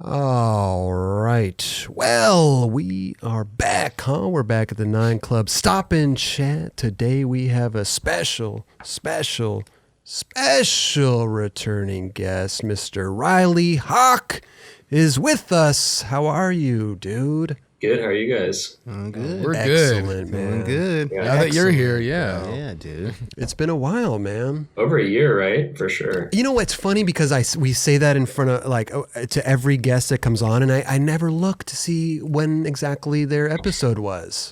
All right. Well, we are back, huh? We're back at the 9 Club Stop and Chat. Today we have a special returning guest. Mr. Riley Hawk is with us. How are you, dude? Good. How are you guys? Good. We're excellent, man. Good. Yeah. Now that you're here, yeah. Yeah, dude. It's been a while, man. Over a year, right? For sure. You know what's funny, because we say that in front of to every guest that comes on, and I never look to see when exactly their episode was.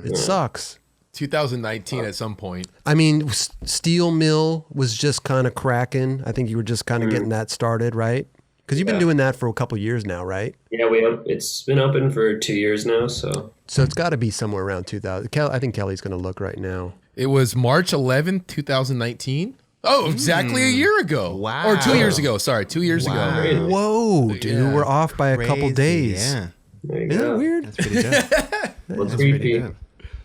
It sucks. 2019 at some point. I mean, Steel Mill was just kind of cracking. I think you were just kind of getting that started, right? Because you've been doing that for a couple years now, right? Yeah, it's been open for 2 years now, so it's got to be somewhere around 2000. I think Kelly's going to look right now. It was March 11th, 2019. Oh, exactly a year ago. Wow. Or 2 years ago. Sorry, 2 years ago. Crazy. Whoa, dude, Yeah. we're off by a couple Crazy, days. Yeah. there you Isn't that go. weird? That's pretty dope. Well, That's pretty creepy. dope.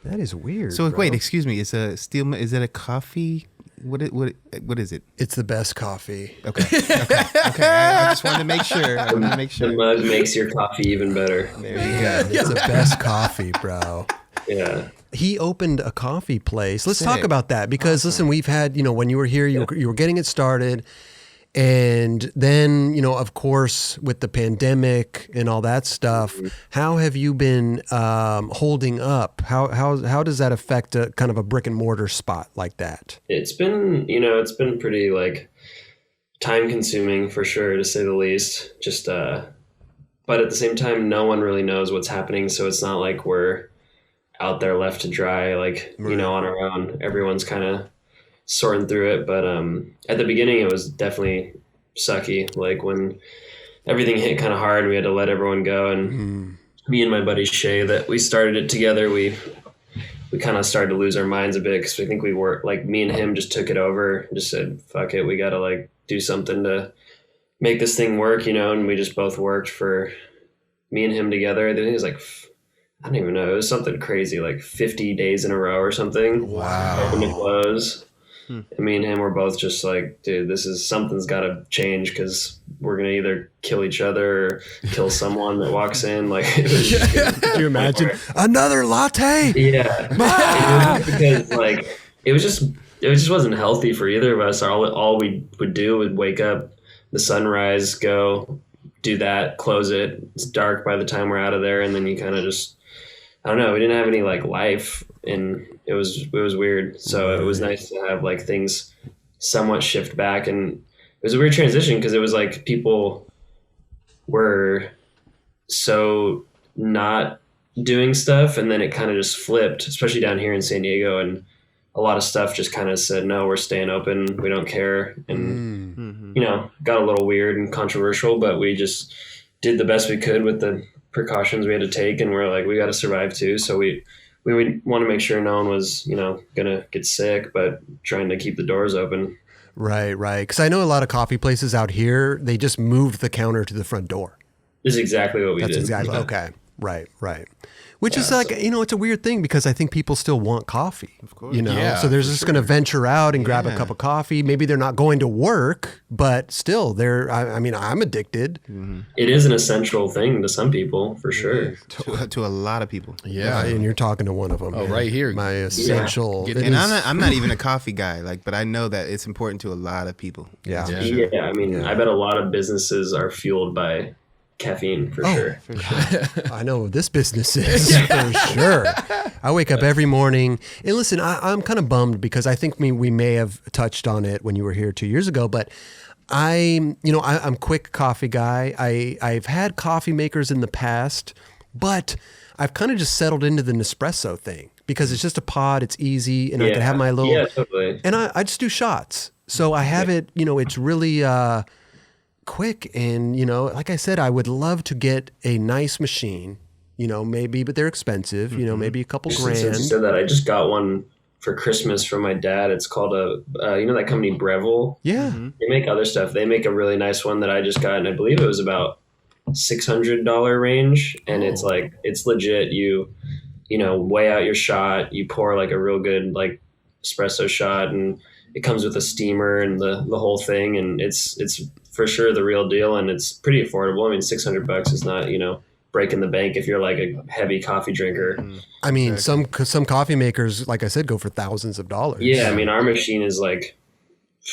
That is weird. So bro. wait, excuse me. Is it a coffee? What is it? It's the best coffee. Okay. I just wanted to make sure. The mug makes your coffee even better. There you go. It's the best coffee, bro. Yeah. He opened a coffee place. Let's talk Sick. about that because listen, we've had, when you were here, you were getting it started. And then, of course, with the pandemic and all that stuff, how have you been holding up? How does that affect a kind of a brick and mortar spot like that? It's been pretty time consuming for sure, to say the least. Just but at the same time, no one really knows what's happening, so it's not like we're out there left to dry, on our own. Everyone's kind of sorting through it, but at the beginning it was definitely sucky, like when everything hit kind of hard and we had to let everyone go, and me and my buddy Shay that we started it together, we kind of started to lose our minds a bit because I think we were me and him just took it over and just said fuck it, we gotta do something to make this thing work, and we just both worked for me and him together. I think it was I don't even know, it was something crazy, 50 days in a row or something. Wow. Open to close. And me and him were both just dude, something's got to change because we're going to either kill each other or kill someone that walks in. It was just Could you imagine another latte? Yeah. Because it just wasn't healthy for either of us. All we would do would wake up, the sunrise, go do that, close it. It's dark by the time we're out of there. And then you kind of just, I don't know, we didn't have any life, and it was weird. So it was nice to have things somewhat shift back, and it was a weird transition because it was people were so not doing stuff, and then it kind of just flipped, especially down here in San Diego, and a lot of stuff just kind of said, no, we're staying open, we don't care, and got a little weird and controversial, but we just did the best we could with the precautions we had to take, and we're we got to survive too, so we would want to make sure no one was gonna get sick, but trying to keep the doors open. Right because I know a lot of coffee places out here, they just moved the counter to the front door. This is exactly what we did. That's exactly okay. Right which is it's a weird thing because I think people still want coffee, of course. Yeah, so they're just going to venture out and grab a Yeah. cup of coffee. Maybe they're not going to work, but still I'm addicted. It is an essential thing to some people, for sure. To a lot of people. Yeah. And you're talking to one of them. Oh, man. right here. My essential. Yeah. it And is- I'm not even a coffee guy, but I know that it's important to a lot of people. Yeah. Yeah, I mean, I bet a lot of businesses are fueled by caffeine, for sure. For sure. I know what this business is for sure. I wake up every morning and listen, I'm kind of bummed because I think we may have touched on it when you were here 2 years ago, but I'm quick coffee guy. I've had coffee makers in the past, but I've kind of just settled into the Nespresso thing because it's just a pod, it's easy, and I can have my little, Yeah, totally. and I just do shots. So I have it, it's really, quick. And, like I said, I would love to get a nice machine, maybe, but they're expensive, maybe a couple Since you grand. said that, I just got one for Christmas from my dad. It's called that company Breville. Yeah. They make other stuff. They make a really nice one that I just got, and I believe it was about $600 range. And it's it's legit. You weigh out your shot, you pour a real good espresso shot, and it comes with a steamer and the whole thing, and it's for sure the real deal, and it's pretty affordable. I mean, $600 is not, breaking the bank if you're like a heavy coffee drinker. I mean, some coffee makers, like I said, go for thousands of dollars. Yeah, I mean, our machine is like,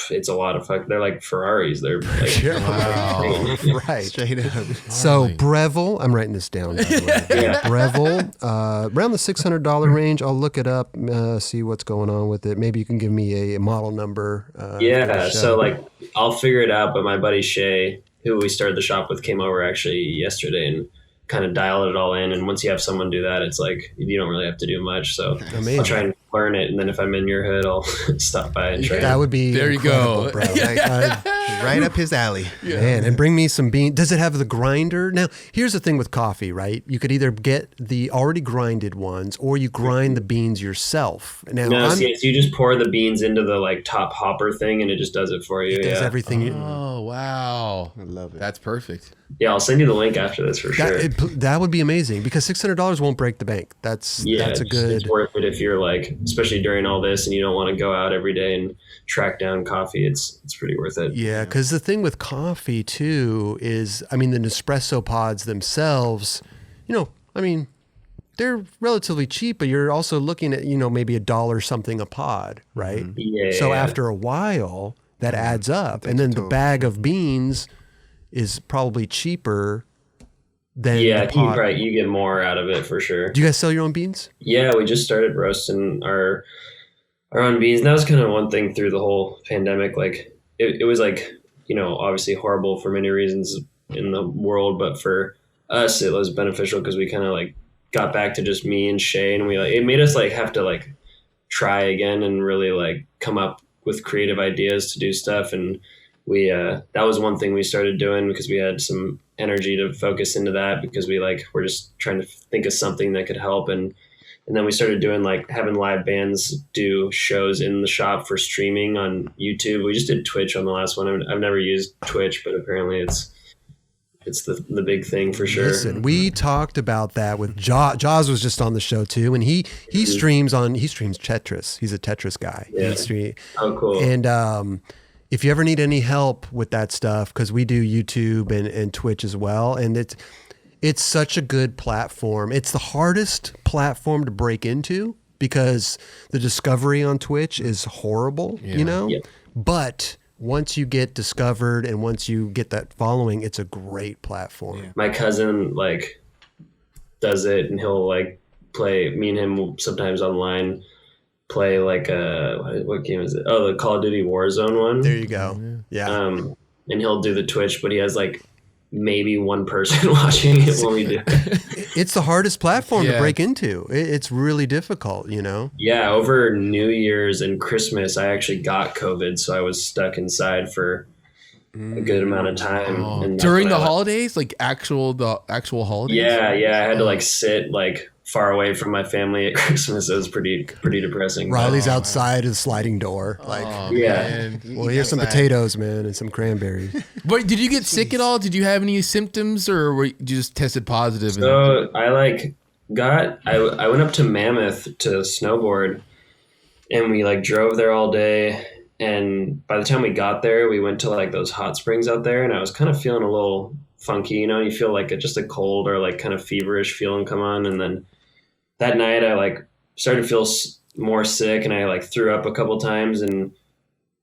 it's a lot of they're like Ferraris. They're like, wow. Right. Straight up. So Breville, I'm writing this down. By the way. Yeah. Breville, around the $600 range. I'll look it up, see what's going on with it. Maybe you can give me a model number. Yeah. So like, I'll figure it out. But my buddy Shay, who we started the shop with, came over actually yesterday and kind of dialed it all in. And once you have someone do that, it's like you don't really have to do much. So amazing. I'll try and learn it, and then if I'm in your hood, I'll stop by and try. That would be there. You go, bro. Right up his alley. Yeah. Man, and bring me some beans. Does it have the grinder? Now, here's the thing with coffee, right? You could either get the already grinded ones, or you grind the beans yourself. Now, no, so you just pour the beans into the like top hopper thing, and it just does it for you. It does everything. Oh wow, I love it. That's perfect. Yeah, I'll send you the link after this for sure. That would be amazing because $600 won't break the bank. That's a good. It's worth it if you're like, especially during all this, and you don't want to go out every day and track down coffee. It's pretty worth it. Yeah, because the thing with coffee too is, I mean, the Nespresso pods themselves, they're relatively cheap, but you're also looking at maybe $1 something a pod, right? Yeah. So after a while, that adds up, and then the bag of beans is probably cheaper than the pod. Right. You get more out of it for sure. Do you guys sell your own beans? Yeah, we just started roasting our own beans. And that was kind of one thing through the whole pandemic. Like it was like, obviously horrible for many reasons in the world, but for us, it was beneficial because we kind of like got back to just me and Shay, and it made us like have to like try again and really like come up with creative ideas to do stuff. And we that was one thing we started doing because we had some energy to focus into that, because we're just trying to think of something that could help. And then we started doing like having live bands do shows in the shop for streaming on YouTube. We just did Twitch on the last one. I've never used Twitch, but apparently it's the big thing for sure. Listen, we talked about that with Jaws was just on the show too, and he streams Tetris. He's a Tetris guy. Yeah. Oh, cool. And if you ever need any help with that stuff, because we do YouTube and Twitch as well, and it's such a good platform. It's the hardest platform to break into because the discovery on Twitch is horrible, Yep. But once you get discovered and once you get that following, it's a great platform. Yeah. My cousin like does it, and he'll like play. Me and him will sometimes online play like what game is it? Oh, the Call of Duty Warzone one. There you go. Yeah. And he'll do the Twitch, but he has like maybe one person watching it when we do it. It's the hardest platform to break into. It's really difficult, Yeah, over New Year's and Christmas, I actually got COVID, so I was stuck inside for a good amount of time. And during the holidays, like the actual holidays. Yeah, I had to like sit like far away from my family at Christmas. It was pretty depressing. Riley's outside his sliding door. Yeah. Well, here's some potatoes, man, and some cranberries. But did you get sick at all? Did you have any symptoms, or were you just tested positive? So I went up to Mammoth to snowboard, and we like drove there all day. And by the time we got there, we went to like those hot springs out there, and I was kind of feeling a little funky. You feel like just a cold or like kind of feverish feeling come on. And then that night I like started to feel more sick, and I like threw up a couple times,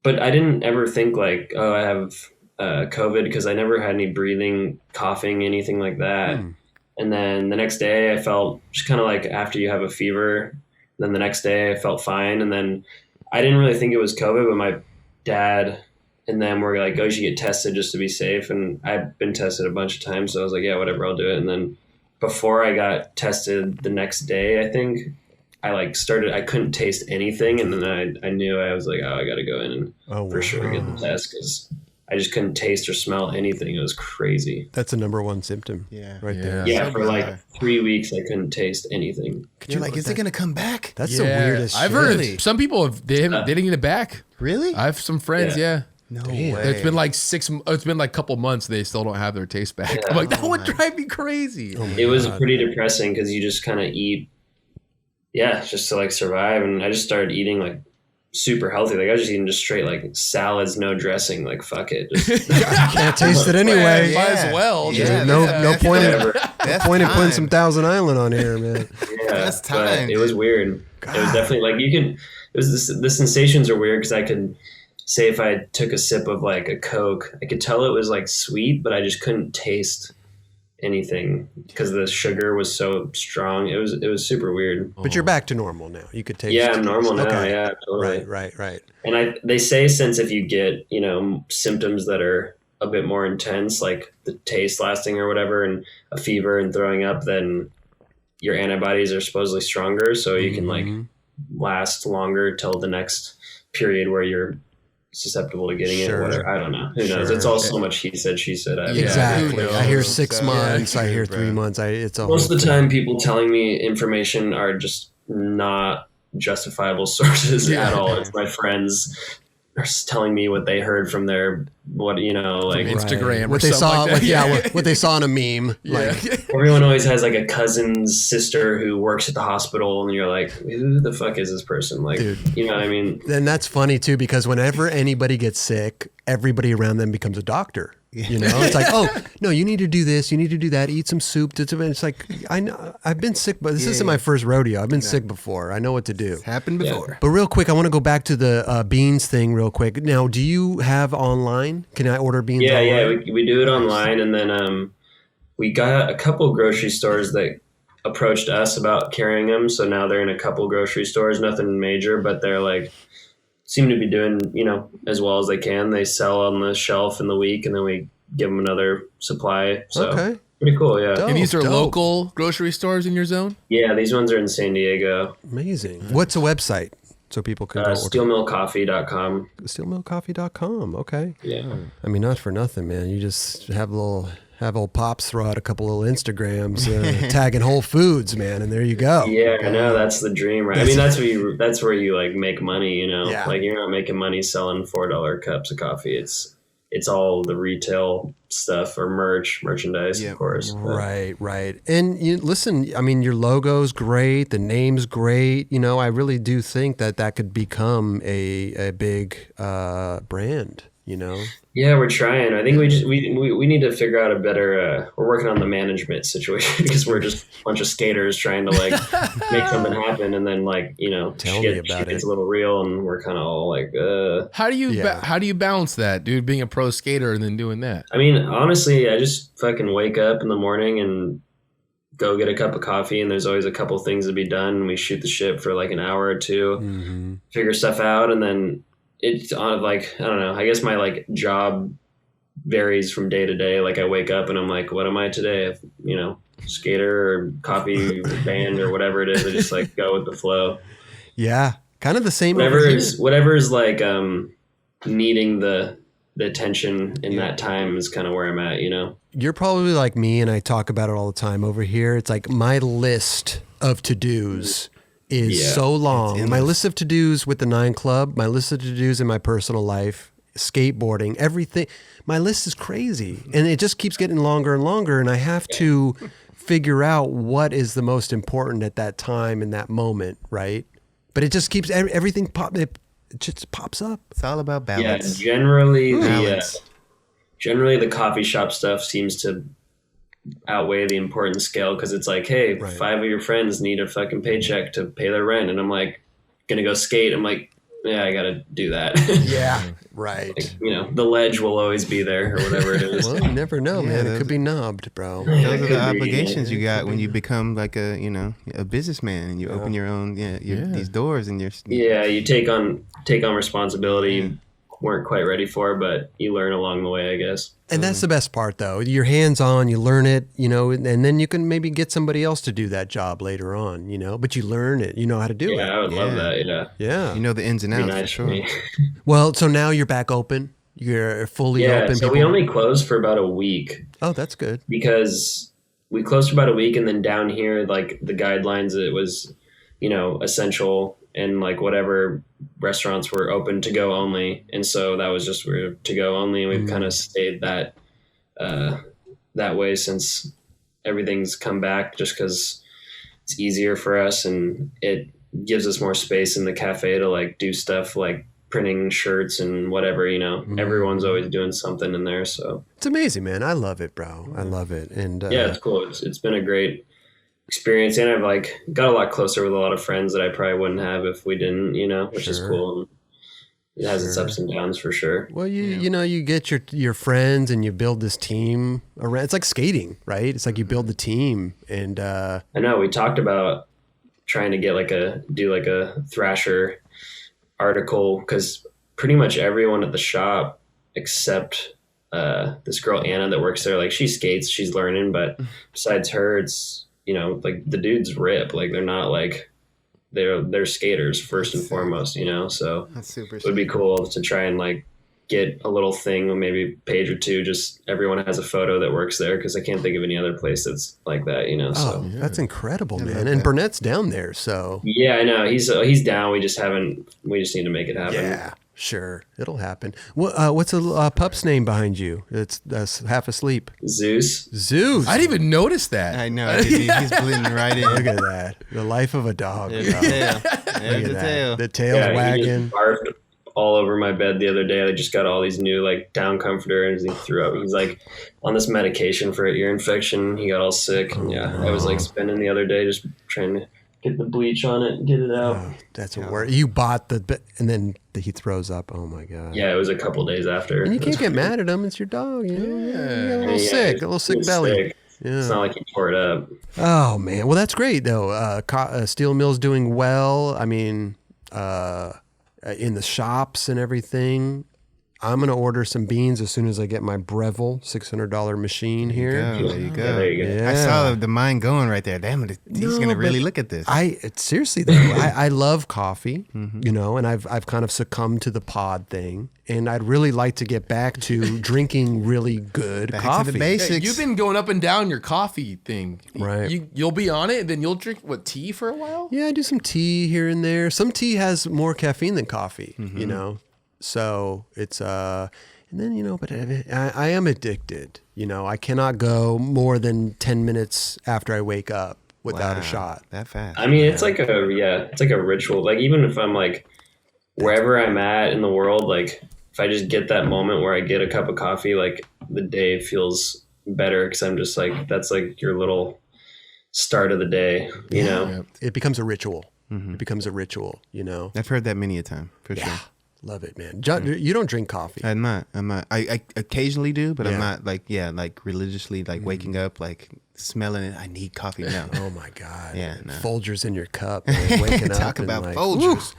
but I didn't ever think like, oh, I have COVID, because I never had any breathing, coughing, anything like that. And then the next day I felt just kind of like after you have a fever, then the next day I felt fine. And then I didn't really think it was COVID, but my dad and then we're like, oh, you should get tested just to be safe. And I've been tested a bunch of times, so I was like, yeah, whatever, I'll do it. And then before I got tested the next day, I think I couldn't taste anything. And then I knew, I was like, oh, I got to go in and for sure get the test, because I just couldn't taste or smell anything. It was crazy. That's the number one symptom. Right there. Yeah, for like 3 weeks, I couldn't taste anything. You're like, is it going to come back? That's the weirdest I've shit. heard some people they didn't get it back. Really? I have some friends, No Damn. way. It's been like it's been like a couple months. They still don't have their taste back. I'm like, that would drive me crazy. It was pretty depressing, because you just kind of eat, just to like survive. And I just started eating like super healthy. Like I was just eating just straight like salads, no dressing. Like fuck it, just Can't taste it anyway. Might as well. Yeah, No point in whatever. putting some Thousand Island on here, man. Yeah, That's but time, it was dude. weird. It was definitely like you could. It was the sensations are weird because I could say if I took a sip of like a Coke, I could tell it was like sweet, but I just couldn't taste anything because the sugar was so strong. It was super weird. But you're back to normal now. You could taste. Yeah, I'm normal now. Okay. Yeah, totally. Right. And they say since if you get, symptoms that are a bit more intense, like the taste lasting or whatever, and a fever and throwing up, then your antibodies are supposedly stronger. So you can like last longer till the next period where you're susceptible to getting Sure. it. Whatever. I don't know. Who knows? Sure. It's all so much he said, she said. Yeah. Exactly. Who I hear knows? 6 So, months. I hear bro. 3 months. It's a Most whole of the thing. time, people telling me information are just not justifiable sources at all. It's my friends are telling me what they heard from their like Instagram or What they something saw, like that. what they saw in a meme. Like, everyone always has like a cousin's sister who works at the hospital, and you're like, who the fuck is this person? Like, Dude. you know what I mean? and that's funny too, because whenever anybody gets sick, everybody around them becomes a doctor. You know, it's like, oh no, you need to do this, you need to do that, eat some soup. It's like, I know I've been sick, but this isn't my first rodeo. I've been sick before. I know what to do. It's happened before. But real quick, I want to go back to the beans thing real quick. Now, do you have online? Can I order beans Yeah, online? we do it online, and then we got a couple grocery stores that approached us about carrying them. So now they're in a couple grocery stores, nothing major, but they're like seem to be doing as well as they can. They sell on the shelf in the week, and then we give them another supply. So Okay. pretty cool, yeah. Dope. And these are Dope. local grocery stores in your zone? Yeah, these ones are in San Diego. Amazing. What's a website so people can go order? Steelmillcoffee.com. Steelmillcoffee.com. Okay. Yeah. I mean, not for nothing, man. You just have old Pops throw out a couple little Instagrams tagging Whole Foods, man, and there you go. Yeah, I know that's the dream, right? I mean, that's where you like make money, Yeah. Like you're not making money selling $4 cups of coffee. It's all the retail stuff or merchandise, Yeah. of course. But Right. And listen, I mean, your logo's great, the name's great. I really do think that could become a big brand. yeah, we're trying. I think we need to figure out a better. We're working on the management situation because we're just a bunch of skaters trying to like make something happen, and then like Tell me about shit gets it. a little real, and we're kind of all like. How do you Yeah. how do you balance that, dude, being a pro skater and then doing that? I mean, honestly, I just fucking wake up in the morning and go get a cup of coffee, and there's always a couple things to be done. And we shoot the shit for like an hour or two, Mm-hmm. figure stuff out, and then it's on like, I don't know, I guess my like job varies from day to day. Like I wake up and I'm like, what am I today? Skater or coffee band or whatever it is. I just like go with the flow. Yeah, kind of the same. Whatever over here. is like needing the attention in that time is kind of where I'm at, You're probably like me, and I talk about it all the time over here. It's like my list of to-dos is Yeah. so long. It's My endless. list of to-dos with the 9 Club, my list of to-dos in my personal life, skateboarding, everything. My list is crazy, and it just keeps getting longer and longer, and I have to figure out what is the most important at that time in that moment, right? But it just keeps everything it just pops up. It's all about Yeah, balance. generally the coffee shop stuff seems to outweigh the importance scale because it's like, hey, Right. 5 of your friends need a fucking paycheck to pay their rent, and I'm like, gonna go skate. I'm like, yeah, I gotta do that. Yeah, right. Like, the ledge will always be there or whatever it is. Well, you never know, Yeah, man. It those- could be knobbed, bro. Those are could the be, obligations yeah. you got when you become like a businessman and you open your own these doors and Yeah, you take on responsibility you weren't quite ready for, but you learn along the way, I guess. And that's the best part, though. You're hands-on, you learn it, and then you can maybe get somebody else to do that job later on, But you learn it. You know how to do Yeah, it. I would love Yeah. that. Yeah, Yeah. you know the ins and It'd outs be nice for for sure. me. Well, so now you're back open. You're fully Yeah, open. so we only closed for about a week. Oh, that's good. Because we closed for about a week, and then down here, like the guidelines, it was, essential, and like whatever restaurants were open to go only, and so that was just we're to go only, and we've kind of stayed that way since everything's come back, just because it's easier for us, and gives us more space in the cafe to like do stuff like printing shirts and whatever, you know. Everyone's always doing something in there, so It's amazing, man. I love it, bro. I love it. And yeah, it's cool. It's been a great experience, and I've like got a lot closer with a lot of friends that I probably wouldn't have if we didn't, you know, which is cool. And it has its ups and downs for sure. Well, you know, you get your friends and you build this team around. It's like skating, right? It's like you build the team, and I know we talked about trying to get do a Thrasher article, because pretty much everyone at the shop except this girl Anna that works there, like she skates, she's learning, but besides her, it's, you know, like the dudes rip, like they're not like they're skaters first and foremost, you know. So That's super it would be cool to try and like get a little thing, maybe a page or two, just everyone has a photo that works there, because I can't think of any other place that's like that, you know. oh, So that's incredible, man. And Burnett's down there, so yeah, I know he's down. We just need to make it happen. yeah, sure, it'll happen. What's a pup's name behind you? That's half asleep. Zeus. Zeus. I didn't even notice that. I know. He's blending right in. Look at that. The life of a dog. There's bro. the tail. Look There's at the that. tail. The tail's Yeah, he wagging. just barfed all over my bed the other day. I just got all these new like down comforter, and he threw up. He's like on this medication for an ear infection. He got all sick. And yeah, I was like spending the other day just trying to get the bleach on it and get it out. Oh, that's a word. You bought and then he throws up. Oh my god. Yeah, it was a couple days after. And you can't get mad at him. It's your dog. You know? You got a little Yeah, sick. he A little sick was belly. sick. Yeah. It's not like he tore it up. Oh man. Well, that's great though. Steel Mill's doing well. I mean, in the shops and everything. I'm gonna order some beans as soon as I get my Breville $600 machine here. There you go. Yeah, there you go. I saw the mind going right there. Damn it, he's gonna really look at this. Seriously though, I love coffee, you know, and I've kind of succumbed to the pod thing, and I'd really like to get back to drinking really good Back coffee. to the Yeah, basics. you've been going up and down your coffee thing. Right. You'll be on it, and then you'll drink tea for a while. Yeah, I do some tea here and there. Some tea has more caffeine than coffee, you know. So it's and then, you know, but I am addicted. You know, I cannot go more than 10 minutes after I wake up without a Wow, shot. that fast. I mean, it's like a ritual. Like even if I'm like wherever I'm at in the world, like if I just get that moment where I get a cup of coffee, like the day feels better, because I'm just like, that's like your little start of the day, you know? Yeah. It becomes a ritual. It becomes a ritual, you know. I've heard that many a time for sure. Love it, man. John, you don't drink coffee. I'm not. I occasionally do, but Yeah. I'm not like religiously like waking up like smelling it. I need coffee now. Oh my God. Yeah, no. Folgers in your cup. Man, waking up. Talk and about like, Folgers.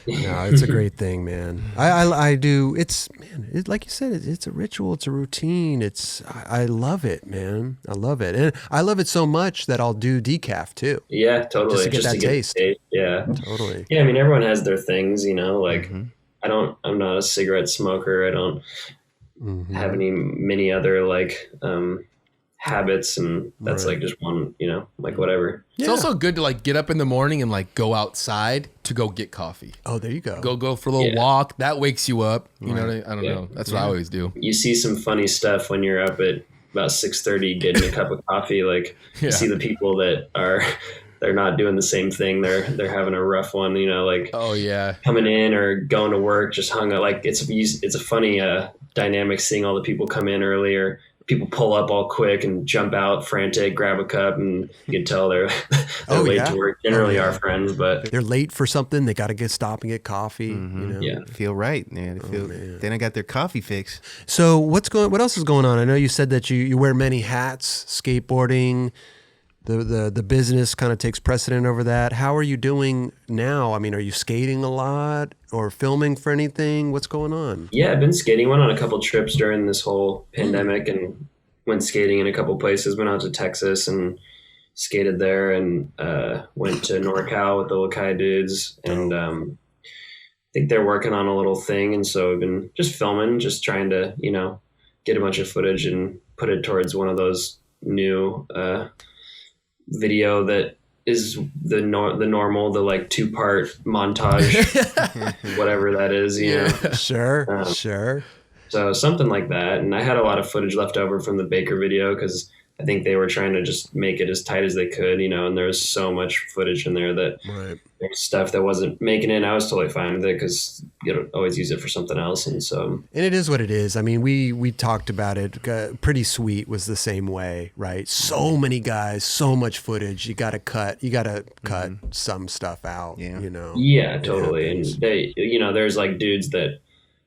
No, it's a great thing, man. I do. It's, man, like you said, it's a ritual. It's a routine. I love it, man. I love it. And I love it so much that I'll do decaf too. Yeah, totally. Just to get that taste. the taste. Yeah. Totally. Yeah, I mean, everyone has their things, you know, like I'm not a cigarette smoker. I don't have many other like habits, and that's like just one, you know, like whatever. It's also good to like get up in the morning and like go outside to go get coffee. Oh, there you go. Go for a little walk. That wakes you up. You know, I don't Yeah. know. That's what I always do. You see some funny stuff when you're up at about 6:30 getting a cup of coffee. Like you see the people that they're not doing the same thing. They're having a rough one, you know, like Oh yeah. coming in or going to work, just hung out. Like it's a funny dynamic seeing all the people come in earlier. People pull up all quick and jump out frantic, grab a cup, and you can tell they're late to work. Generally our friends, but They're late for something. They got to stop and get coffee. You know? yeah. Feel right. Yeah, they feel. Then I got their coffee fix. So what else is going on? I know you said that you wear many hats, skateboarding, the business kind of takes precedent over that. How are you doing now? I mean, are you skating a lot or filming for anything? What's going on? Yeah, I've been skating. Went on a couple trips during this whole pandemic and went skating in a couple places. Went out to Texas and skated there, and went to NorCal with the Lakai dudes. And I think they're working on a little thing. And so I've been just filming, just trying to, you know, get a bunch of footage and put it towards one of those new video that is the normal, the like 2-part montage, whatever that is, you know. Sure. So something like that. And I had a lot of footage left over from the Baker video, because I think they were trying to just make it as tight as they could, you know, and there was so much footage in there that there's stuff that wasn't making it. And I was totally fine with it because you know, always use it for something else. And so, and it is what it is. I mean, we talked about it. Pretty Sweet was the same way, right? So many guys, so much footage. You got to cut some stuff out, you know? Yeah, totally. And they, you know, there's like dudes that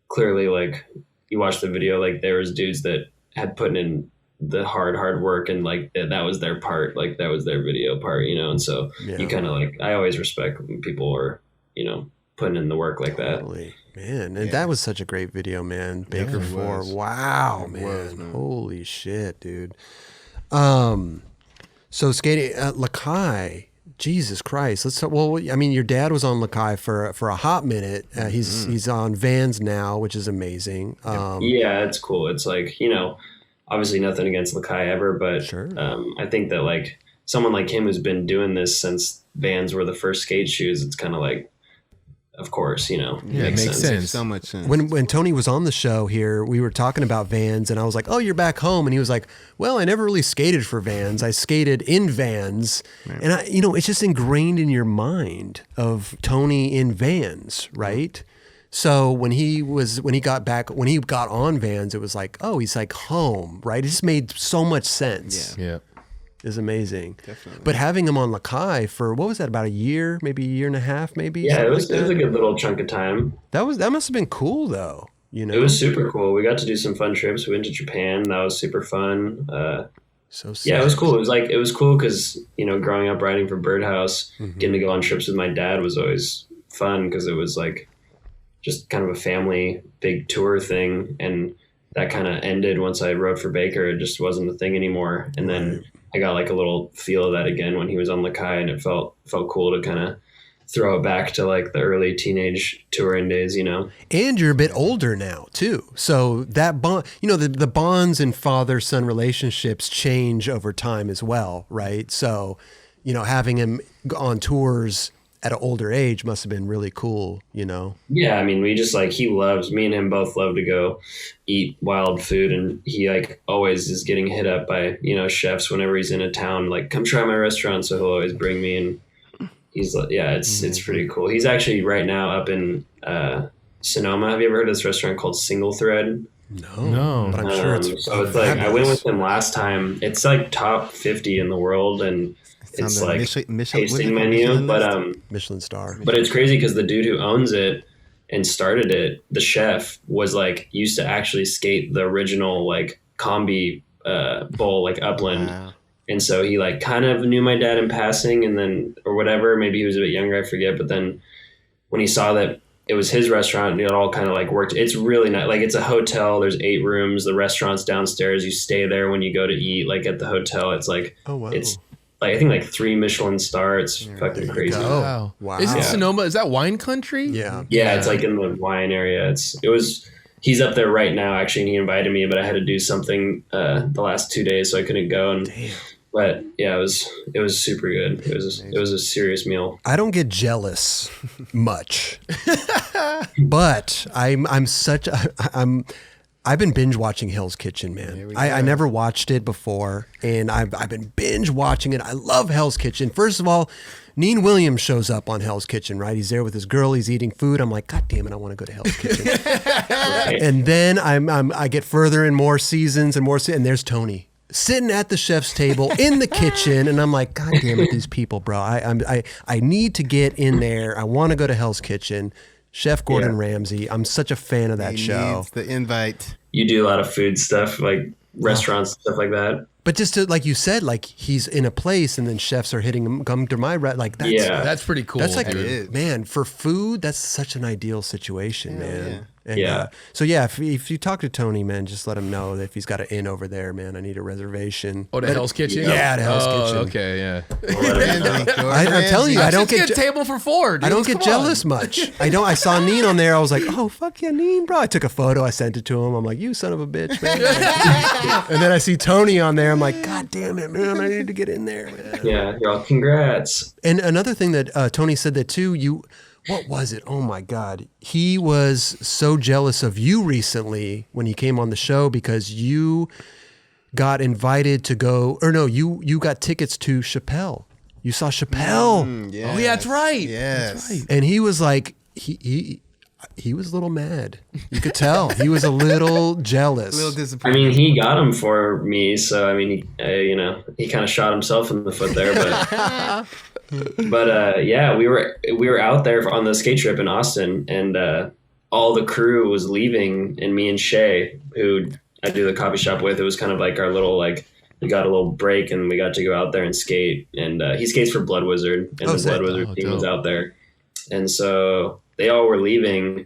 clearly, like, you watch the video, like there was dudes that had put in the hard work, and like that was their part, like that was their video part, you know. And so you kind of like, I always respect when people are, you know, putting in the work like that, man. And that was such a great video, man. Baker 4, wow, man. Holy shit, dude. So skating at Lakai, Jesus Christ. Let's talk, well, I mean, your dad was on Lakai for a hot minute. He's on Vans now, which is amazing. Yeah, it's cool. It's like, you know, obviously nothing against Lakai ever, but I think that like someone like him who's been doing this since Vans were the first skate shoes, it's kind of like, of course, you know, it makes sense. So much sense. When Tony was on the show here, we were talking about Vans, and I was like, "Oh, you're back home," and he was like, "Well, I never really skated for Vans. I skated in Vans," and I, you know, it's just ingrained in your mind of Tony in Vans, right? So when he got on Vans, it was like, oh, he's like home, right? It just made so much sense. Yeah. It's amazing. Definitely. But having him on Lakai for, what was that, about a year, maybe a year and a half, maybe? Yeah, it was a good little chunk of time. That must have been cool though. You know, it was super cool. We got to do some fun trips. We went to Japan. That was super fun. So sick. Yeah, it was cool. It was cool because, you know, growing up riding for Birdhouse, getting to go on trips with my dad was always fun because it was like just kind of a family big tour thing. And that kind of ended once I rode for Baker. It just wasn't a thing anymore. And then I got like a little feel of that again when he was on Lakai, and it felt cool to kind of throw it back to like the early teenage touring days, you know. And you're a bit older now too, so that bond, you know, the bonds in father-son relationships change over time as well, right? So, you know, having him on tours at an older age must have been really cool, you know? Yeah, I mean, we just like, me and him both love to go eat wild food, and he like always is getting hit up by, you know, chefs whenever he's in a town, like, come try my restaurant. So he'll always bring me, and he's like, yeah, it's pretty cool. He's actually right now up in Sonoma. Have you ever heard of this restaurant called Single Thread? No, but I'm sure it's so it's like, I went with him last time. It's like top 50 in the world, and it's like tasting menu, but Michelin star. But it's crazy because the dude who owns it and started it, the chef, was like used to actually skate the original like combi bowl, like Upland. Wow. And so he like kind of knew my dad in passing, and then, or whatever, maybe he was a bit younger, I forget. But then when he saw that it was his restaurant, it all kind of like worked. It's really not like, it's a hotel. There's 8 rooms. The restaurant's downstairs. You stay there when you go to eat, like at the hotel. It's like, Oh wow. it's like, I think like 3 Michelin star. It's fucking crazy. go. Wow. Is it Yeah. Sonoma? Is that wine country? Yeah. Yeah, it's like in the wine area. He's up there right now, actually, and he invited me, but I had to do something the last 2 days, so I couldn't go. And but yeah, it was super good. It was a serious meal. I don't get jealous much, but I've been binge watching Hell's Kitchen, man. I never watched it before, and I've been binge watching it. I love Hell's Kitchen. First of all, Neen Williams shows up on Hell's Kitchen, right? He's there with his girl. He's eating food. I'm like, God damn it, I want to go to Hell's Kitchen. And then I get further in more seasons and and there's Tony sitting at the chef's table in the kitchen, and I'm like, God damn it, these people, bro. I need to get in there. I want to go to Hell's Kitchen. Chef Gordon Ramsay. I'm such a fan of that show. Needs the invite. You do a lot of food stuff, like restaurants, stuff like that. But just to, like you said, like he's in a place and then chefs are hitting him, come to my like that's That's pretty cool. That's like, dude. man, for food, that's such an ideal situation, man. yeah. And, so yeah, if you talk to Tony, man, just let him know that if he's got an inn over there, man, I need a reservation. Oh, to Hell's Kitchen? Yeah, to Hell's Kitchen. Okay, yeah. I'm telling you, I don't Just get a table for 4, dude. I don't get Come jealous on. much. I saw Neen on there. I was like, oh, fuck yeah, Neen, bro. I took a photo. I sent it to him. I'm like, you son of a bitch, man. And then I see Tony on there. I'm like, God damn it, man. I need to get in there, man. Yeah, you're all, congrats. And another thing that Tony said that too, what was it? Oh my God. He was so jealous of you recently when he came on the show because you got invited to go, or no, you got tickets to Chappelle. You saw Chappelle. Yes. Oh, yeah, that's right. Yes. That's right. And he was like, he was a little mad. You could tell. He was a little jealous. A little I disappointed. mean, he got him for me, so I mean, he kind of shot himself in the foot there, but yeah, we were out there on the skate trip in Austin, and all the crew was leaving, and me and Shay, who I do the coffee shop with, it was kind of like our little we got a little break, and we got to go out there and skate, and he skates for Blood Wizard, and the Blood Wizard team was out there, and so they all were leaving.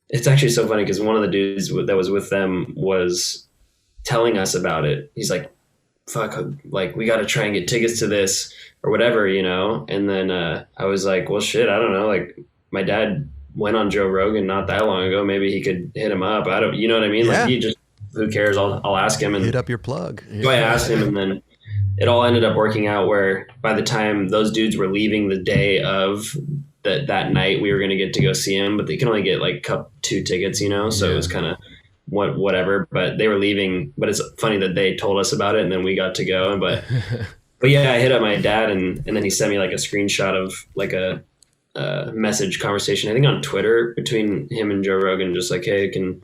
It's actually so funny because one of the dudes that was with them was telling us about it. He's like, fuck, like, we got to try and get tickets to this or whatever, And then I was like, well, shit, I don't know. Like, my dad went on Joe Rogan not that long ago. Maybe he could hit him up. I don't, you know what I mean? Yeah. Like, he just, who cares? I'll ask him. And Hit up your plug. so I asked him, and then it all ended up working out where by the time those dudes were leaving the day of that night, we were going to get to go see him, but they can only get like 2 tickets, so it was kind of whatever, but they were leaving. But it's funny that they told us about it and then we got to go. But yeah, I hit up my dad, and then he sent me like a screenshot of like a message conversation, I think on Twitter, between him and Joe Rogan, just like, hey, can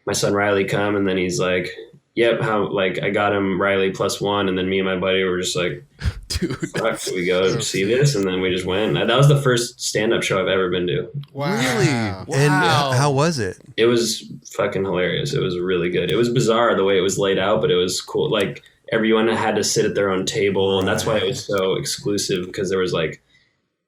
my son Riley come? And then he's like, yep, I got him Riley +1, and then me and my buddy were just like, Dude, fuck, should we go see this? And then we just went. That was the first stand-up show I've ever been to. Wow. Really? And how was it? It was fucking hilarious. It was really good. It was bizarre the way it was laid out, but it was cool. Like, everyone had to sit at their own table, and that's why it was so exclusive, because there was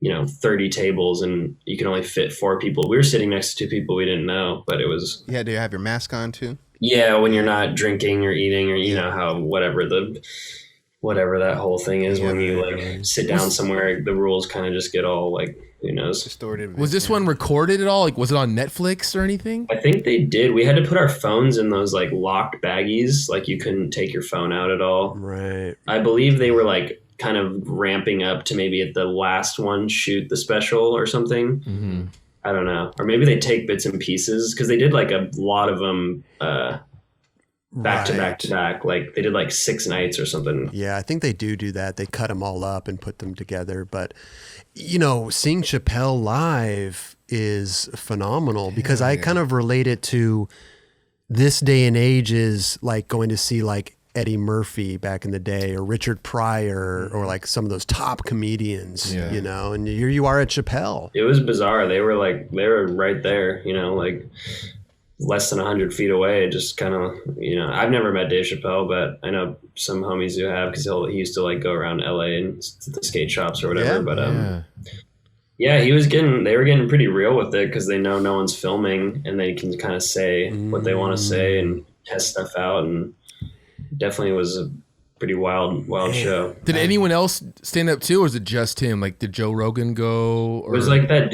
30 tables, and you can only fit 4 people. We were sitting next to 2 people we didn't know, but it was... You had to have your mask on too? Yeah, when you're not drinking or eating, or how whatever that whole thing is, when you sit down somewhere, the rules kind of just get all who knows. Distorted. was this one recorded at all? Like, was it on Netflix or anything? I think they did. We had to put our phones in those locked baggies. You couldn't take your phone out at all. Right. I believe they were kind of ramping up to maybe at the last one shoot the special or something. Mm-hmm. I don't know. Or maybe they take bits and pieces, because they did a lot of them back to back to back. They did 6 nights or something. Yeah, I think they do that. They cut them all up and put them together. But, seeing Chappelle live is phenomenal, because I kind of relate it to this day and age is going to see Eddie Murphy back in the day, or Richard Pryor, or some of those top comedians, and here you are at Chappelle. It was bizarre. They were right there, less than 100 feet away. Just kind of, I've never met Dave Chappelle, but I know some homies who have, because he used to go around LA and the skate shops or whatever. Yeah, but yeah, they were getting pretty real with it, because they know no one's filming, and they can kind of say what they want to say and test stuff out. And definitely was a pretty wild show. Did anyone else stand up too, or was it just him? Did Joe Rogan go? Or... It was that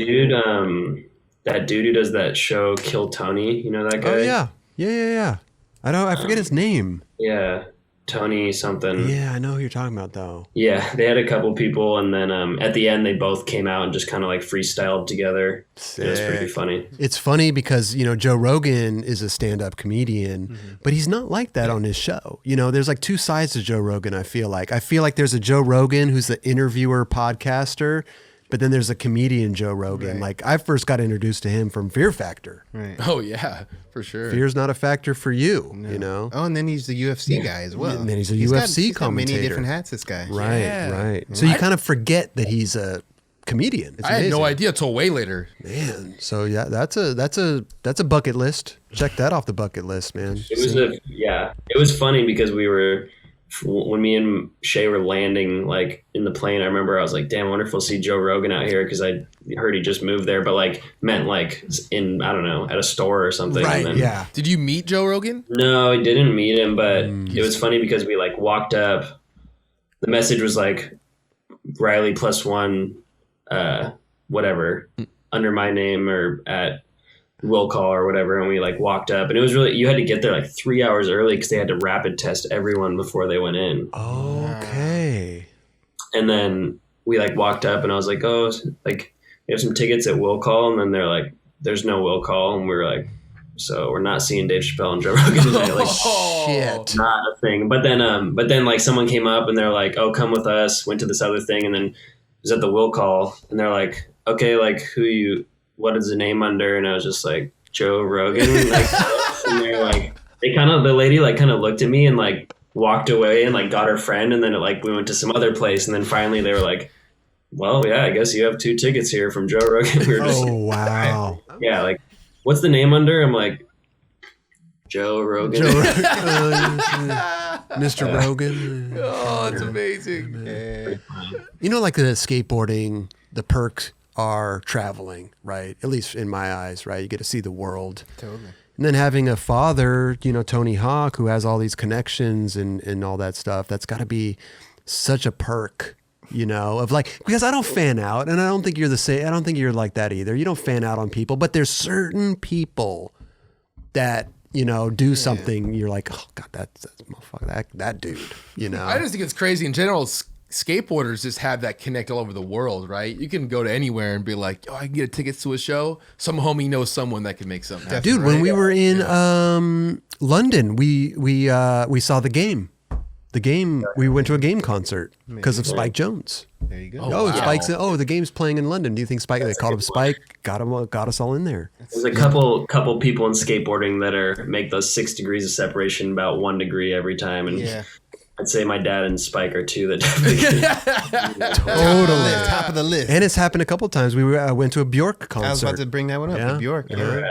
dude, who does that show, Kill Tony. You know that guy? Oh yeah. I forget his name. Yeah, Tony something. Yeah, I know who you're talking about though. Yeah, they had a couple people, and then at the end they both came out and just kind of freestyled together. Sick. It was pretty funny. It's funny because Joe Rogan is a stand-up comedian, but he's not like that on his show. There's 2 sides to Joe Rogan. I feel like there's a Joe Rogan who's the interviewer podcaster, but then there's a comedian Joe Rogan. Right. I first got introduced to him from Fear Factor. Right. Oh yeah, for sure. Fear's not a factor for you, Oh, and then he's the UFC guy as well. And then he's a he's UFC got commentator. many different hats, this guy. Right, Yeah. right. So you kind of forget that he's a comedian. It's I had no amazing. idea until way later. Man, so yeah, that's a bucket list. Check that off the bucket list, man. It was funny because when me and Shay were landing in the plane, I remember I was like, damn, I wonder if we'll see Joe Rogan out here, because I heard he just moved there, but meant in, I don't know, at a store or something. Right, and then, yeah. Did you meet Joe Rogan? No, I didn't meet him, but it was funny because we walked up. The message was Riley +1, whatever, under my name or at will call or whatever, and we walked up, and it was really, you had to get there 3 hours early, because they had to rapid test everyone before they went in. Okay. And then we walked up, and I was like, oh, we have some tickets at will call, and then they're like, there's no will call, and we were like, so we're not seeing Dave Chappelle and Joe Rogan tonight. Like, Shit. not a thing. But then like someone came up and they're like, oh, come with us. Went to this other thing, and then was at the will call, and they're like, okay, like what is the name under? And I was just like, Joe Rogan. Like, and they're like, the lady like kind of looked at me and like walked away and like got her friend, and then we went to some other place, and then finally they were like, well, yeah, I guess you have 2 tickets here from Joe Rogan. We were just wow. yeah, like, what's the name under? I'm like, Joe Rogan. Mr. Rogan. Oh, it's amazing. You know, like the skateboarding, the perks are traveling, right? At least in my eyes, right? You get to see the world. Totally. And then having a father, you know, Tony Hawk, who has all these connections and all that stuff, that's got to be such a perk, you know, of like, because I don't fan out, and I don't think you're the same. I don't think you're like that either. You don't fan out on people, but there's certain people that, you know, do something. You're like, oh God, that's motherfucker, that dude, you know. I just think it's crazy in general. Skateboarders just have that connect all over the world, right? You can go to anywhere and be like, oh, I can get tickets to a show. Some homie knows someone that can make something happen. Dude, when we were in London, we saw the game. We went to a game concert because of Spike Jones. There you go. Oh, Spike's. Oh, the game's playing in London. Do you think Spike? They called him Spike. Got us all in there. There's a couple people in skateboarding that make those 6 degrees of separation about 1 degree every time, and I'd say my dad and Spike are 2 that definitely Totally top of the list. And it's happened a couple times. We went to a Bjork concert. I was about to bring that one up. Yeah. Bjork,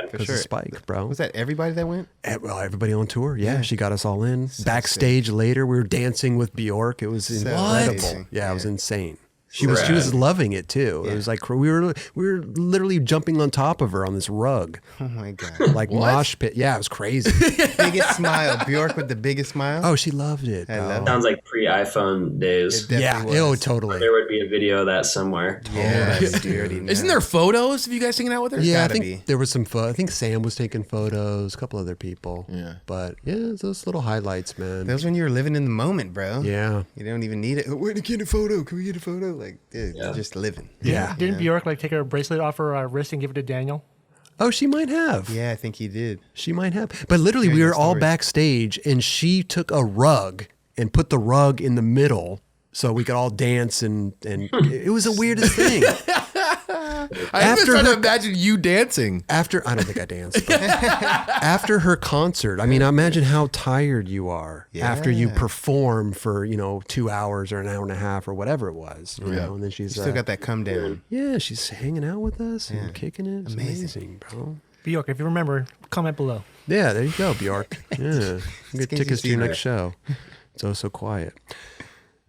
for sure. Spike, bro. Was that everybody that went? Well, everybody on tour. Yeah, she got us all in. Backstage later, we were dancing with Bjork. It was incredible. Amazing. Yeah, it was insane. She was loving it too. Yeah. It was like we were literally jumping on top of her on this rug. Oh my God. Like mosh pit. Yeah, it was crazy. Biggest smile. Bjork with the biggest smile. Oh, she loved it. I love it. Sounds like pre-iPhone days. Yeah, totally. There would be a video of that somewhere. Yeah, Isn't there photos of you guys hanging out with her? Yeah, I Gotta think there was some I think Sam was taking photos, a couple other people. Yeah. But yeah, it's those little highlights, man. That was when you were living in the moment, bro. Yeah. You don't even need it. Where to get a photo? Can we get a photo? Like, dude, just living. Yeah. Didn't Bjork like take her bracelet off her wrist and give it to Daniel? Oh, she might have. Yeah, I think he did. She might have. But literally, we Hearing were the all stories. backstage, and she took a rug and put the rug in the middle so we could all dance, and it was the weirdest thing. I'm just trying to imagine you dancing. I don't think I danced. But after her concert, I mean, imagine how tired you are after you perform for 2 hours or an hour and a half or whatever it was. You know, and then she's Still got that come down. Yeah, she's hanging out with us and kicking it. It's amazing, bro. Bjork, if you remember, comment below. Yeah, there you go, Bjork. Yeah, get tickets to your next show. It's so quiet.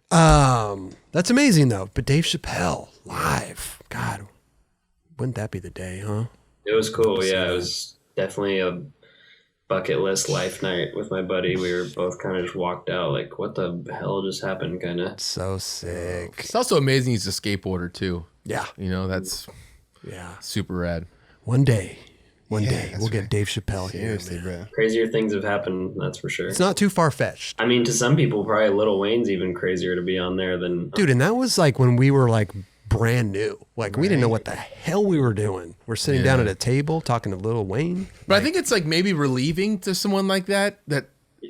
That's amazing though. But Dave Chappelle live, God, wouldn't that be the day, huh? It was cool. Yeah, it was definitely a bucket list life night with my buddy. We were both kind of just walked out like, what the hell just happened, kind of. So sick. It's also amazing he's a skateboarder too. Yeah. That's super rad. One day we'll right. get Dave Chappelle Seriously, here, man. bro. Crazier things have happened, that's for sure. It's not too far-fetched. I mean, to some people, probably Lil Wayne's even crazier to be on there than... Dude, and that was like when we were like brand new. Like we didn't know what the hell we were doing. We're sitting down at a table talking to Lil Wayne. But I think it's like maybe relieving to someone like that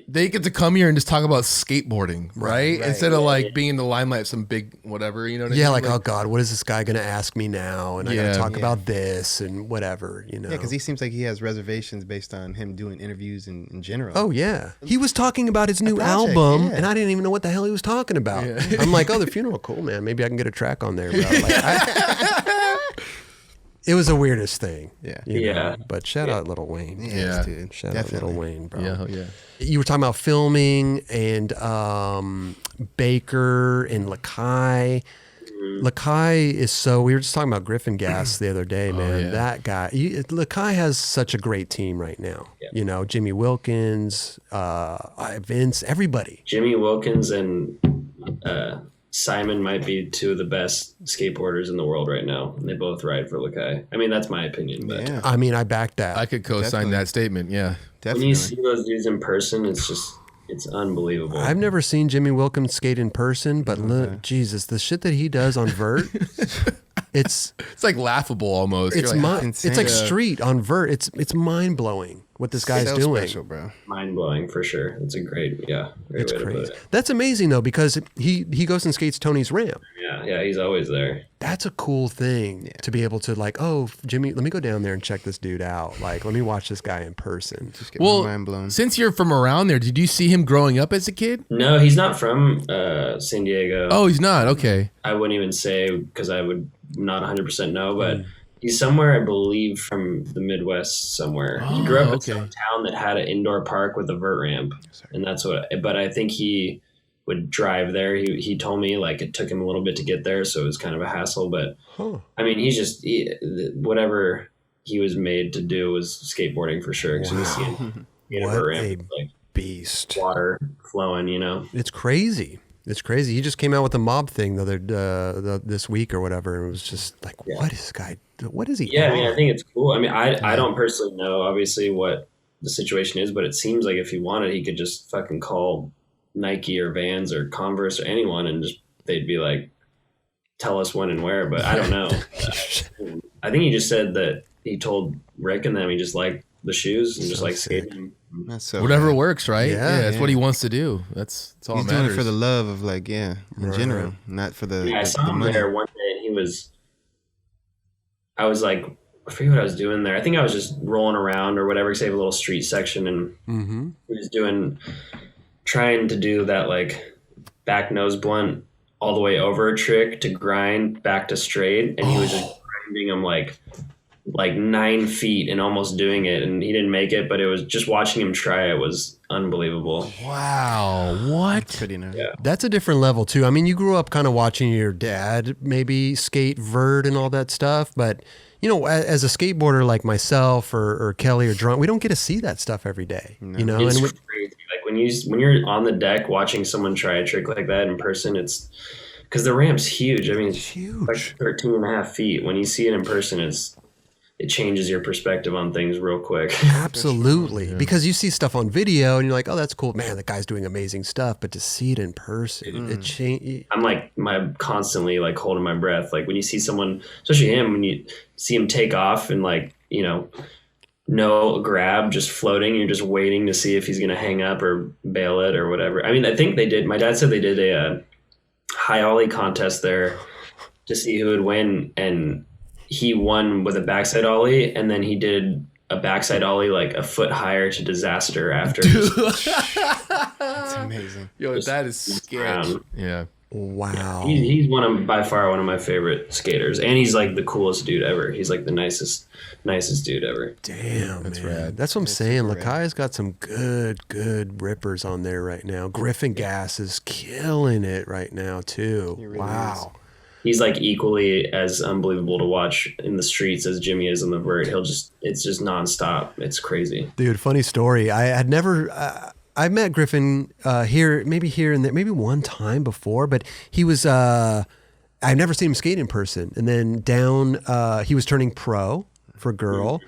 they get to come here and just talk about skateboarding, right? Instead of like being in the limelight of some big whatever, you know what I mean? Yeah, like, oh God, what is this guy going to ask me now? And I got to talk about this and whatever, you know? Yeah, because he seems like he has reservations based on him doing interviews in general. Oh, yeah. He was talking about his new album, and I didn't even know what the hell he was talking about. Yeah. I'm like, oh, the funeral, cool, man. Maybe I can get a track on there. Bro. It was the weirdest thing. Yeah. You know? But shout out Lil Wayne. Yeah, dude. Shout out Lil Wayne, bro. Yeah. You were talking about filming and Baker and Lakai. Lakai is we were just talking about Griffin Gas the other day, man. Yeah. That guy, Lakai has such a great team right now. Yeah. You know, Jimmy Wilkins, Vince, everybody. Jimmy Wilkins and Simon might be 2 of the best skateboarders in the world right now. And they both ride for Lakai. I mean, that's my opinion. But I mean, I back that. I could co-sign that statement. Yeah. Definitely. When you see those dudes in person, it's unbelievable. I've never seen Jimmy Wilkins skate in person, but Jesus, the shit that he does on vert It's like laughable almost. it's You're like, it's like street on vert. It's mind blowing what this guy's So doing. special, bro. Mind blowing for sure. It's a great It's way to put crazy. it. That's amazing though, because he goes and skates Tony's ramp. Yeah, he's always there. That's a cool thing to be able to like, oh, Jimmy, let me go down there and check this dude out. Like, let me watch this guy in person. Just get my mind blown. since you're from around there, did you see him growing up as a kid? No, he's not from San Diego. Oh, he's not. Okay. I wouldn't even say because I would not 100% know, but he's somewhere, I believe, from the Midwest somewhere. He grew up in some town that had an indoor park with a vert ramp, and that's what. But I think he would drive there. He told me like it took him a little bit to get there, so it was kind of a hassle. But I mean, whatever he was made to do was skateboarding for sure. Because you see him in a vert ramp, like beast, water flowing. It's crazy. It's crazy. He just came out with a mob thing this week or whatever, and it was just like, what is this guy? What is he? Yeah, I mean, I think it's cool. I mean, I don't personally know, obviously, what the situation is, but it seems like if he wanted, he could just fucking call Nike or Vans or Converse or anyone, and just they'd be like, tell us when and where. But I don't know. I think he just said that he told Rick and them he just liked the shoes and just like skating. That's so Whatever bad. works, right? Yeah, That's what he wants to do. That's all He's that doing matters. it for the love of like, in general, not for the. Yeah, I saw the him money. there one day, and I was like, I forget what I was doing there. I think I was just rolling around or whatever, save a little street section, and he was trying to do that like back nose blunt all the way over trick to grind back to straight, and he was just grinding them like 9 feet and almost doing it, and he didn't make it, but it was just watching him try it was unbelievable. Wow. What? Pretty nice. Yeah. That's a different level too. I mean, you grew up kind of watching your dad maybe skate vert and all that stuff, but as a skateboarder like myself or Kelly or Jeron, we don't get to see that stuff every day. It's and crazy. Like when you're on the deck watching someone try a trick like that in person, it's because the ramp's huge. I mean, it's huge. like 13.5 feet. When you see it in person, it changes your perspective on things real quick. Absolutely. Because you see stuff on video and you're like, oh, that's cool. Man, that guy's doing amazing stuff. But to see it in person, it changes. I'm like constantly like holding my breath. Like when you see someone, especially him, when you see him take off and like, no grab, just floating, you're just waiting to see if he's going to hang up or bail it or whatever. I mean, I think my dad said they did a high ollie contest there to see who would win. And he won with a backside ollie, and then he did a backside ollie like a foot higher to disaster after. That's amazing. Yo, that is scary. Yeah. Wow. He's by far one of my favorite skaters, and he's like the coolest dude ever. He's like the nicest dude ever. Damn, That's man. rad. That's what I'm saying. super rad. Lakai's got some good rippers on there right now. Griffin Gas is killing it right now too. really Wow. He's like equally as unbelievable to watch in the streets as Jimmy is on the vert. It's just nonstop. It's crazy. Dude, funny story. I had never, I met Griffin here and there, maybe one time before, but he was, I've never seen him skate in person. And then he was turning pro for Girl,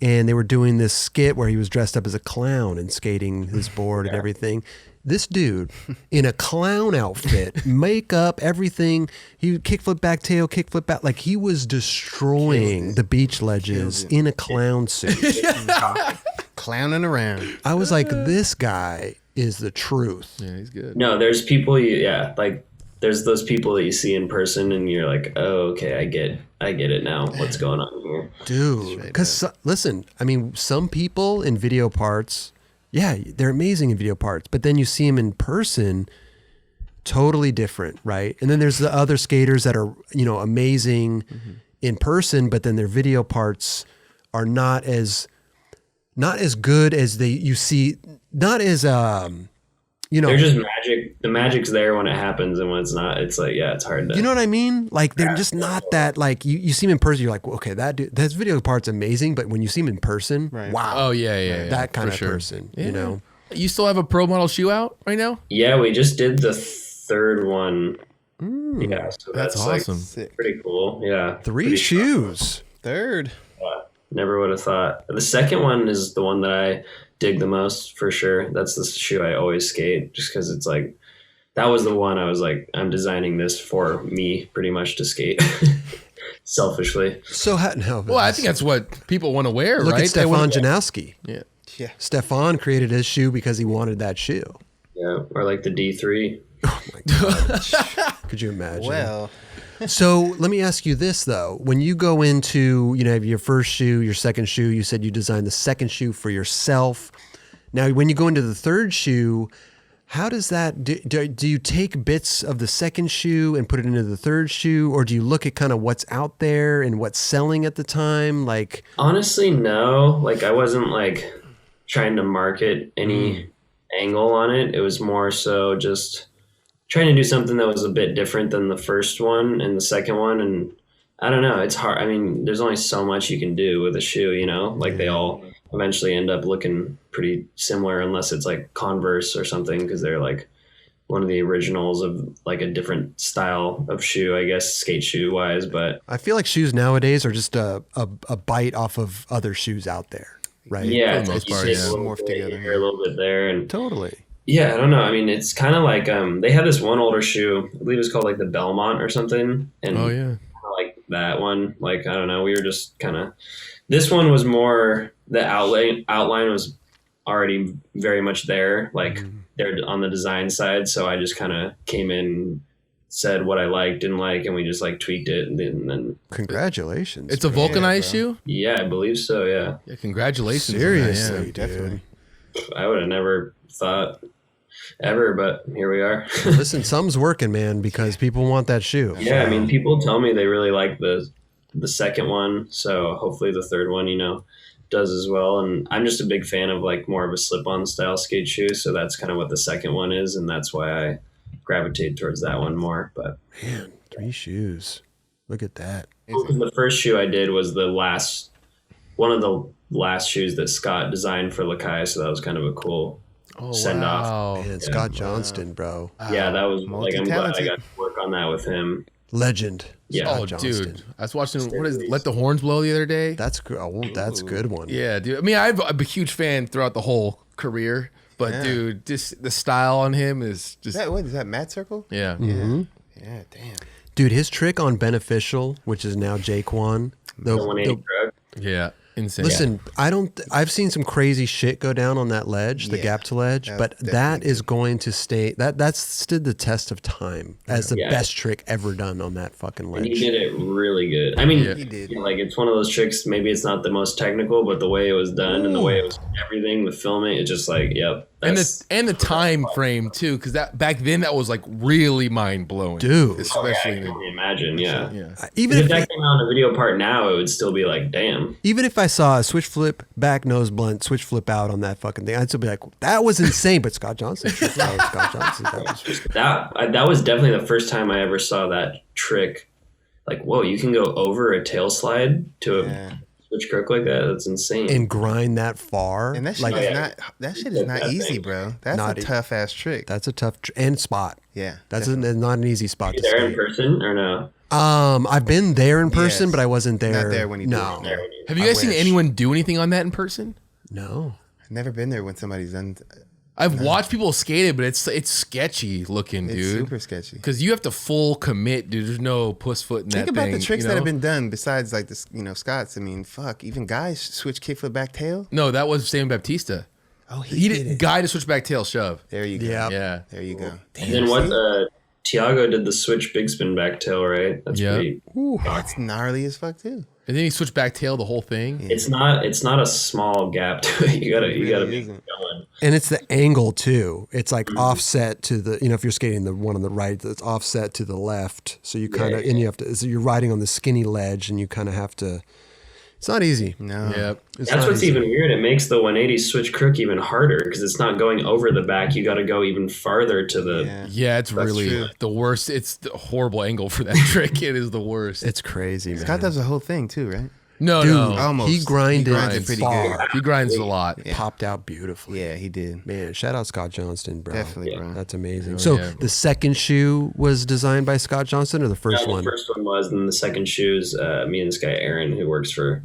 and they were doing this skit where he was dressed up as a clown and skating his board and everything. This dude in a clown outfit, makeup, everything. He kickflip back tail, kickflip back. Like he was destroying the beach ledges in a clown suit. Clowning around. I was like, this guy is the truth. Yeah, he's good. No, there's people. Like there's those people that you see in person, and you're like, oh, okay, I get it now. What's going on here? Dude, because listen, I mean, some people in video parts, yeah, they're amazing in video parts, but then you see them in person, totally different, right? And then there's the other skaters that are, amazing in person, but then their video parts are not as good as you see, not as They're just magic. The magic's there when it happens, and when it's not, it's like, it's hard to. You know what I mean? Like they're just not that. Like you see him in person, you're like, well, okay, that video part's amazing, but when you see him in person, wow, Oh yeah. that kind for of sure. person, Yeah. You still have a pro model shoe out right now? Yeah, we just did the third one. Yeah, so That's like, awesome. Sick. pretty cool. Yeah, 3 pretty shoes. Third. Never would have thought. The second one is the one that I dig the most for sure. That's the shoe I always skate, just because it's like that was the one I was like, I'm designing this for me pretty much to skate selfishly. So no, Well, I think that's what people want to wear, look right? at Stefan Janowski. Yeah. Yeah. Stefan created his shoe because he wanted that shoe. Yeah, or like the D3. Oh my God. Could you imagine? Well, So let me ask you this though: when you go into, have your first shoe, your second shoe, you said you designed the second shoe for yourself. Now, when you go into the third shoe, how does that? Do you take bits of the second shoe and put it into the third shoe, or do you look at kind of what's out there and what's selling at the time? Like, Honestly, no. Like I wasn't like trying to market any angle on it. It was more so just trying to do something that was a bit different than the first one and the second one. And I don't know, it's hard. I mean, there's only so much you can do with a shoe, like they all eventually end up looking pretty similar unless it's like Converse or something, because they're like one of the originals of like a different style of shoe, I guess, skate shoe wise. But I feel like shoes nowadays are just a bite off of other shoes out there, right? yeah, For it's the like most you part, take yeah. a little Morph bit together. here, a little bit there, and Totally. yeah, I don't know. I mean, it's kind of like they had this one older shoe. I believe it's called like the Belmont or something. And Oh yeah. like that one. Like I don't know. We were just kind of. This one was more the outline was already very much there. Like they're on the design side. So I just kind of came in, said what I liked, didn't like, and we just like tweaked it. And then Congratulations. It's a vulcanized shoe. yeah, I believe so. Yeah, Yeah, congratulations. on that, Seriously, yeah. dude. definitely. I would have never thought ever, but here we are. Listen, something's working, man, because people want that shoe. Yeah, I mean, people tell me they really like the second one, so hopefully the third one, does as well. And I'm just a big fan of like more of a slip-on style skate shoe, so that's kind of what the second one is, and that's why I gravitate towards that one more. But Man, 3 shoes. Look at that. the first shoe I did was one of the last shoes that Scott designed for Lakai, so that was kind of a cool send off. Wow. Man, Scott Johnston, bro. Yeah, that was like I'm glad I Multi-talented. got to work on that with him. Legend. Yeah. Scott Oh, Johnston. dude. I was watching, what is it, Let the Horns Blow the other day? That's good. Oh, that's a good one. Yeah, dude. I mean, I'm a huge fan throughout the whole career, but Yeah. dude, just the style on him is just, Is that Matt Circle? yeah. Yeah, damn. Dude, his trick on Beneficial, which is now Jaquan. The 180 drug. Yeah. Insane. Listen, I've seen some crazy shit go down on that ledge, the Yeah, gap to ledge, that but definitely that is going to stay. That's stood the test of time as the Yeah. best trick ever done on that fucking And he ledge. did it really good. I mean, Yeah. He did. like it's one of those tricks. Maybe it's not the most technical, but the way it was done and the way it was everything, the filming, it's just like, yep. and That's, the time frame too, because that back then that was like really mind blowing, Dude. I Especially can only imagine. Yeah. yeah. Even If if that came out on a video part now, it would still be like, damn. even if I saw a switch flip back nose blunt, switch flip out on that fucking thing, I'd still be like, that was insane. But Scott Johnson, that was Scott Johnson. That was That was definitely the first time I ever saw that trick. Like, whoa, you can go over a tail slide to a switch crook like that. That's insane. and grind that far. And that shit like is that shit is not easy, bro. That's Not a tough ass trick. that's a tough and spot. Yeah. That's not an easy spot You to there in skate. person or no? I've been there in person, Yes. but I wasn't there. Not there when you no, did it. Have you I guys seen wish. anyone do anything on that in person? no. I've never been there when somebody's done. I've watched people skate it, but it's sketchy looking, It's dude. super sketchy. Because you have to full commit, dude. There's no puss foot in Think that about thing. the tricks you that know? have been done besides like this, Scott's. I mean, fuck, even guys switch kickflip back tail. No, that was Sam Baptista. Oh, He did guy to switch back tail shove. There you go. Yeah. Yeah. There you go. And then what? Tiago did the switch big spin back tail, right? That's Yeah. pretty. That's gnarly as fuck too. And then he switched back tail the whole thing. It's not a small gap to it. You gotta really be isn't. going. And it's the angle too. It's like Mm-hmm. offset to the, if you're skating the one on the right, it's offset to the left. So you kind of, and you have to, so you're riding on the skinny ledge and you kind of have to, it's not easy. No. Yep. It's That's not what's easy. even weird. It makes the 180 switch crook even harder because it's not going over the back. You got to go even farther to the. Yeah. Yeah, it's really true. the worst. It's the horrible angle for that trick. It is the worst. It's crazy, man. Scott does the whole thing too, right? No, Dude, no. Almost. he grinded He grinds it pretty far. good. He grinds a lot. Popped out beautifully. Yeah, he did. Man, shout out Scott Johnston, bro. Definitely, bro. That's amazing. Oh, So yeah. the second shoe was designed by Scott Johnston or the first No, one? the first one was, and the second shoes. Me and this guy Aaron, who works for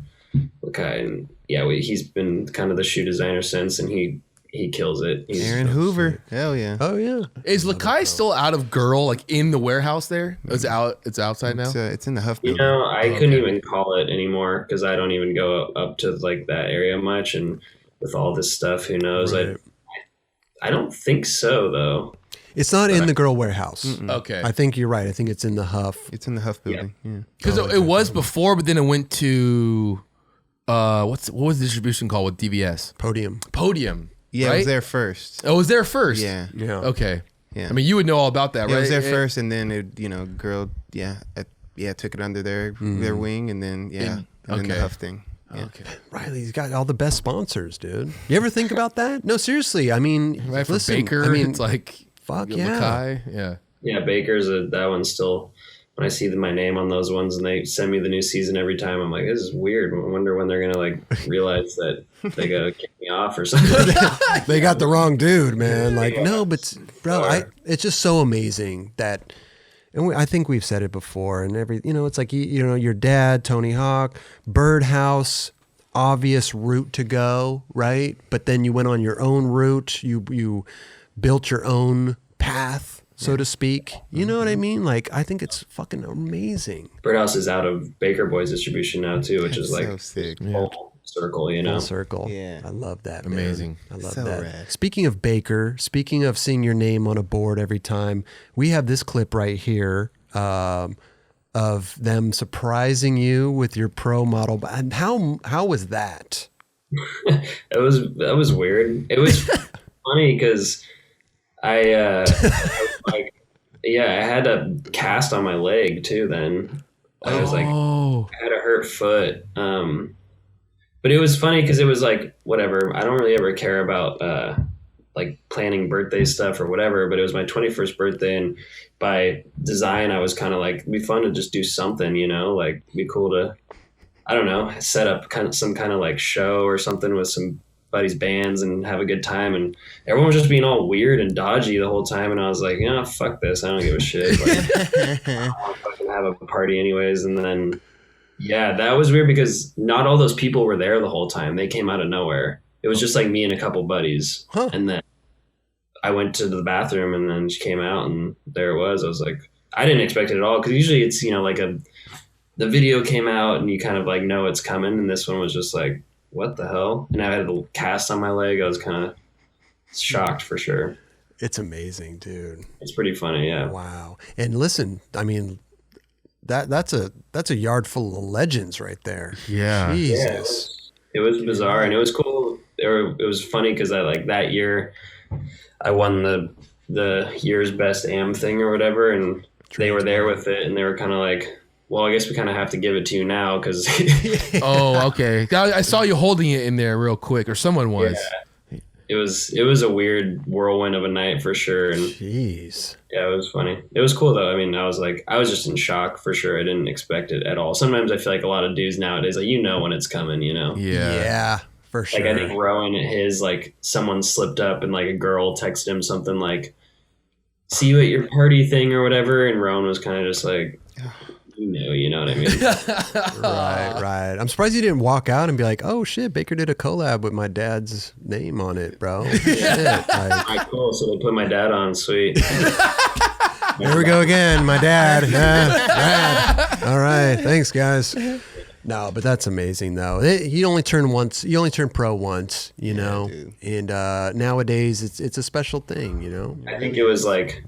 Lakai, and yeah, he's been kind of the shoe designer since, and he he kills it. He's Aaron Hoover. Hell yeah. Oh yeah. Is Lakai still out of Girl, like in the warehouse there? It's out. It's outside now. It's in the Huff You building. know, I couldn't even call it anymore because I don't even go up to like that area much, and with all this stuff, who knows? Right. I don't think so though. It's not in the girl warehouse. Okay. I think you're right. I think it's in the Huff. It's in the Huff building. Yeah. Because it was before, but then it went to what was the distribution called with DVS? Podium. Yeah, right? it was there first. Oh, it was there first. Yeah. Yeah. Okay. Yeah. I mean, you would know all about that, Yeah, right? it was there first, and then it, girl, took it under their wing, and then and then the okay. Huff thing. Yeah. Okay. Riley's got all the best sponsors, dude. You ever think about that? No, seriously. I mean, Right, for listen, Baker, I mean, it's like fuck you yeah. got Lakai. Yeah. Yeah, Baker's that one's still. When I see my name on those ones and they send me the new season every time, I'm like, this is weird. I wonder when they're gonna like realize that they gotta kick me off or something. They got the wrong dude, man. Like, no, but bro, it's just so amazing that, and I think we've said it before, and it's like, your dad, Tony Hawk, Birdhouse, obvious route to go, right? But then you went on your own route. You built your own path, so to speak. You know what I mean? Like, I think it's fucking amazing. Birdhouse is out of Baker Boys distribution now too, which is So like sick. full circle, Full circle. Yeah. I love that, man. Amazing. I love So that. rad. Speaking of Baker, speaking of seeing your name on a board every time, we have this clip right here of them surprising you with your pro model. And how was that? That was weird. It was funny because I had a cast on my leg too. Then I was like, I had a hurt foot. But it was funny because it was like, whatever. I don't really ever care about like planning birthday stuff or whatever, but it was my 21st birthday, and by design, I was kind of like, it'd be fun to just do something, like it'd be cool to, I don't know, set up some kind of like show or something with some buddies' bands and have a good time. And everyone was just being all weird and dodgy the whole time. And I was like, fuck this. I don't give a shit. Like, I want to fucking have a party anyways. And then, yeah, that was weird because not all those people were there the whole time. They came out of nowhere. It was just like me and a couple buddies. Huh. And then I went to the bathroom and then she came out and there it was. I was like, I didn't expect it at all. Cause usually it's, like the video came out and you kind of like know it's coming. And this one was just like, what the hell? And I had a cast on my leg. I was kind of shocked for sure. It's amazing, dude. It's pretty funny. Yeah. Wow. And listen, I mean, that's a yard full of legends right there. Yeah. Jesus. It was bizarre and it was cool. It was funny because I like that year I won the year's best AM thing or whatever, and they were there with it and they were kind of like, well, I guess we kind of have to give it to you now because Oh, okay. I saw you holding it in there real quick, or someone was. Yeah. It was a weird whirlwind of a night for sure, and Jeez. yeah, it was funny. It was cool though. I mean, I was just in shock for sure. I didn't expect it at all. Sometimes I feel like a lot of dudes nowadays, like when it's coming, Yeah. Yeah, for sure. Like I think Rowan at his like someone slipped up and like a girl texted him something like, "See you at your party thing" or whatever, and Rowan was kind of just like, you know what I mean? Right. I'm surprised you didn't walk out and be like, "Oh shit, Baker did a collab with my dad's name on it, bro." Shit. Like, All right, cool. So they put my dad on. Sweet. here we go again, my dad. Rad. All right, thanks guys. No, but that's amazing though. You only turn once. You only turn pro once, dude. and nowadays it's a special thing, I think it was like,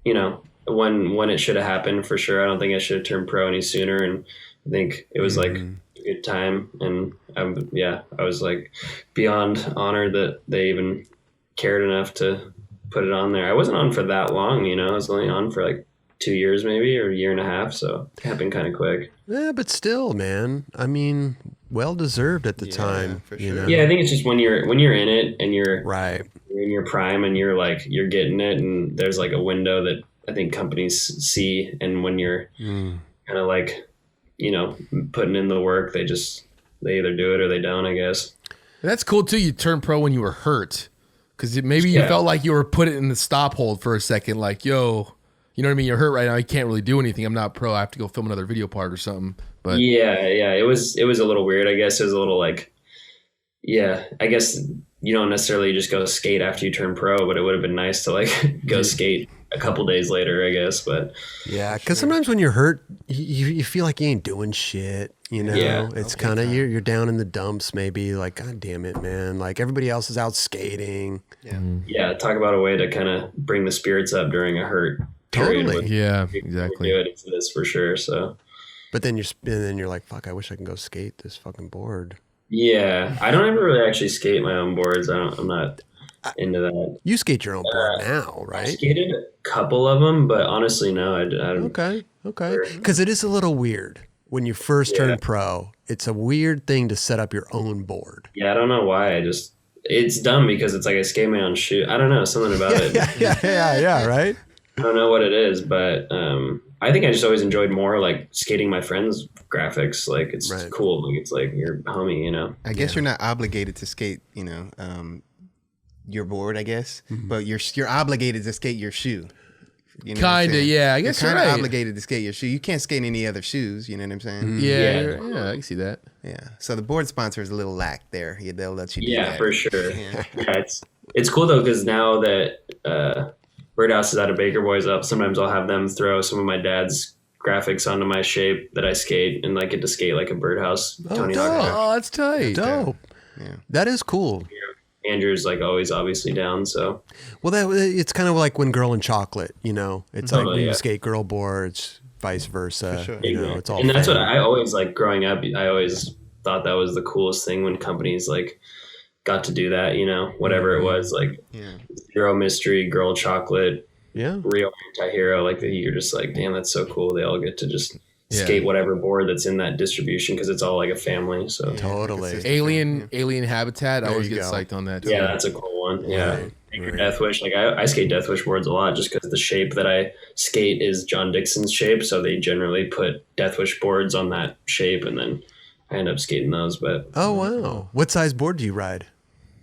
when it should have happened for sure. I don't think I should have turned pro any sooner, and I think it was like a good time. And I was like beyond honored that they even cared enough to put it on there. I wasn't on for that long, I was only on for like 2 years maybe, or a year and a half, so it happened kind of quick. Yeah, but still, man. I mean, well deserved at the time. for sure. Yeah, I think it's just when you're in it and you're Right. in your prime and you're getting it, and there's like a window that I think companies see, and when you're kind of like, putting in the work, they either do it or they don't, I guess. That's cool too. You turned pro when you were hurt, because maybe you felt like you were put in the stop hold for a second. Like, yo, you know what I mean? You're hurt right now. You can't really do anything. I'm not pro. I have to go film another video part or something. But yeah, it was a little weird. I guess it was a little like, yeah, I guess you don't necessarily just go skate after you turn pro, but it would have been nice to like go skate a couple days later, I guess. But yeah, because sometimes when you're hurt, you feel like you ain't doing shit. You know, Yeah. it's kind of you're down in the dumps. Maybe like, God damn it, man! Like everybody else is out skating. yeah, talk about a way to kind of bring the spirits up during a hurt period. Totally. with- Yeah, we're exactly. doing it for this for sure. So But then you're like, fuck! I wish I can go skate this fucking board. yeah, I don't ever really actually skate my own boards. I'm not into that. You skate your own board now, I right? skated a couple of them, but honestly, no, I don't. Okay. Because it is a little weird when you first turn pro. It's a weird thing to set up your own board. Yeah, I don't know why. It's dumb because it's like I skate my own shoe. I don't know, something about it. Yeah, right? I don't know what it is, but I think I just always enjoyed more like skating my friends' graphics. Like it's Right. cool. Like it's like your homie, you know. I guess you're not obligated to skate, your board, I guess, but you're obligated to skate your shoe. You know what I'm Kinda, saying? yeah. I guess you're you're kind of right. obligated to skate your shoe. You can't skate any other shoes. You know what I'm saying? Yeah, I can see that. Yeah. So the board sponsor is a little lack there. Yeah, they'll let you do Yeah, that. for sure. Yeah. Yeah, it's cool though because now that Birdhouse is out of Baker Boys up, sometimes I'll have them throw some of my dad's graphics onto my shape that I skate and like get to skate like a Birdhouse Tony Hawk. Oh, that's tight. Dope. Yeah. That is cool. Andrew's like always obviously down, so Well, it's kind of like when Girl and Chocolate, you know? It's like when yeah. you skate girl boards, vice versa. sure. You know, it's all and that's fair. what I always like growing up. I always thought that was the coolest thing when companies like got to do that, you know, whatever it was, like Yeah. Zero Mystery, Girl Chocolate, Yeah. Real Anti-Hero, like you're just like, damn, that's so cool. They all get to just Yeah. skate whatever board that's in that distribution because it's all like a family. So Totally. Alien Habitat. I always you get go. psyched on that too. yeah, that's a cool one. Yeah. Right, Anchor right. Deathwish, like I skate Deathwish boards a lot just because the shape that I skate is John Dixon's shape, so they generally put Deathwish boards on that shape, and then I end up skating those. But Oh, wow. What size board do you ride?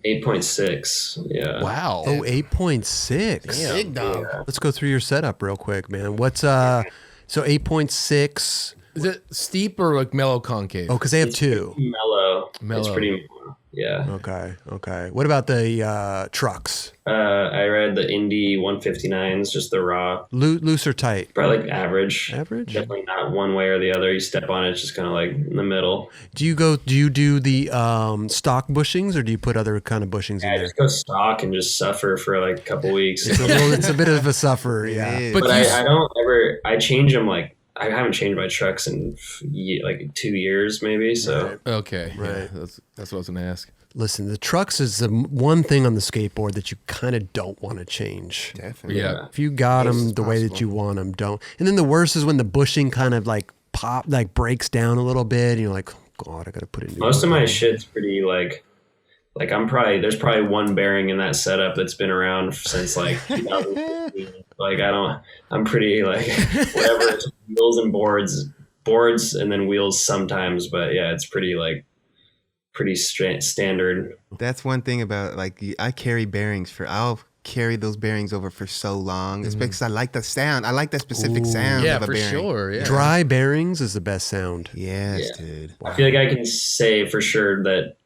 8.6, yeah. Wow. Oh, 8.6. Big dog. Let's go through your setup real quick, man. What's so 8.6 Is it steep or like mellow concave? Oh, because they have two. Mellow. It's Mellow. pretty mellow. Yeah. Okay. What about the trucks? I read the Indy 159s, just the raw, Loose or tight? probably like average. Average? Definitely not one way or the other. You step on it, it's just kind of like in the middle. Do you do the stock bushings or do you put other kind of bushings in I there? just go stock and just suffer for like a couple weeks. It's a bit of a suffer, yeah. Yeah. But But you- I don't ever. I change them like I haven't changed my trucks in like 2 years maybe. So Okay. Right. Yeah, that's what I was gonna ask. Listen, the trucks is the one thing on the skateboard that you kind of don't want to change. Definitely. Yeah. If you got Close them as the way that possible. you want them, don't. And then the worst is when the bushing kind of like breaks down a little bit. And you're like, oh, God, I got to put it in. most of my shit's pretty like there's probably one bearing in that setup that's been around since like 2015. Like I'm pretty like whatever, it's wheels and boards and then wheels sometimes, but yeah, it's pretty standard. That's one thing about I carry bearings I'll carry those bearings over for so long. It's because I like the sound. I like that specific sound Yeah, of a for bearing. sure. Yeah. Dry bearings is the best sound. Yes, Yeah. dude. I feel like I can say for sure that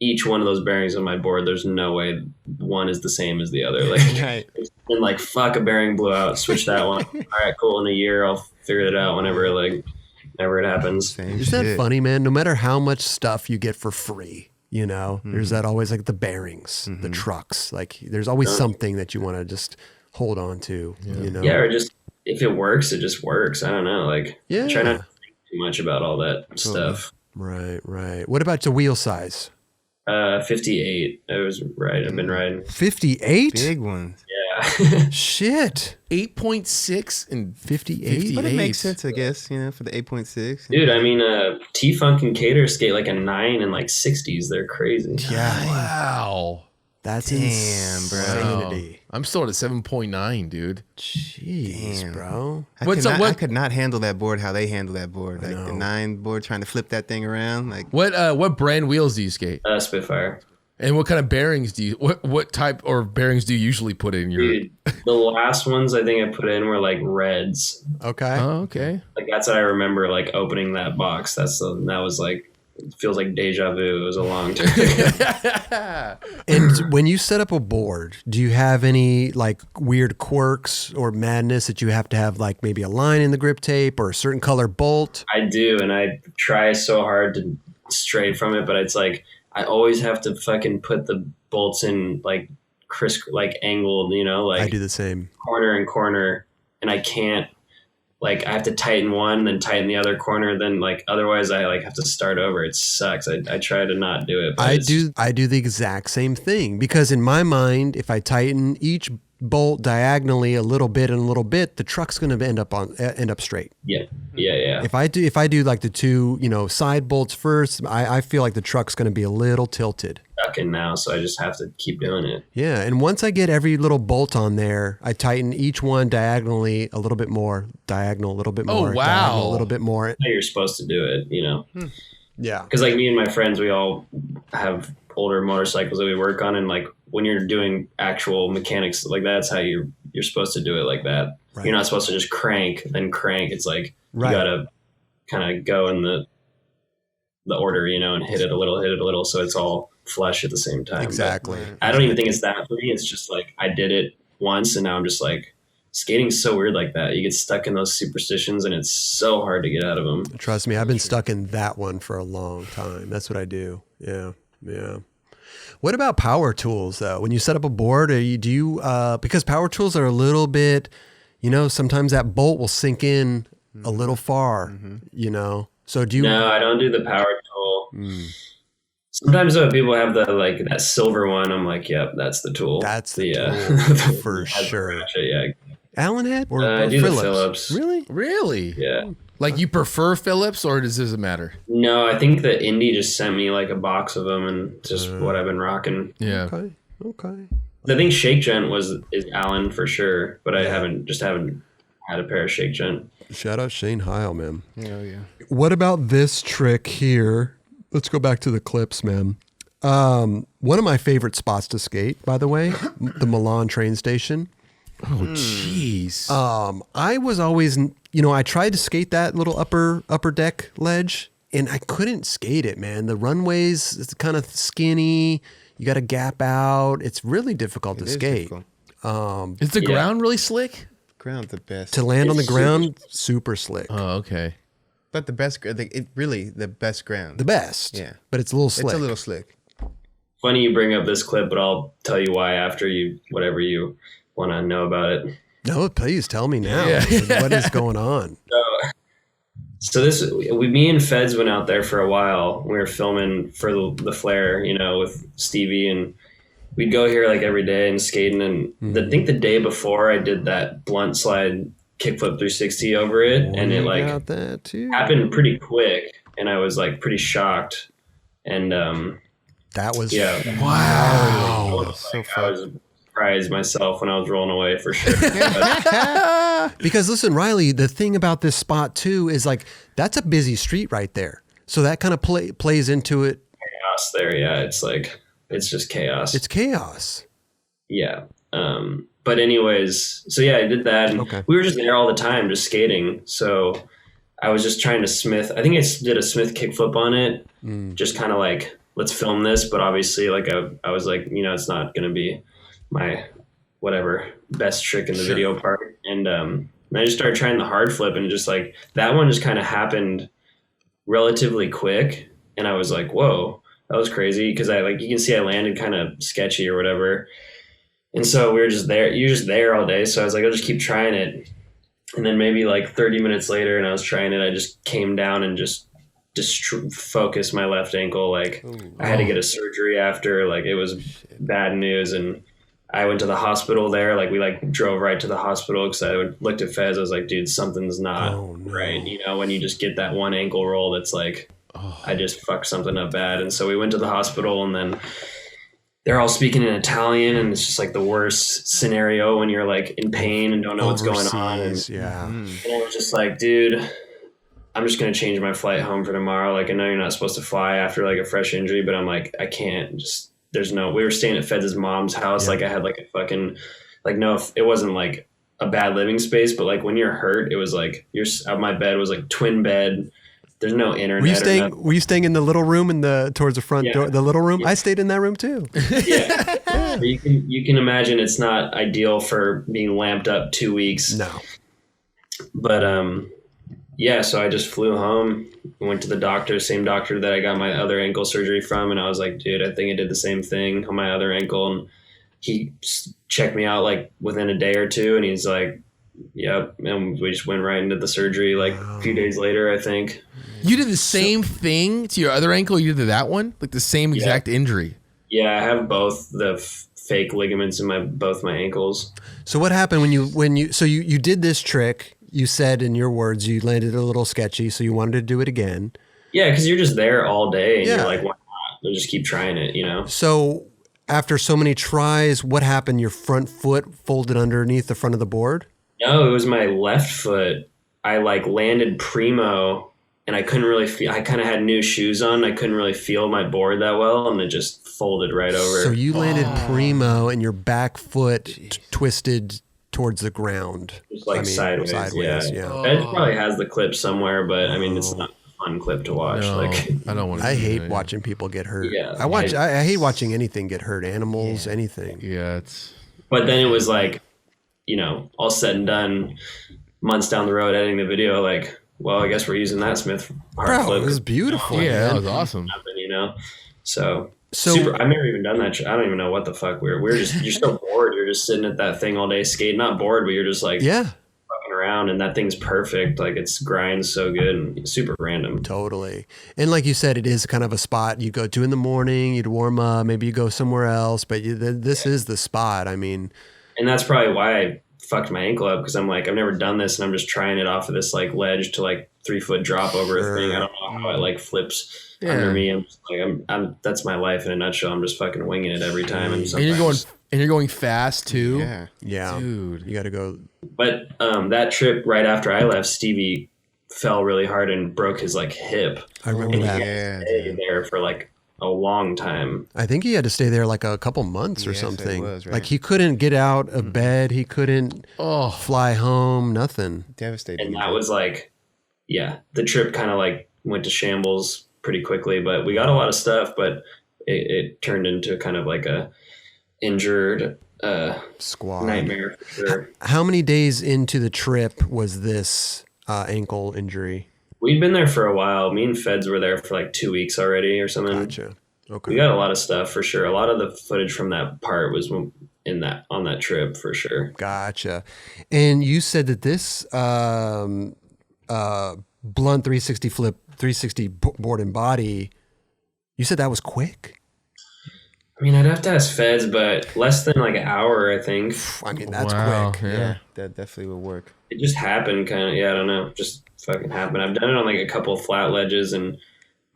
each one of those bearings on my board, there's no way one is the same as the other. Like, Right. and like, fuck, a bearing blew out, switch that one. All right, cool. In a year, I'll figure it out whenever it happens. Same Isn't that shit. funny, man? No matter how much stuff you get for free, you know, there's that always like the bearings, the trucks. Like there's always something that you want to just hold on to, you know? Yeah, or just if it works, it just works. I don't know. Like, Yeah. try not to think too much about all that stuff. Right. What about the wheel size? 58. I was right. I've been riding. 58? Big ones. Yeah. Shit. 8.6 and 58? But it makes sense, I guess, for the 8.6. Dude, I mean, T-Funk and Cater skate like a 9 and like 60s. They're crazy. Yeah. Wow. That's Damn, bro. insanity. I'm still at a 7.9, dude. Jeez, Damn. bro. I could not handle that board how they handle that board. Like know. the 9 board trying to flip that thing around. Like What brand wheels do you skate? Spitfire. And what kind of bearings do you what type or bearings do you usually put in your Dude, the last ones I think I put in were like reds. Okay. Oh, okay. Like that's what I remember, like opening that box. That was like it feels like deja vu. It was a long time. And when you set up a board, do you have any like weird quirks or madness that you have to have, like maybe a line in the grip tape or a certain color bolt? I do, and I try so hard to stray from it, but it's like I always have to fucking put the bolts in like like angled, you know, like I do the same. Corner and corner, and I can't. Like I have to tighten one, then tighten the other corner, then like otherwise I like have to start over. It sucks. I try to not do it. But I do the exact same thing, because in my mind, if I tighten each bolt diagonally a little bit and a little bit, the truck's going to end up straight. Yeah. If I do like the two, side bolts first, I feel like the truck's going to be a little tilted. Stuck in now, so I just have to keep doing it. Yeah, and once I get every little bolt on there, I tighten each one diagonally a little bit more, diagonal a little bit more, diagonal a little bit more. How you're supposed to do it, Yeah. Because like me and my friends, we all have older motorcycles that we work on, and like when you're doing actual mechanics, like that's how you're supposed to do it like that. Right. You're not supposed to just crank, then crank. It's like you gotta kind of go in the order, and hit it a little, so it's all flush at the same time. Exactly. But I don't even think it's that for me. It's just like I did it once, and now I'm just like, skating's so weird like that. You get stuck in those superstitions, and it's so hard to get out of them. Trust me, I've been stuck in that one for a long time. That's what I do. Yeah. What about power tools though? When you set up a board, because power tools are a little bit, sometimes that bolt will sink in a little far, So do you? No, I don't do the power tool. Sometimes though, people have that silver one. I'm like, yep, that's the tool. That's the tool for sure. Ratchet, yeah. Allen head or I do Phillips? the Phillips. Really? Yeah. Like you prefer Phillips, or does it matter? No, I think the Indy just sent me like a box of them, and just what I've been rocking. Yeah. Okay. I think Shake Gent is Allen for sure, but I haven't had a pair of Shake Gent. Shout out Shane Heil, man. Yeah. What about this trick here? Let's go back to the clips, man. One of my favorite spots to skate, by the way, the Milan train station. Oh, jeez. I was always, I tried to skate that little upper deck ledge, and I couldn't skate it, man. The runways, it's kind of skinny. You got to gap out. It's really difficult to skate. Is the ground really slick? Ground the best. To land on the ground, super slick. Oh, okay. But the best, the best ground. The best. Yeah. But it's a little slick. It's a little slick. Funny you bring up this clip, but I'll tell you why after whatever you want to know about it. No, please tell me now. Yeah. What is going on? So me and Feds went out there for a while. We were filming for the Flare, with Stevie, and we'd go here like every day and skating. And I think the day before I did that blunt slide kickflip 360 over it, and it like that too. happened pretty quick, and I was like pretty shocked. And that was wow. I was surprised myself when I was rolling away for sure. Because listen, Riley, the thing about this spot too is like that's a busy street right there, so that kind of plays into it. Chaos there, yeah. It's just chaos. It's chaos. Yeah. But anyways, so yeah, I did that, and we were just there all the time, just skating. So I was just trying to Smith. I think I did a Smith kickflip on it, just kind of like, let's film this. But obviously, like I was like, it's not going to be my whatever best trick in the video part. And I just started trying the hard flip, and just like that one just kind of happened relatively quick. And I was like, whoa, that was crazy. Because you can see I landed kind of sketchy or whatever. And so we were just there. You're just there all day. So I was like, I'll just keep trying it. And then maybe like 30 minutes later, and I was trying it, I just came down and just focused my left ankle. Like I had to get a surgery after. Like it was bad news. And I went to the hospital there. Like we drove right to the hospital because I looked at Fez. I was like, dude, something's not right. When you just get that one ankle roll, that's like, I just fucked something up bad. And so we went to the hospital, and then they're all speaking in Italian, and it's just like the worst scenario when you're like in pain and don't know what's going on. And I was just like, dude, I'm just going to change my flight home for tomorrow. Like, I know you're not supposed to fly after like a fresh injury, but I'm like, I can't we were staying at Feds' mom's house. Like I had like a fucking, like, no, it wasn't like a bad living space, but like when you're hurt, it was like my bed was like twin bed, there's no internet. Were you staying in the little room towards the front door, the little room? Yeah. I stayed in that room too. Yeah. You can imagine it's not ideal for being lamped up 2 weeks. No. But so I just flew home, went to the doctor, same doctor that I got my other ankle surgery from, and I was like, dude, I think I did the same thing on my other ankle, and he checked me out like within a day or two, and he's like, yep, and we just went right into the surgery like a few days later, I think. You did the same thing to your other ankle you did to that one? Like the same exact injury? Yeah, I have both the fake ligaments in both my ankles. So what happened when you did this trick? You said in your words you landed a little sketchy, so you wanted to do it again. Yeah, because you're just there all day, and you're like, why not? We'll just keep trying it, you know? So after so many tries, what happened? Your front foot folded underneath the front of the board? No, it was my left foot. I like landed primo, and I couldn't really feel. I kind of had new shoes on. I couldn't really feel my board that well, and it just folded right over. So you landed primo, and your back foot twisted towards the ground. Just like sideways. Yeah. It probably has the clip somewhere, but I mean, it's not a fun clip to watch. No, I don't want to. I hate watching people get hurt. Yeah, I hate watching anything get hurt. Animals, anything. Yeah, it's. But then it was like, you know, all said and done, months down the road, editing the video, like, well, I guess we're using that Smith hard flip. It was beautiful. Yeah, that was awesome. You know, so super. I've never even done that. I don't even know what the fuck we're just. You're so bored. You're just sitting at that thing all day, skating. Not bored, but you're just like fucking around, and that thing's perfect. Like it's grinds so good and super random. Totally. And like you said, it is kind of a spot you go to in the morning. You'd warm up. Maybe you go somewhere else, but this is the spot. I mean, and that's probably why I fucked my ankle up, because I'm like, I've never done this, and I'm just trying it off of this like ledge to like 3 foot drop over a thing. I don't know how it like flips under me. I'm just like, I'm that's my life in a nutshell. I'm just fucking winging it every time. And you're going fast too. Yeah, dude, you got to go. But that trip right after I left, Stevie fell really hard and broke his like hip. I remember that. He had to stay there for like a long time. I think he had to stay there like a couple months or something. Was, right? Like he couldn't get out of bed. He couldn't fly home. Nothing. Devastating. And that was like, the trip kind of like went to shambles pretty quickly. But we got a lot of stuff. But it turned into kind of like a injured squad nightmare for sure. How many days into the trip was this ankle injury? We'd been there for a while. Me and Feds were there for like 2 weeks already or something. Gotcha. Okay. We got a lot of stuff for sure. A lot of the footage from that part was on that trip for sure. Gotcha. And you said that this blunt 360 flip, 360 board and body, you said that was quick? I mean, I'd have to ask Feds, but less than like an hour, I think. I mean, that's quick. Yeah, that definitely would work. It just happened kind of. Yeah, I don't know. Just fucking happened. I've done it on like a couple of flat ledges, and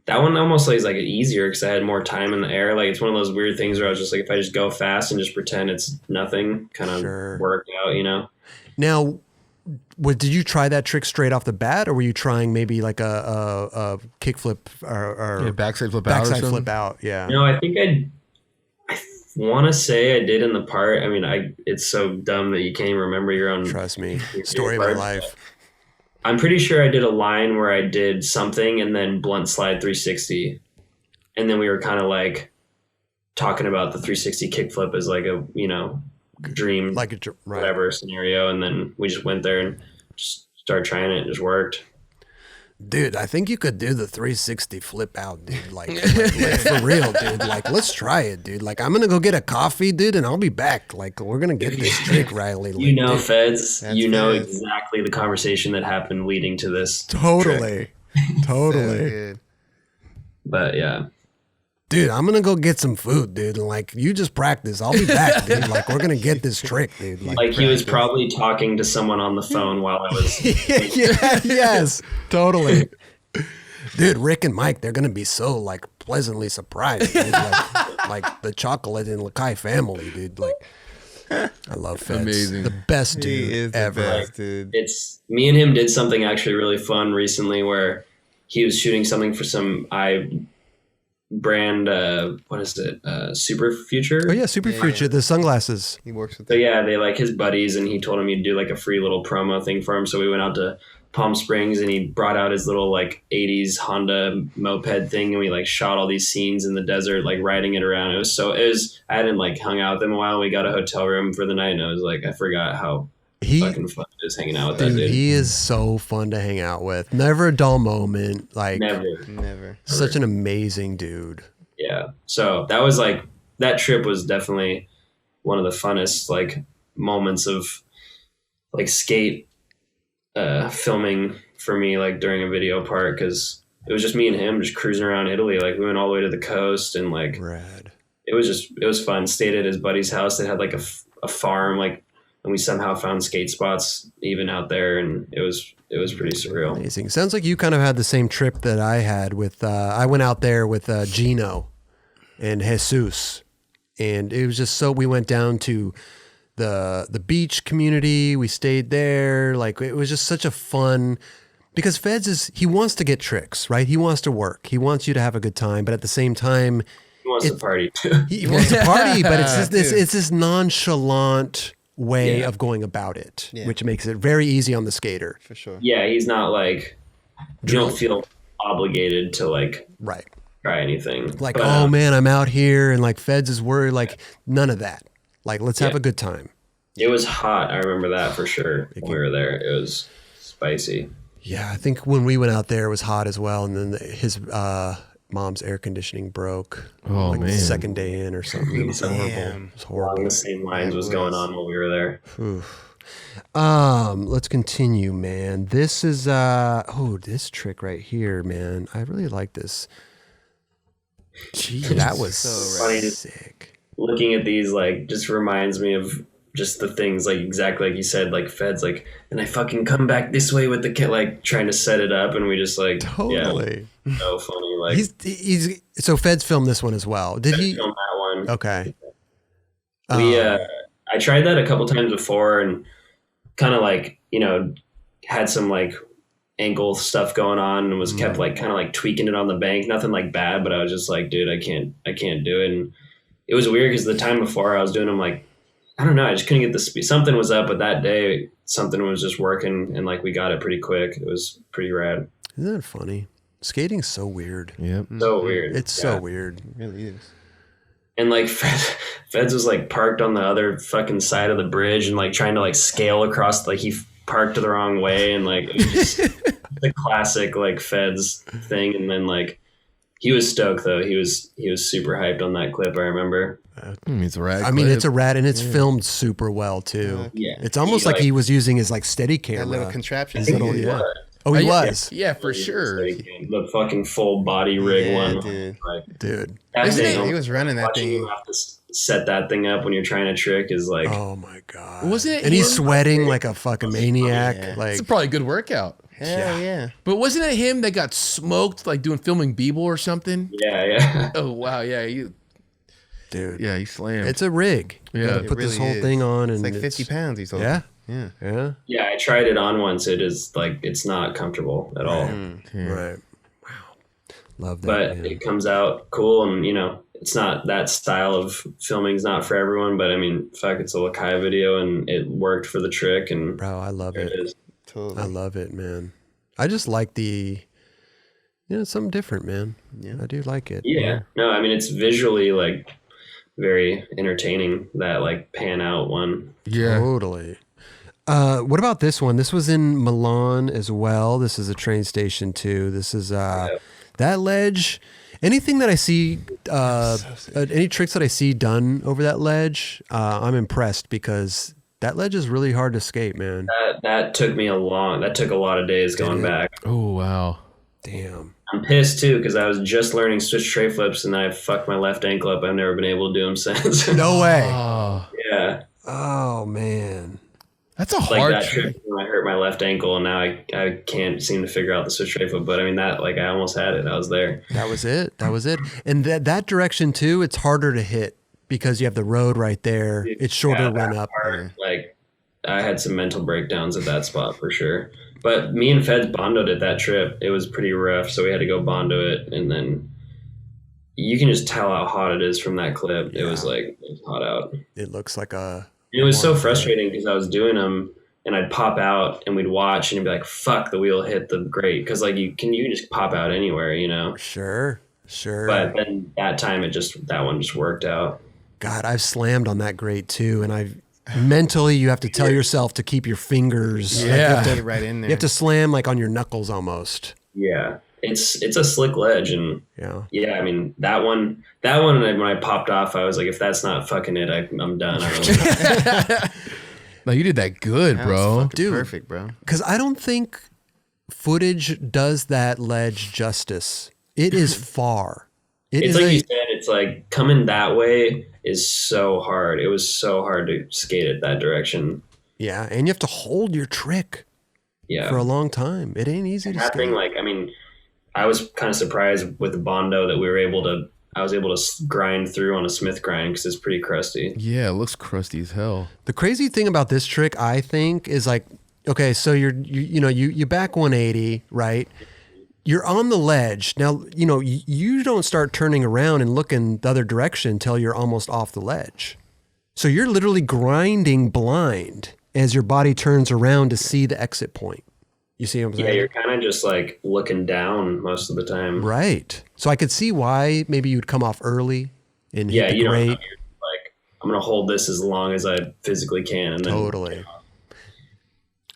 that one almost like is like easier because I had more time in the air. Like it's one of those weird things where I was just like, if I just go fast and just pretend it's nothing, kind of work out, you know? Now, did you try that trick straight off the bat, or were you trying maybe like a kick flip or backside flip flip out? Yeah. No, I think I want to say I did in the part. I mean, it's so dumb that you can't even remember your own. Trust me, story of my life. I'm pretty sure I did a line where I did something and then blunt slide 360, and then we were kind of like talking about the 360 kickflip as like a dream, like a whatever scenario, and then we just went there and just started trying it. It just worked. Dude, I think you could do the 360 flip out, dude. Like for real, dude. Like, let's try it, dude. Like, I'm gonna go get a coffee, dude, and I'll be back. Like, we're gonna get this trick, Riley. Like, dude, Feds, know exactly the conversation that happened leading to this. Totally. But yeah. Dude, I'm gonna go get some food, dude. And like, you just practice. I'll be back, dude. Like, we're gonna get this trick, dude. Like he was probably talking to someone on the phone while I was. Yes, totally. Dude, Rick and Mike, they're gonna be so like pleasantly surprised, dude. Like the chocolate and Lakai family, dude. Like, I love Feds. Amazing. The best dude ever. Best, dude. It's me and him did something actually really fun recently where he was shooting something for some brand. What is it? Super Future. Oh yeah, Super Future, the sunglasses. He works with So yeah, they like his buddies, and he told him he'd do like a free little promo thing for him. So we went out to Palm Springs, and he brought out his little like '80s Honda moped thing, and we like shot all these scenes in the desert, like riding it around. It was I hadn't like hung out with him a while. We got a hotel room for the night, and I was like, I forgot how fucking fun it is hanging out with that dude. He is so fun to hang out with. Never a dull moment. Like never. Such an amazing dude. Yeah. So that was like, that trip was definitely one of the funnest like moments of like skate filming for me, like during a video part, because it was just me and him just cruising around Italy. Like we went all the way to the coast, and like Rad. it was fun. Stayed at his buddy's house that had like a farm, like, and we somehow found skate spots even out there, and it was pretty surreal. Amazing. Sounds like you kind of had the same trip that I had with, I went out there with Gino and Jesus, and it was just we went down to the beach community. We stayed there. Like it was just such a fun, because Feds he wants to get tricks, right? He wants to work. He wants you to have a good time, but at the same time, He wants to party too. he wants to party, but it's this nonchalant way of going about it, which makes it very easy on the skater. for sure. Yeah, he's not like, you don't feel obligated to like Right. try anything. Like, But, oh man, I'm out here and like Feds is worried. Like none of that. Like, let's have a good time. it was hot. I remember that for sure. When we were there, it was spicy. Yeah, I think when we went out there, it was hot as well. And then his mom's air conditioning broke. Oh, like man. the second day in or something. It was horrible. Damn. It was Along horrible. the same lines was going on while we were there. Let's continue, man. This is this trick right here, man. I really like this. Jeez, that was funny to- sick. Looking at these, like, just reminds me of just the things, like, exactly like you said, like Feds, like, and I fucking come back this way with the kid, like, trying to set it up, and we just, like, Totally. yeah, so funny. Like, He's so Feds filmed this one as well. Did he? filmed that one. Okay. I tried that a couple times before, and kind of like, had some like ankle stuff going on, and was kept like kind of like tweaking it on the bank. Nothing like bad, but I was just like, dude, I can't do it. And it was weird because the time before I was doing them, like, I don't know, I just couldn't get the speed. Something was up, but that day something was just working, and like we got it pretty quick. It was pretty rad. Isn't that funny? Skating's so weird. Yep. So weird. It's so weird. It really is. And like Feds was like parked on the other fucking side of the bridge and like trying to like scale across, like he parked the wrong way, and like it was just the classic like Feds thing. And then like he was stoked though. He was super hyped on that clip. I remember. It's a rad. I mean, clip. it's a rat, and it's filmed super well too. Yeah, It's almost like he was using his like steady camera. That little contraption. His little, Yeah. Oh, he yeah, was, Yeah, for sure. The fucking full body rig one. Dude. Like, dude. that Isn't thing, it? He was running that watching thing. you have to set that thing up when you're trying to trick is like, Oh my god. Wasn't it And he's him? sweating like a fucking maniac. Yeah. Like It's probably a good workout. Hell yeah. But wasn't it him that got smoked, like filming B-ball or something? yeah. Oh wow, yeah, dude. he slammed. It's a rig. You Yeah. gotta It put this really whole is. thing on, and It's like 50 pounds, he told Yeah. me. Yeah. Yeah. Yeah, I tried it on once. It is like, it's not comfortable at all. Right. Wow. Love that. But man. it comes out cool, and it's not that style of filming is not for everyone, but I mean, fuck, it's a Lakai video, and it worked for the trick, and Bro, I love there it. it is. Totally. I love it, man. I just like it's something different, man. Yeah. I do like it. Yeah, no, I mean, it's visually like very entertaining, that like pan out one. yeah. Totally. What about this one? This was in Milan as well. This is a train station too. This is that ledge. Anything that I see, any tricks that I see done over that ledge, I'm impressed, because that ledge is really hard to skate, man. That took a lot of days going back. Oh wow. Damn. I'm pissed too, because I was just learning switch tray flips, and I fucked my left ankle up. I've never been able to do them since. No way. Oh, Yeah. Oh man. that's a Like hard that trick. trick when I hurt my left ankle, and now I can't seem to figure out the switch tray flip. But I mean, that, like, I almost had it. I was there. That was it. That was it. And that direction too, it's harder to hit because you have the road right there. It's shorter Yeah, run that up. part, like, I had some mental breakdowns at that spot for sure. But me and Feds bondoed at that trip. It was pretty rough, so we had to go bondo it, and then you can just tell how hot it is from that clip. It was hot out. It looks like a. It was so frustrating because I was doing them and I'd pop out and we'd watch and you'd be like, fuck, the wheel hit the grate. Because like you can just pop out anywhere, you know? Sure. But then that time that one just worked out. God, I've slammed on that grate too. And I've mentally, you have to tell yourself to keep your fingers. You have to get right in there. You have to slam like on your knuckles almost. Yeah. It's a slick ledge. And I mean, that one, when I popped off, I was like, if that's not fucking it, I'm done. No, you did that good, bro. Dude, perfect, bro. Because I don't think footage does that ledge justice. It is far. It's like you said, it's like coming that way is so hard. It was so hard to skate it that direction. Yeah, and you have to hold your trick for a long time. It ain't easy to skate. Like, I mean, I was kind of surprised with the Bondo that I was able to grind through on a Smith grind because it's pretty crusty. Yeah, it looks crusty as hell. The crazy thing about this trick, I think, is like, okay, so you back 180, right? You're on the ledge. Now, you don't start turning around and looking the other direction until you're almost off the ledge. So you're literally grinding blind as your body turns around to see the exit point. You see what I'm saying? Yeah, you're kind of just like looking down most of the time. Right. So I could see why maybe you'd come off early and hit the you grate. don't know, you're like, I'm going to hold this as long as I physically can. And then Totally.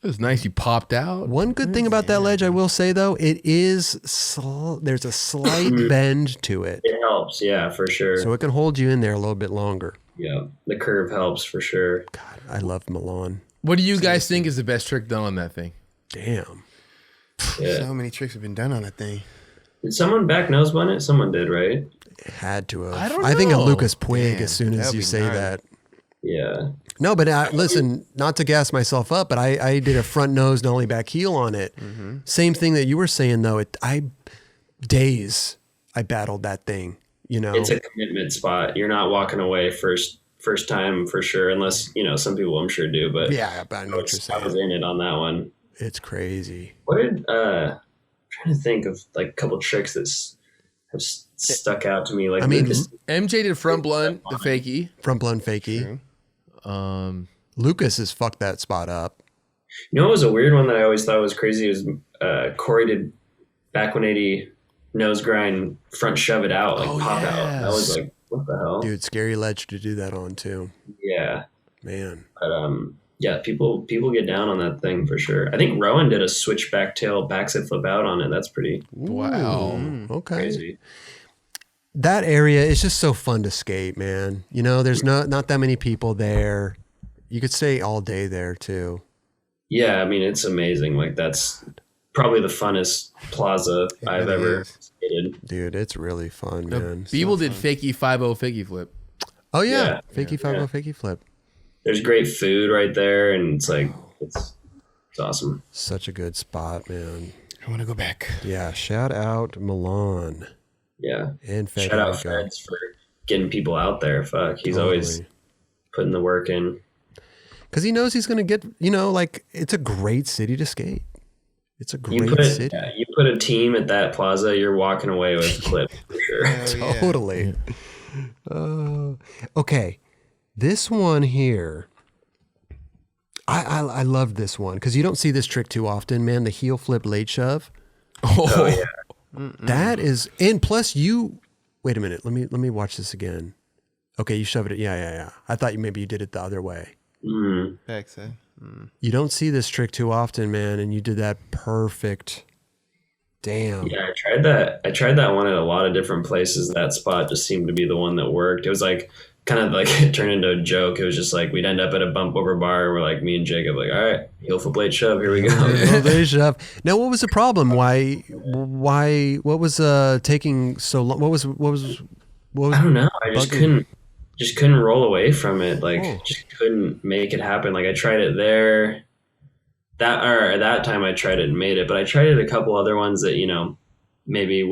It was nice you popped out. One good thing about that ledge, I will say, though, it is there's a slight bend to it. It helps, yeah, for sure. So it can hold you in there a little bit longer. Yeah, the curve helps for sure. God, I love Milan. What do you guys think is the best trick done on that thing? Damn. Yeah. So many tricks have been done on that thing. Did someone back nose bun it? Someone did, right? It had to have. I don't I think of know. Lucas Puig Damn, as soon as that'd you be say gnarly. that. Yeah. No, but listen, not to gas myself up, but I did a front nose nollie back heel on it. Mm-hmm. Same thing that you were saying, though. I battled that thing, It's a commitment spot. You're not walking away first time for sure, unless, some people I'm sure do, but Yeah, but I know what you're I was saying. in it on that one. It's crazy. What did I'm trying to think of like a couple tricks that have stuck out to me. Like, I mean, Lucas, MJ did front blunt, the fakie. Front blunt fakie. Lucas has fucked that spot up. what was a weird one that I always thought was crazy was Corey did back 180 nose grind, front shove it out, like pop out. That was like, what the hell? Dude, scary ledge to do that on too. Yeah. Man. But yeah, people get down on that thing for sure. I think Rowan did a switchback tail backside flip out on it. That's pretty Wow. Okay. crazy. That area is just so fun to skate, man. There's not that many people there. You could stay all day there too. Yeah, I mean, it's amazing. Like, that's probably the funnest plaza I've really ever is. skated. Dude, it's really fun, man. Beeble did fakie 5-0 fakie flip. Oh yeah, Yeah. fakie 5 fakie flip. There's great food right there, and it's like it's awesome. Such a good spot, man. I want to go back. Yeah, shout out Milan Yeah. and Shout out Federico. Feds for getting people out there. Fuck, he's always putting the work in. Because he knows he's going to get, like, it's a great city to skate. It's a You great put city. you put a team at that plaza, you're walking away with clips for sure. Totally. Okay. This one here, I love this one because you don't see this trick too often, man. The heel flip late shove. Oh yeah. That is, and plus wait a minute. Let me watch this again. Okay, you shove it. Yeah. I thought maybe you did it the other way. Mm. Backside. You don't see this trick too often, man, and you did that perfect. Damn. Yeah, I tried that one at a lot of different places. That spot just seemed to be the one that worked. It was like kind of like it turned into a joke. It was just like we'd end up at a bump over bar. We're like me and Jacob, like, all right, heel flip late shove. Here we go. Late shove. Now, what was the problem? Why? What was taking so long? What was? I don't know. I just bugging? couldn't roll away from it. Like, Oh. just couldn't make it happen. Like, I tried it there. At that time I tried it and made it, but I tried it a couple other ones that, maybe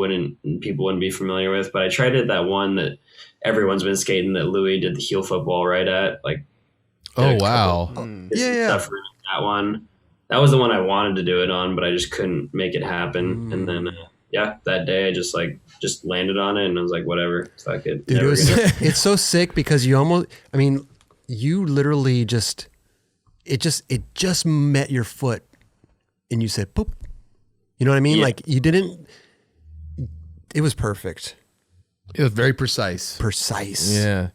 people wouldn't be familiar with. But I tried it that one that everyone's been skating that Louis did the heel football right at. Like, Oh, wow. Yeah. stuff that one. That was the one I wanted to do it on, but I just couldn't make it happen. And then that day I just landed on it and I was like, whatever, fuck it. Dude, it's so sick because you literally it just met your foot and you said, boop. You know what I mean? Yeah. Like it was perfect. It was very precise. Yeah.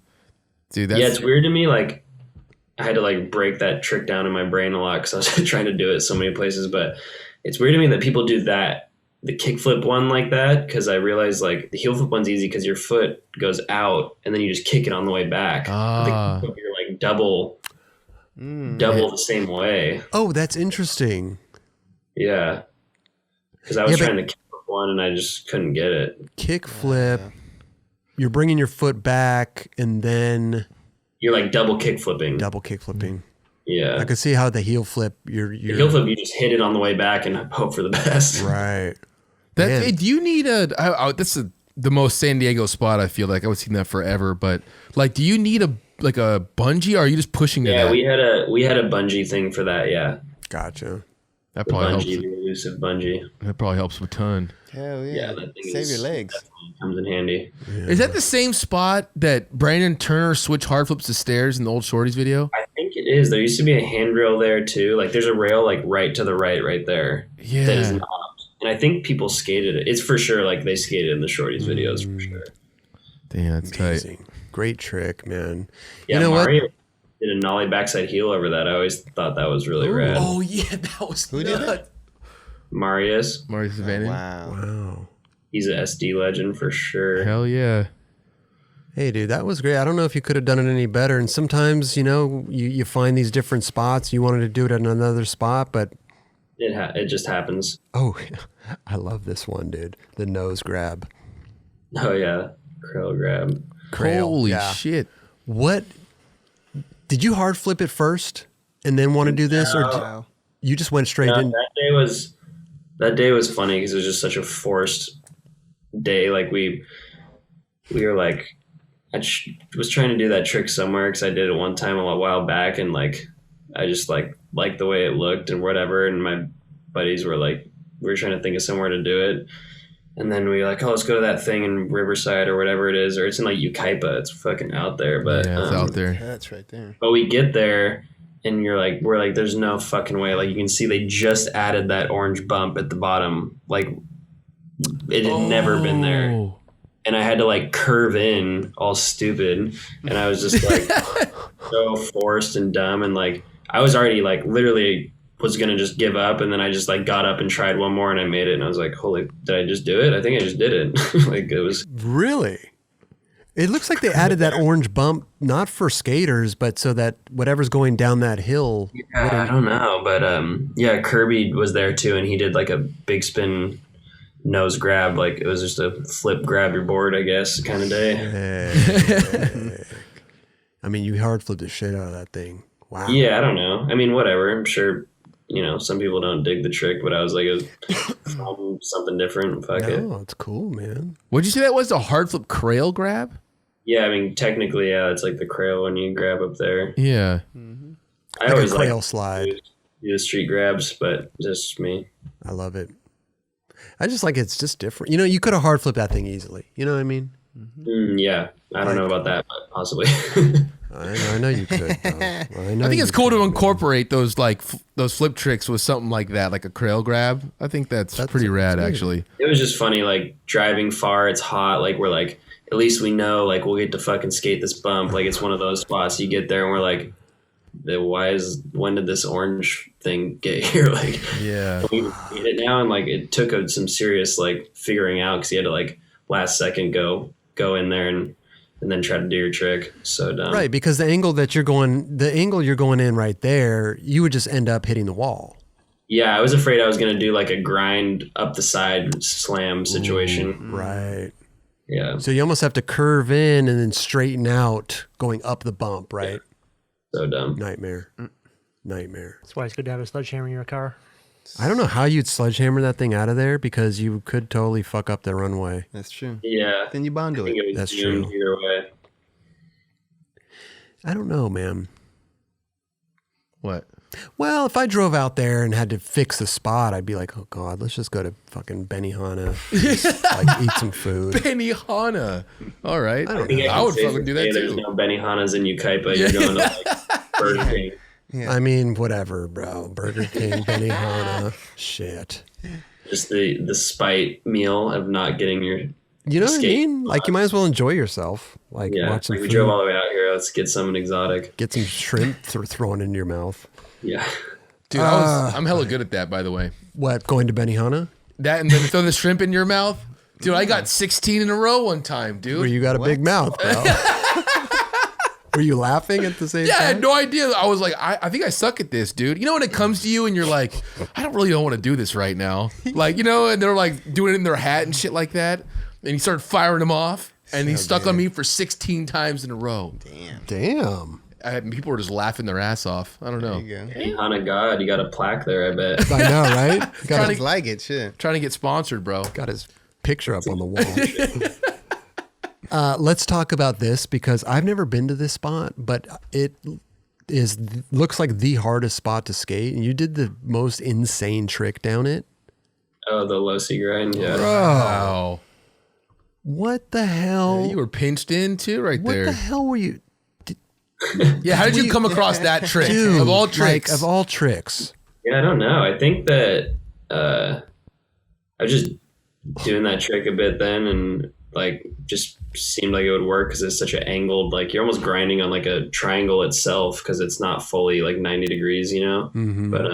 Dude, it's weird to me. Like I had to like break that trick down in my brain a lot because I was trying to do it so many places, but it's weird to me that people do that. The kickflip one like that, because I realized like the heel flip one's easy because your foot goes out and then you just kick it on the way back. The kickflip, you're like double the same way. Oh, that's interesting. Yeah, because I was trying the kickflip one and I just couldn't get it. Kickflip, you're bringing your foot back and then you're like double kickflipping. Yeah, I could see how the heel flip. The heel flip, you just hit it on the way back and hope for the best. Right. Hey, do you need this is the most San Diego spot, I feel like. I was seeing that forever, but like, do you need a bungee or are you just pushing it? Yeah, we had a bungee thing for that, yeah. Gotcha. That probably helps. The elusive bungee. That probably helps a ton. Hell yeah. Yeah, that thing Save your legs. Comes in handy. Yeah. Is that the same spot that Brandon Turner switched hard flips to stairs in the old Shorties video? I think it is. There used to be a handrail there too. Like there's a rail like right to the right there. Yeah. That is not. And I think people skated it. It's for sure like they skated in the Shorties videos for sure. Damn, that's amazing. tight. Great trick, man. Yeah, you know Mario did a nollie backside heel over that. I always thought that was really rad. Oh yeah, that was Who did it? Marius. Vannon. Wow. He's an SD legend for sure. Hell yeah. Hey, dude, that was great. I don't know if you could have done it any better. And sometimes, you find these different spots. You wanted to do it at another spot, but It just happens. oh, I love this one, dude. The nose grab. Oh yeah, Krail grab. Krail, Holy yeah. shit. What? Did you hard flip it first and then want to do this, or Wow. you just went straight in? That day was funny because it was just such a forced day. Like we were like, was trying to do that trick somewhere because I did it one time a while back, and like I just liked the way it looked and whatever. And my buddies were like, we were trying to think of somewhere to do it. And then we were like, oh, let's go to that thing in Riverside or whatever it is, or it's in like Ukaipa. It's fucking out there, but Yeah, it's out there. That's right there. But we get there and we're like, there's no fucking way. Like you can see they just added that orange bump at the bottom. Like it had never been there. And I had to like curve in all stupid. And I was just like so forced and dumb. And like, I was already like literally was going to just give up. And then I just like got up and tried one more and I made it. And I was like, holy, did I just do it? I think I just did it. Like it was Really? It looks like they added that orange bump, not for skaters, but so that whatever's going down that hill. I don't know. But yeah, Kirby was there too. And he did like a big spin nose grab. Like it was just a flip, grab your board, I guess, kind of day. Heck. I mean, you hard flipped the shit out of that thing. Wow. Yeah, I don't know. I mean, whatever. I'm sure, some people don't dig the trick, but I was like, it was something different. Fuck it. No, it's cool, man. What'd you say that was? A hard flip Krail grab? Yeah, I mean, technically, yeah, it's like the Krail when you grab up there. Yeah. I Like always a like Krail slide. do the street grabs, but just me. I love it. I just like it's just different. You could have hard flipped that thing easily. You know what I mean? Yeah, I don't know about that, but possibly. I know you could. I think it's cool to incorporate those those flip tricks with something like that, like a Krail grab. I think that's pretty rad, actually. It was just funny, like driving far, it's hot. Like we're like, at least we know, like we'll get to fucking skate this bump. Like it's one of those spots you get there and we're like, when did this orange thing get here? Like, yeah, we hit it now, and like it took some serious like figuring out because you had to like last second go in there and then try to do your trick. So dumb. Right, because the angle you're going in right there, you would just end up hitting the wall. Yeah, I was afraid I was gonna do like a grind up the side slam situation. Right. Yeah. So you almost have to curve in and then straighten out going up the bump, right? So dumb. Nightmare. That's why it's good to have a sledgehammer in your car. I don't know how you'd sledgehammer that thing out of there because you could totally fuck up the runway. That's true. Yeah. Then you bond I to think it. it was That's doomed true. either way. I don't know, man. What? Well, if I drove out there and had to fix a spot, I'd be like, oh God, let's just go to fucking Benihana, like eat some food. Benihana. All right. I think I would fucking do that too. There's no Benihanas in Ukaipa. You're going to like Burger King. Yeah. I mean, whatever, bro. Burger King, Benihana, shit. Just the spite meal of not getting your. You know what I mean? Like, you might as well enjoy yourself. Like, watch some like we food. drove all the way out here. Let's get something exotic. Get some shrimp thrown into your mouth. Yeah. Dude, I'm hella good at that, by the way. What, going to Benihana? That and then throw the shrimp in your mouth. Dude, I got 16 in a row one time, dude. Where you got a big mouth, bro. Were you laughing at the same time? I had no idea. I was like, I think I suck at this, dude. You know when it comes to you and you're like, I don't want to do this right now. Like, you know, and they're like doing it in their hat and shit like that. And he started firing them off. And he stuck on me for 16 times in a row. Damn. People were just laughing their ass off. I don't know. There you go. Benihana God, you got a plaque there, I bet. I know, right? Got, Sounds like it, shit. Trying to get sponsored, bro. got his picture up on the wall. Let's talk about this because I've never been to this spot, but it looks like the hardest spot to skate. And you did the most insane trick down it. Oh, the low C grind, yeah. Wow. What the hell? You were pinched in too right what there. the hell were you? Yeah, how did you come across that trick? Dude, Of all tricks. Like, of all tricks. Yeah, I don't know. I think that I was just doing that trick a bit then, and like just seemed like it would work because it's such an angled, like you're almost grinding on like a triangle itself because it's not fully like 90 degrees, you know. Mm-hmm. But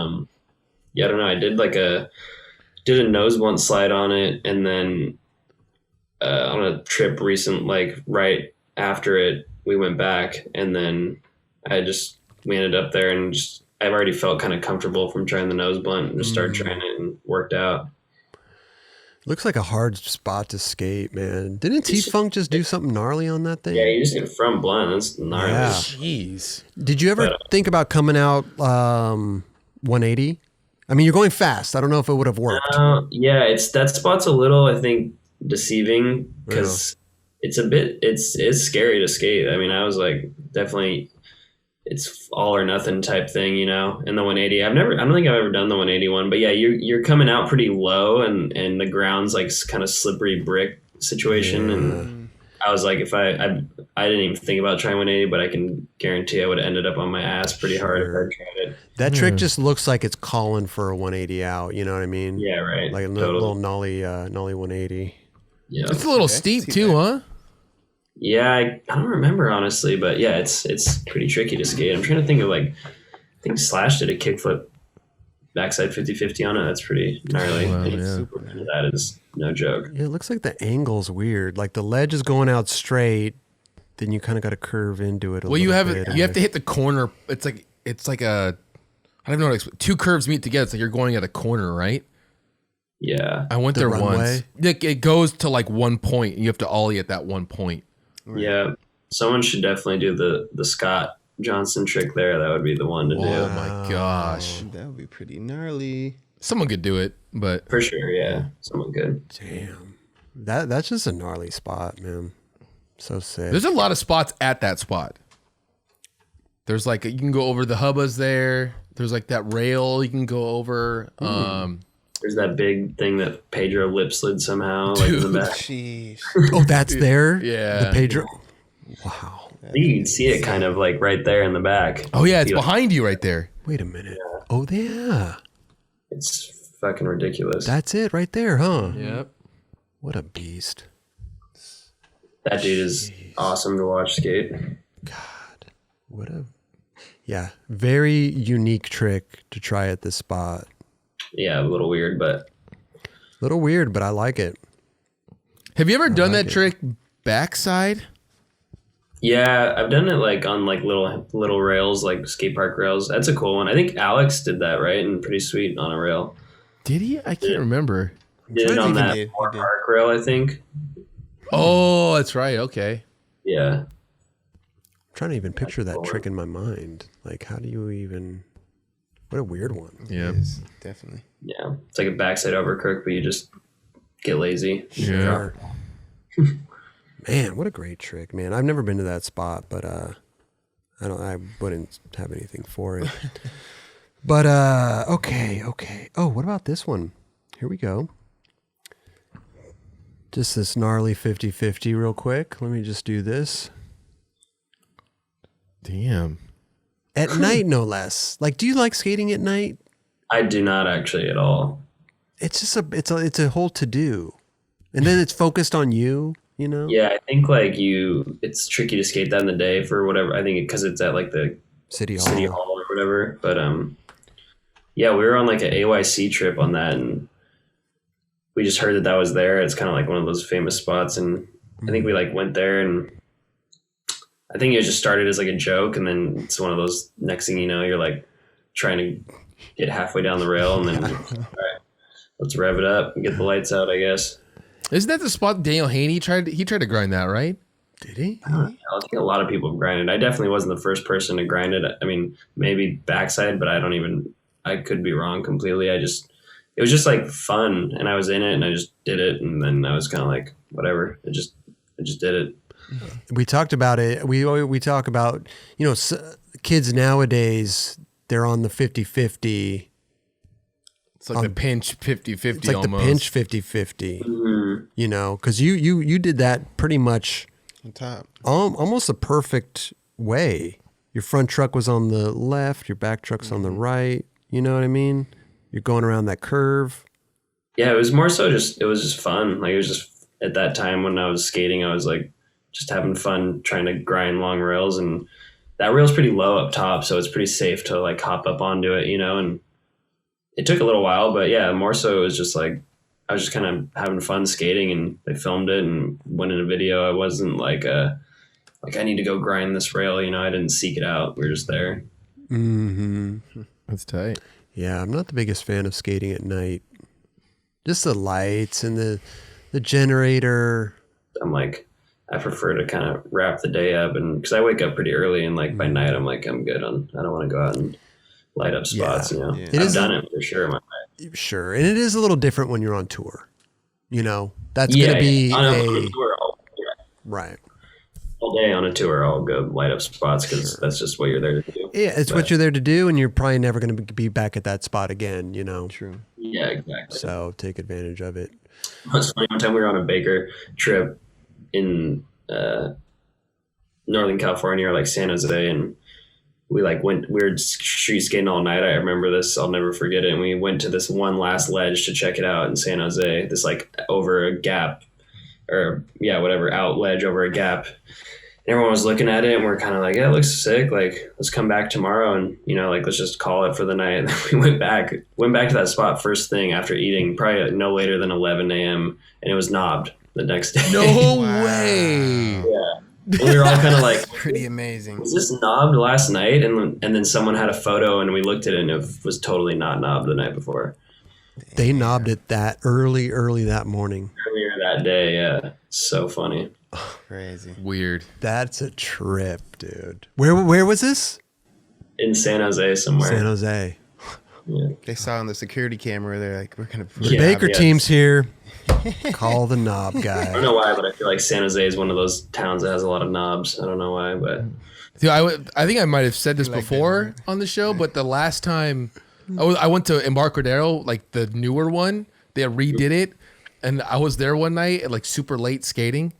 yeah, I don't know. I did a nose blunt slide on it, and then on a trip like right after it, we went back, and then we ended up there, and just I've already felt kind of comfortable from trying the nose blunt and just started trying it and worked out. Looks like a hard spot to skate, man. Didn't T-Funk just do something gnarly on that thing? Yeah, you just get front blunt. That's gnarly. Yeah. Jeez. Did you ever think about coming out 180? I mean, you're going fast. I don't know if it would have worked. Yeah, that spot's a little, I think, deceiving because it's scary to skate. I mean, I was like, definitely, it's all or nothing type thing, you know. And the 180, I don't think I've ever done the 181, but yeah, you're coming out pretty low, and the ground's like kind of slippery brick situation, and I was like, if I didn't even think about trying 180, but I can guarantee I would have ended up on my ass pretty hard if I tried it. That trick just looks like it's calling for a 180 out. You know what I mean? Yeah, right. Like a Totally. little nollie 180. Yeah, It's a little steep too, huh? yeah. I don't remember honestly, but yeah, it's pretty tricky to skate. I'm trying to think of I think Slash did a kickflip backside 50-50 on it. That's pretty gnarly. Wow, And yeah. that is no joke. Yeah, it looks like the angle's weird. Like the ledge is going out straight, then you kind of got to curve into it. Well, you have to hit the corner. It's like a, I don't know. Two curves meet together. It's like you're going at a corner, right? Yeah. I went The there runway? once. It goes to like one point, and you have to ollie at that one point. Yeah. Someone should definitely do the Scott Johnson trick there. That would be the one to Oh do. my gosh, That would be pretty gnarly. someone could do it, but For sure, yeah. Someone good. Damn. That's just a gnarly spot, man. So sick. there's a lot of spots at that spot. There's like you can go over the hubbas there. There's like that rail you can go over. There's that big thing that Pedro lip slid somehow, like in the back. Jeez. Oh, that's there? Yeah. The Pedro. Wow. You can see it kind of like right there in the back. Oh yeah, it's See, like, behind you right there. Wait a minute. Oh, yeah. It's fucking ridiculous. That's it right there, huh? Yep. What a beast. That dude is awesome to watch skate. God. What a. Yeah. Very unique trick to try at this spot. Yeah, a little weird, but Little weird, but I like it. Have you ever done like that it. trick backside? yeah, I've done it like on like little rails, like skate park rails. That's a cool one. I think Alex did that, right? And pretty sweet on a rail. Did he? I can't remember. Did it on that He did. park rail, I think. Oh, that's right. Okay. Yeah. I'm trying to even picture that trick in my mind. Like, how do you even. What a weird one. Yeah. Yes, definitely. Yeah. It's like a backside overcrook, but you just get lazy. Yeah. Man, what a great trick, man. I've never been to that spot, but I wouldn't have anything for it. But okay. Oh, what about this one? Here we go. Just this gnarly 50-50 real quick. Let me just do this. Damn. At night, no less. Like, do you like skating at night? I do not actually at all. It's just it's a whole to do, and then it's focused on you. You know. Yeah, I think like it's tricky to skate that in the day for whatever. I think because it's at like the City Hall or whatever. But yeah, we were on like an AYC trip on that, and we just heard that was there. It's kind of like one of those famous spots, and I think we like went there, and I think it just started as like a joke, and then it's one of those. Next thing you know, you're like trying to get halfway down the rail, and then all right, let's rev it up and get the lights out, I guess. Isn't that the spot Daniel Haney tried to grind that, right? Did he? I think a lot of people have grinded. I definitely wasn't the first person to grind it. I mean, maybe backside, but I could be wrong completely. It was just like fun, and I was in it, and I just did it, and then I was kind of like, whatever. I just did it. We talked about it. We talk about, kids nowadays, they're on the 50-50. It's like the pinch 50-50 It's like almost. the pinch 50-50, because you did that pretty much On top. almost the perfect way. Your front truck was on the left, your back truck's on the right. You know what I mean? You're going around that curve. Yeah, it was more so it was just fun. Like, it was just at that time when I was skating, I was like just having fun trying to grind long rails, and that rail's pretty low up top, so it's pretty safe to like hop up onto it, and it took a little while, but yeah, more so it was just like I was just kind of having fun skating, and they filmed it and went in a video. I wasn't like I need to go grind this rail, I didn't seek it out. We were just there. Mm-hmm. That's tight. Yeah, I'm not the biggest fan of skating at night. Just the lights and the generator. I'm like, I prefer to kind of wrap the day up, and because I wake up pretty early, and like by night I'm like, I'm good on. I don't want to go out and light up spots. Yeah. I've done it for sure in my life. Sure, and it is a little different when you're on tour. That's going to be on a tour, right. All day on a tour, I'll go light up spots because that's just what you're there to do. Yeah, it's what you're there to do, and you're probably never going to be back at that spot again. True. Yeah, exactly. So take advantage of it. It's funny. One time we were on a Baker trip in Northern California, or like San Jose, and we were street skating all night. I remember this. I'll never forget it. And we went to this one last ledge to check it out in San Jose. This like over a gap, or whatever, out ledge over a gap. And everyone was looking at it, and we're kind of like, yeah, it looks sick. Like, let's come back tomorrow, and let's just call it for the night. And we went back to that spot first thing after eating, probably no later than 11 a.m. and it was knobbed the next day. No way. Yeah. And we were all kind of like, Pretty amazing. was this knobbed last night? And then someone had a photo, and we looked at it, and it was totally not knobbed the night before. They knobbed it that early that morning. Earlier that day, yeah. So funny. Crazy. Weird. That's a trip, dude. Where was this? In San Jose somewhere. San Jose. Yeah. They saw on the security camera. They're like, we're gonna. The Yeah, Baker yeah. team's here. Call the knob I don't guy. know why, but I feel like San Jose is one of those towns that has a lot of knobs. I don't know why, but Dude, I think I might have said this before on the show, but the last time I went to Embarcadero, like the newer one, they redid it, and I was there one night at like super late skating,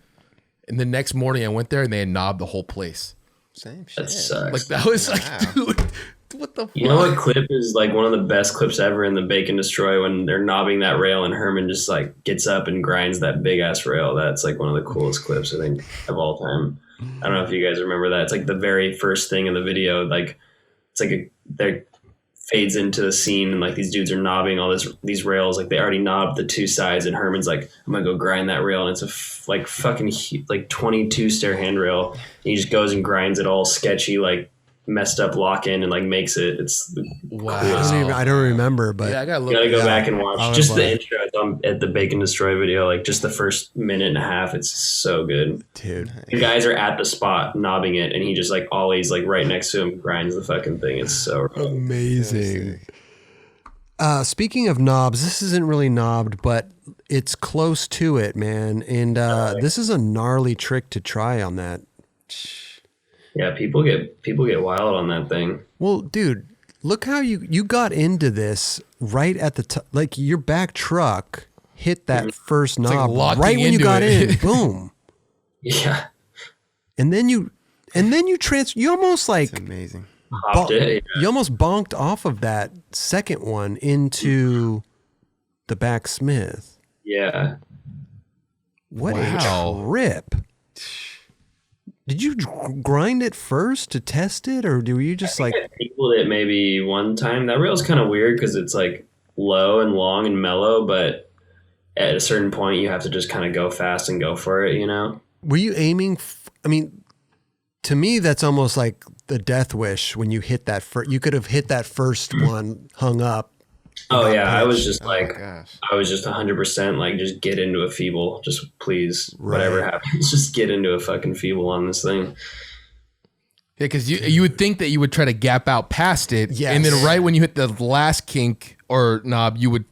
and the next morning I went there and they had knobbed the whole place. Same shit. that sucks. Like that was Wow. like, dude, what the fuck? You know what clip is like one of the best clips ever in the Bacon Destroy, when they're knobbing that rail and Herman just like gets up and grinds that big ass rail. That's like one of the coolest clips I think of all time. I don't know if you guys remember that. It's like the very first thing in the video. Like it's like they fades into the scene, and like these dudes are knobbing all these rails. Like they already knobbed the two sides, and Herman's like, I'm gonna go grind that rail, and it's a fucking 22 stair handrail. And he just goes and grinds it all sketchy, like messed up lock in, and like makes it. It's Wow. I don't remember, but Yeah, I gotta You gotta look. go back and watch I'll just watch. the intro. It's at the Bacon Destroy video, like just the first minute and a half. It's so good. dude, The guys are at the spot knobbing it, and he just like always like right next to him grinds the fucking thing. It's so amazing. Speaking of knobs, this isn't really knobbed, but it's close to it, man. And this is a gnarly trick to try on that. yeah. People get wild on that thing. Well, dude, look how you got into this right at the top. Like your back truck hit that first knob right when you got in. Boom. Yeah. And then you almost like It's amazing. you almost bonked off of that second one into the backsmith. Yeah. What a trip. Did you grind it first to test it, or were you just like... I angled it maybe one time. That rail's kind of weird because it's like low and long and mellow, but at a certain point you have to just kind of go fast and go for it, you know? Were you aiming... I mean, to me, that's almost like the death wish when you hit that first... You could have hit that first one, hung up. Oh, yeah. I was just I was just 100% like, just get into a feeble. Just please, whatever happens, just get into a fucking feeble on this thing. Yeah, because you would think that you would try to gap out past it. Yes. And then right when you hit the last kink or knob, you would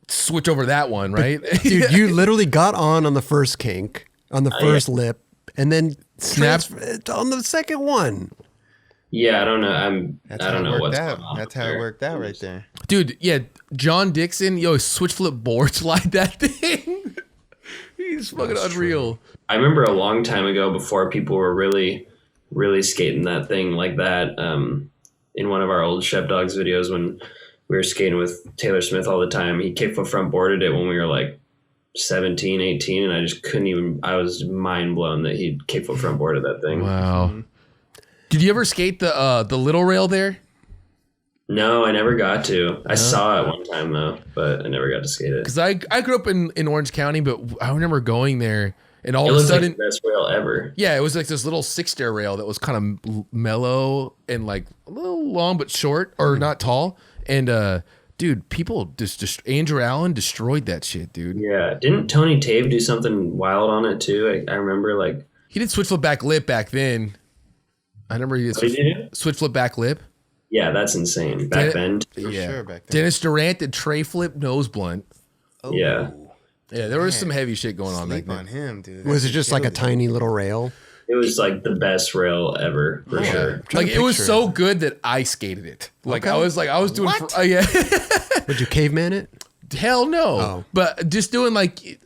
switch over that one, right? Dude, you literally got on the first kink, on the first lip, and then snapped on the second one. Yeah, I don't know. I don't know what's going on. That's how it worked out right there. Dude, yeah, John Dixon, switch flip board slide that thing. He's fucking unreal. I remember a long time ago before people were really, really skating that thing like that. In one of our old Chef Dogs videos when we were skating with Taylor Smith all the time, he kickflip front boarded it when we were like 17, 18, and I just couldn't even, I was mind blown that he kickflip front boarded that thing. Wow. Mm-hmm. Did you ever skate the little rail there? No, I never got to. I saw it one time though, but I never got to skate it. Because I grew up in Orange County, but I remember going there and all of a sudden, like the best rail ever. Yeah, it was like this little 6-stair rail that was kind of mellow and like a little long but short or not tall. And dude, people just Andrew Allen destroyed that shit, dude. Yeah, didn't Tony Tave do something wild on it too? I remember like he did switch flip back lip back then. I remember he did switch flip back lip. Yeah, that's insane. Back then. For sure, back then. Dennis Durant did tray flip nose blunt. Oh, Yeah. Yeah, there was some heavy shit going on back Sleep on then. him, dude. Was it just like a tiny little rail? It was like the best rail ever, for sure. Like it was so good that I skated it. Like I was doing yeah. Would you caveman it? Hell no. Oh. But just doing like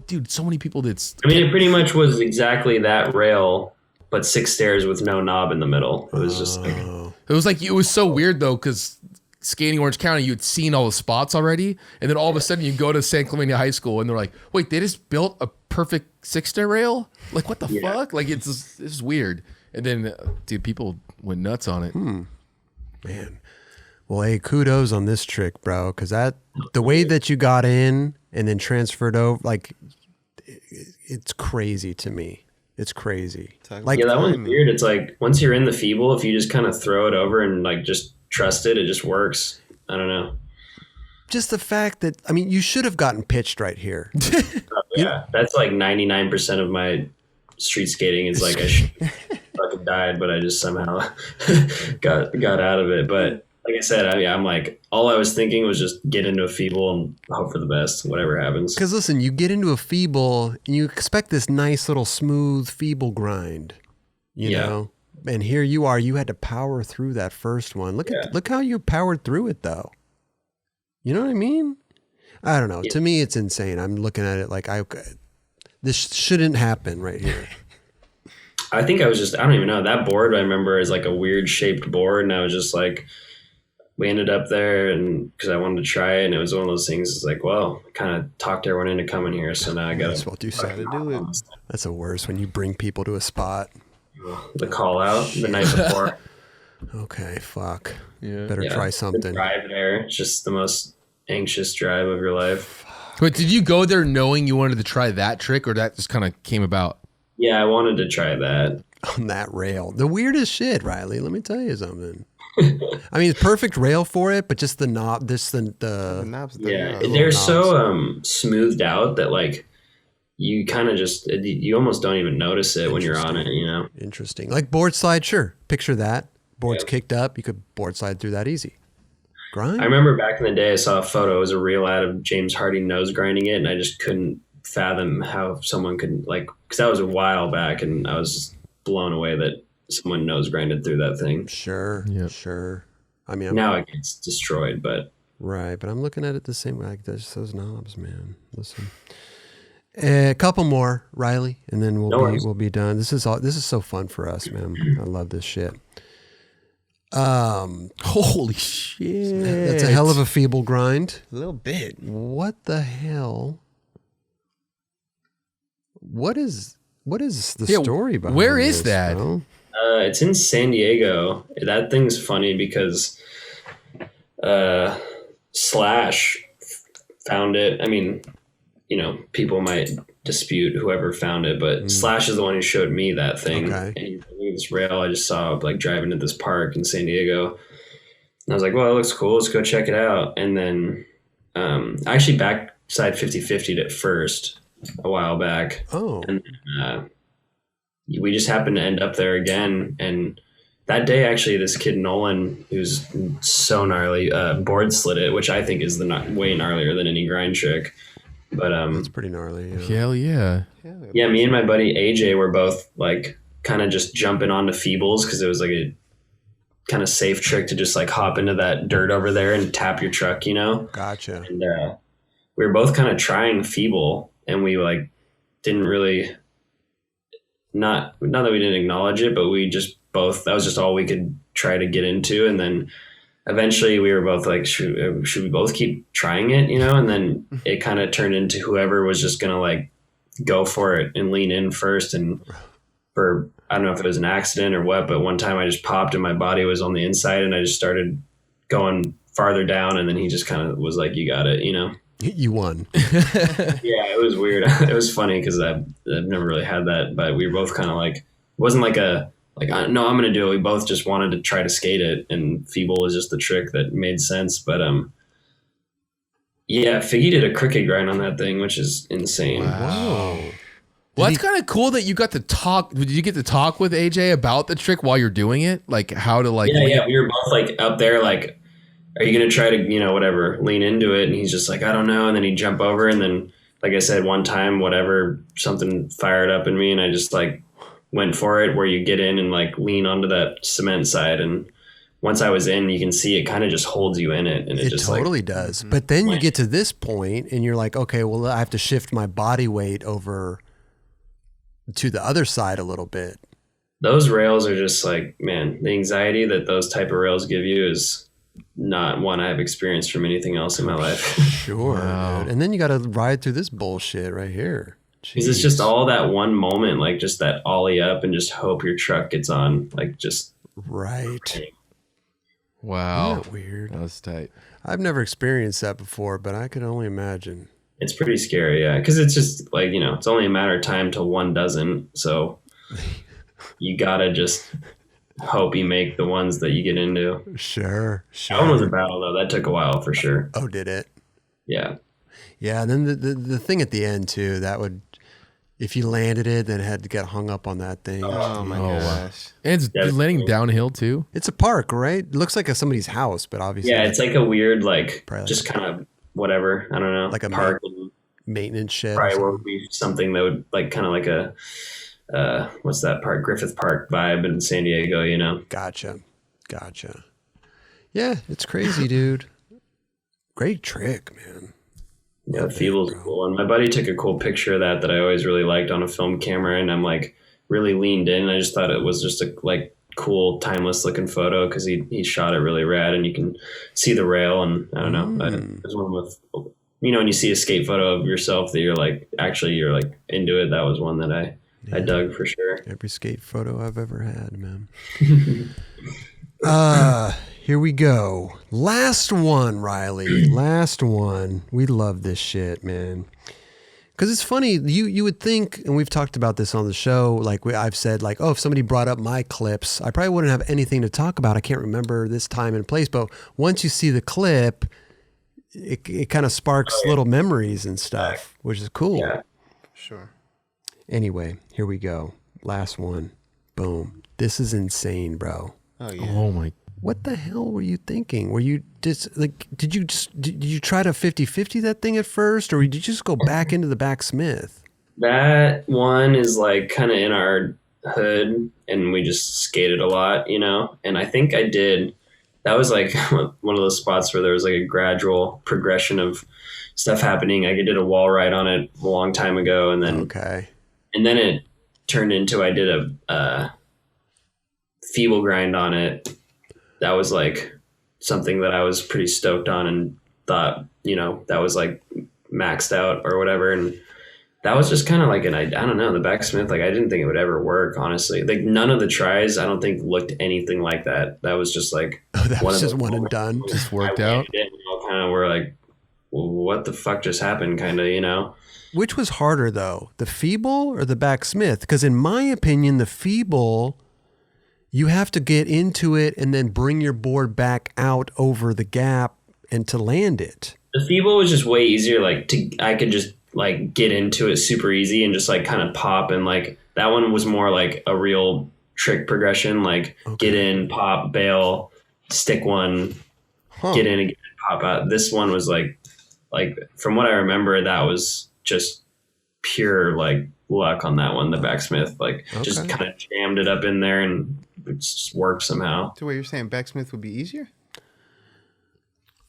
dude, so many people did. I mean, it pretty much was exactly that rail, but 6 stairs with no knob in the middle. It was just like it was so weird though, because skating Orange County, you'd seen all the spots already, and then all of a sudden you go to San Clemente High School and they're like, wait, they just built a perfect 6-stair rail? Like what the fuck? Like it's weird. And then dude, people went nuts on it. Man. Well, hey, kudos on this trick, bro, because the way that you got in and then transferred over, like, it's crazy to me. It's crazy. Like, yeah, that one's weird. It's like once you're in the feeble, if you just kind of throw it over and like just trust it, it just works. I don't know. Just the fact that, I mean, you should have gotten pitched right here. Yeah, that's like 99% of my street skating is like I fucking died, but I just somehow got out of it. But like I said, I'm like, all I was thinking was just get into a feeble and hope for the best, whatever happens. Because listen, you get into a feeble and you expect this nice little smooth feeble grind, you know? And here you are, you had to power through that first one. Look how you powered through it though. You know what I mean? I don't know. Yeah. To me, it's insane. I'm looking at it like this shouldn't happen right here. I think I don't even know. That board I remember is like a weird shaped board. And I was just like, we ended up there and because I wanted to try it. And it was one of those things. It's like, well, I kind of talked everyone into coming here. So now I got to do it. That's the worst when you bring people to a spot. The call out the night before. Okay, fuck. Yeah. Better try something. The drive there. It's just the most anxious drive of your life. But did you go there knowing you wanted to try that trick, or that just kind of came about? Yeah, I wanted to try that. On that rail. The weirdest shit, Riley. Let me tell you something. I mean, it's perfect rail for it, but just the knob, the knobs. Yeah, they're so smoothed out that like you kind of just, you almost don't even notice it when you're on it, you know? Interesting. Like board slide, sure. Picture that. Board's kicked up. You could board slide through that easy. Grind. I remember back in the day, I saw a photo. It was a real ad of James Hardy nose grinding it, and I just couldn't fathom how someone could, like, because that was a while back, and I was just blown away that someone nose grinded through that thing. Sure, Yep. sure. I mean, now it gets destroyed, but right. But I'm looking at it the same way. Like those knobs, man. Listen, a couple more, Riley, and then we'll be done. This is so fun for us, man. I love this shit. Holy shit! That's a hell of a feeble grind. A little bit. What the hell? What is the story behind where is this, that? bro? it's in San Diego. That thing's funny because Slash found it. I mean, people might dispute whoever found it, but Slash is the one who showed me that thing. Okay. And this rail I just saw like driving to this park in San Diego. And I was like, well, it looks cool. Let's go check it out. And then I actually backside 50/50'd it first a while back. Oh. And we just happened to end up there again. And that day, actually, this kid Nolan, who's so gnarly, board slid it, which I think is way gnarlier than any grind trick. But It's pretty gnarly. Yeah. Hell yeah. yeah, me and my buddy AJ were both like kind of just jumping onto feebles because it was like a kind of safe trick to just like hop into that dirt over there and tap your truck, Gotcha. And we were both kind of trying feeble, and we like didn't really not that we didn't acknowledge it, but we just both, that was just all we could try to get into. And then eventually we were both like, should we both keep trying it, and then it kind of turned into whoever was just going to like go for it and lean in first. And for, I don't know if it was an accident or what, but one time I just popped and my body was on the inside and I just started going farther down. And then he just kind of was like, you got it, You won. Yeah, it was weird. It was funny because I've never really had that, but we were both kind of like, it wasn't like no, I'm going to do it. We both just wanted to try to skate it, and feeble was just the trick that made sense. But yeah, Figgy did a crooked grind on that thing, which is insane. Wow. Well, that's kind of cool that you got to talk. Did you get to talk with AJ about the trick while you're doing it? Like how to like... Yeah, we were both like up there like, are you going to try to, whatever, lean into it? And he's just like, I don't know. And then he'd jump over. And then, like I said, one time, something fired up in me and I just like went for it, where you get in and like lean onto that cement side. And once I was in, you can see it kind of just holds you in it. And it just totally does. But then you get to this point and you're like, okay, well, I have to shift my body weight over to the other side a little bit. Those rails are just like, man, the anxiety that those type of rails give you is not one I've experienced from anything else in my life. Sure. Dude. And then you got to ride through this bullshit right here. Because it's just all that one moment, like just that ollie up and just hope your truck gets on, like just right. Wow. Isn't that weird? That was tight. I've never experienced that before, but I could only imagine. It's pretty scary, yeah. Because it's just like, it's only a matter of time till one doesn't. So you gotta just hope you make the ones that you get into. Sure. That one was a battle though. That took a while for sure. Oh, did it? Yeah. Yeah, and then the thing at the end too, that would, if you landed it, then it had to get hung up on that thing. Oh my gosh. And it's landing downhill too. It's a park, right? It looks like somebody's house, but obviously. Yeah, it's like a weird, like, Probably just kind of whatever. I don't know. like a park. maintenance shed. Probably would be something that would like kind of like a what's that park? Griffith Park vibe in San Diego, Gotcha. Yeah, it's crazy, dude. Great trick, man. Yeah, Feeble's cool. And my buddy took a cool picture of that I always really liked on a film camera, and I'm like really leaned in. I just thought it was just a like cool, timeless looking photo because he shot it really rad, and you can see the rail. And I don't know, there's one with when you see a skate photo of yourself that you're like into it. That was one that I dug for sure. Every skate photo I've ever had, man. Here we go. Last one, Riley. Last one. We love this shit, man. Because it's funny. You would think, and we've talked about this on the show, like I've said, like, oh, if somebody brought up my clips, I probably wouldn't have anything to talk about. I can't remember this time and place. But once you see the clip, it kind of sparks little memories and stuff, which is cool. Yeah. Sure. Anyway, here we go. Last one. Boom. This is insane, bro. Oh yeah. Oh my. What the hell were you thinking? Were you just like, did you try to 50-50 that thing at first, or did you just go back into the backsmith? That one is like kind of in our hood, and we just skated a lot, and I think I did that was like one of those spots where there was like a gradual progression of stuff happening. I did a wall ride on it a long time ago, and then it turned into I did a feeble grind on it. That was like something that I was pretty stoked on and thought, you know, that was like maxed out or whatever. And that was just kind of like I don't know, the backsmith, like I didn't think it would ever work, honestly. Like none of the tries, I don't think looked anything like that. That was just like, that was just one and done. Just worked out. Kind of were like, well, what the fuck just happened? Kind of, you know. Which was harder though, the feeble or the backsmith? Because in my opinion, the feeble, you have to get into it and then bring your board back out over the gap and to land it. The feeble was just way easier. Like I could just like get into it super easy and just like kind of pop. And like that one was more like a real trick progression. Like get in, pop, bail, stick one, get in again, pop out. This one was like from what I remember, that was just pure like luck on that one. The backsmith just kind of jammed it up in there and it just worked somehow. So what you're saying, backsmith would be easier?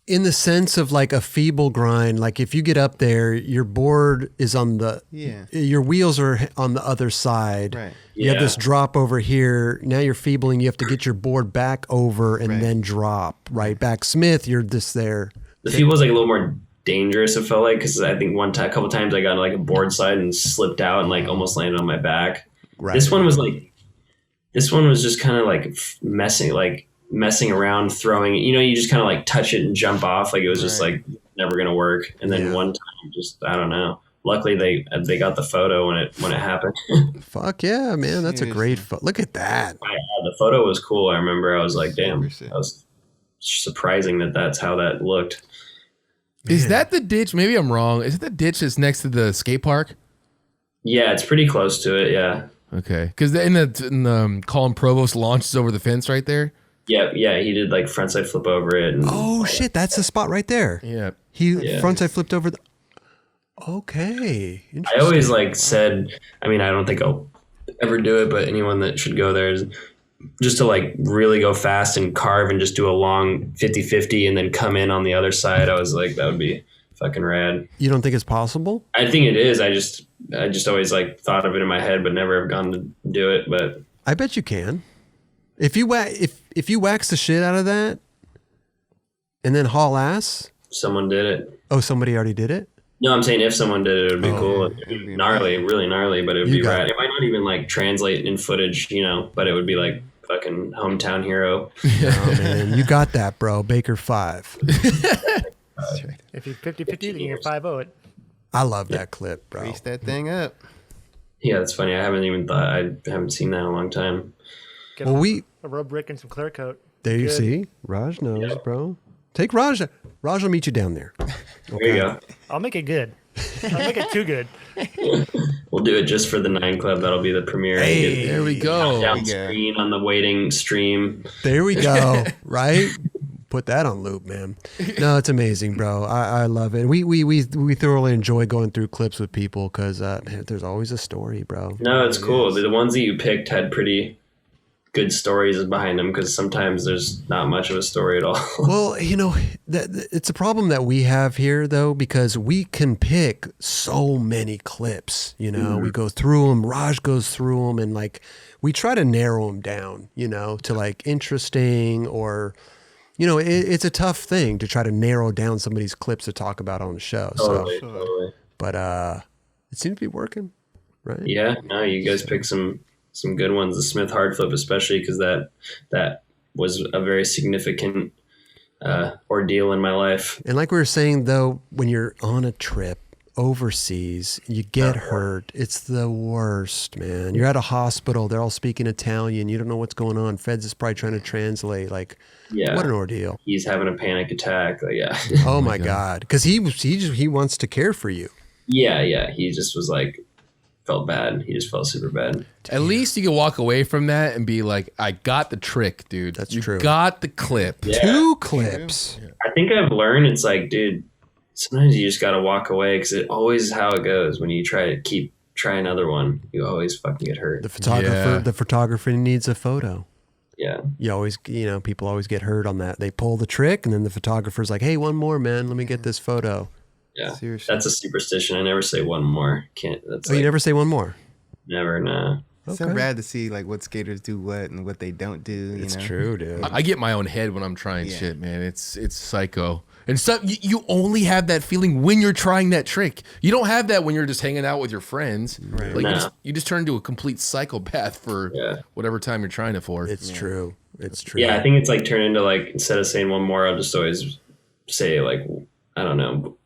In the sense of like a feeble grind, like if you get up there, your board is on your wheels are on the other side. Right. You have this drop over here. Now you're feebling. You have to get your board back over and then drop. Right. Backsmith, you're just there. The feeble was like a little more dangerous, it felt like, because I think a couple times I got on like a board side and slipped out and like almost landed on my back. Right. This one was just kind of like messing around, throwing it. You know, you just kind of like touch it and jump off. Like it was just like never gonna work. And then one time, just I don't know. Luckily, they got the photo when it happened. Fuck yeah, man! That's a great photo. Look at that. The photo was cool. I remember I was like, damn, that was surprising that's how that looked. Is that the ditch? Maybe I'm wrong. Is it the ditch that's next to the skate park? Yeah, it's pretty close to it. Yeah. Okay, because in the Colin Provost launches over the fence right there. Yeah, he did like frontside flip over it. And shit, that's the spot right there. Yeah, frontside flipped over the. Okay, I always said. I mean, I don't think I'll ever do it, but anyone that should go there is just to like really go fast and carve and just do a long 50-50 and then come in on the other side. I was like, that would be fucking rad. You don't think it's possible? I think it is. I just always like thought of it in my head, but never have gone to do it. But I bet you can. If you wax the shit out of that and then haul ass. Someone did it. Oh, somebody already did it? No, I'm saying if someone did it, it would be cool. It'd be gnarly, really gnarly, but it would be rad. It might not even like translate in footage, you know, but it would be like fucking hometown hero. Oh, man. You got that, bro. Baker 5. If you 50-50, then you're 5-0 it. I love that clip, bro. Grease that thing up. Yeah, that's funny. I haven't seen that in a long time. Get a rub brick and some clear coat. There you see. Raj knows, bro. Take Raj. Raj will meet you down there. Okay. There you go. I'll make it good. I'll make it too good. We'll do it just for the 9 Club. That'll be the premiere. Hey, there we go. Down screen on the waiting stream. There we go. Right? Put that on loop, man. No, it's amazing, bro. I love it. We thoroughly enjoy going through clips with people because there's always a story, bro. No, it's cool. The ones that you picked had pretty good stories behind them because sometimes there's not much of a story at all. Well, you know, it's a problem that we have here though because we can pick so many clips. You know, we go through them. Raj goes through them, and like we try to narrow them down. You know, to like interesting or. You know, it's a tough thing to try to narrow down some of these clips to talk about on the show. Totally. But it seems to be working, right? Yeah, no, you guys picked some good ones. The Smith hard flip, especially because that was a very significant ordeal in my life. And like we were saying, though, when you're on a trip overseas, you get hurt. It's the worst, man. You're at a hospital. They're all speaking Italian. You don't know what's going on. Feds is probably trying to translate. Like, what an ordeal. He's having a panic attack. Like, yeah. Oh my God. Because he wants to care for you. Yeah. He just was like, felt bad. He just felt super bad. At least you can walk away from that and be like, I got the trick, dude. That's true. Got the clip. Yeah. 2 clips. I think I've learned it's like, dude, sometimes you just got to walk away because it always is how it goes. When you try another one, you always fucking get hurt. The photographer needs a photo. Yeah. You always, people always get hurt on that. They pull the trick, and then the photographer's like, "Hey, one more, man. Let me get this photo." Yeah. Seriously. That's a superstition. I never say one more. Can't. That's You never say one more. never. Nah. It's so rad to see like what skaters do what and what they don't do. It's true, dude. I get my own head when I'm trying shit, man. It's psycho. And so you only have that feeling when you're trying that trick. You don't have that when you're just hanging out with your friends. Right. Like you just turn into a complete psychopath for whatever time you're trying it for. It's true. It's true. Yeah, I think it's like turned into like, instead of saying one more, I'll just always say like, I don't know.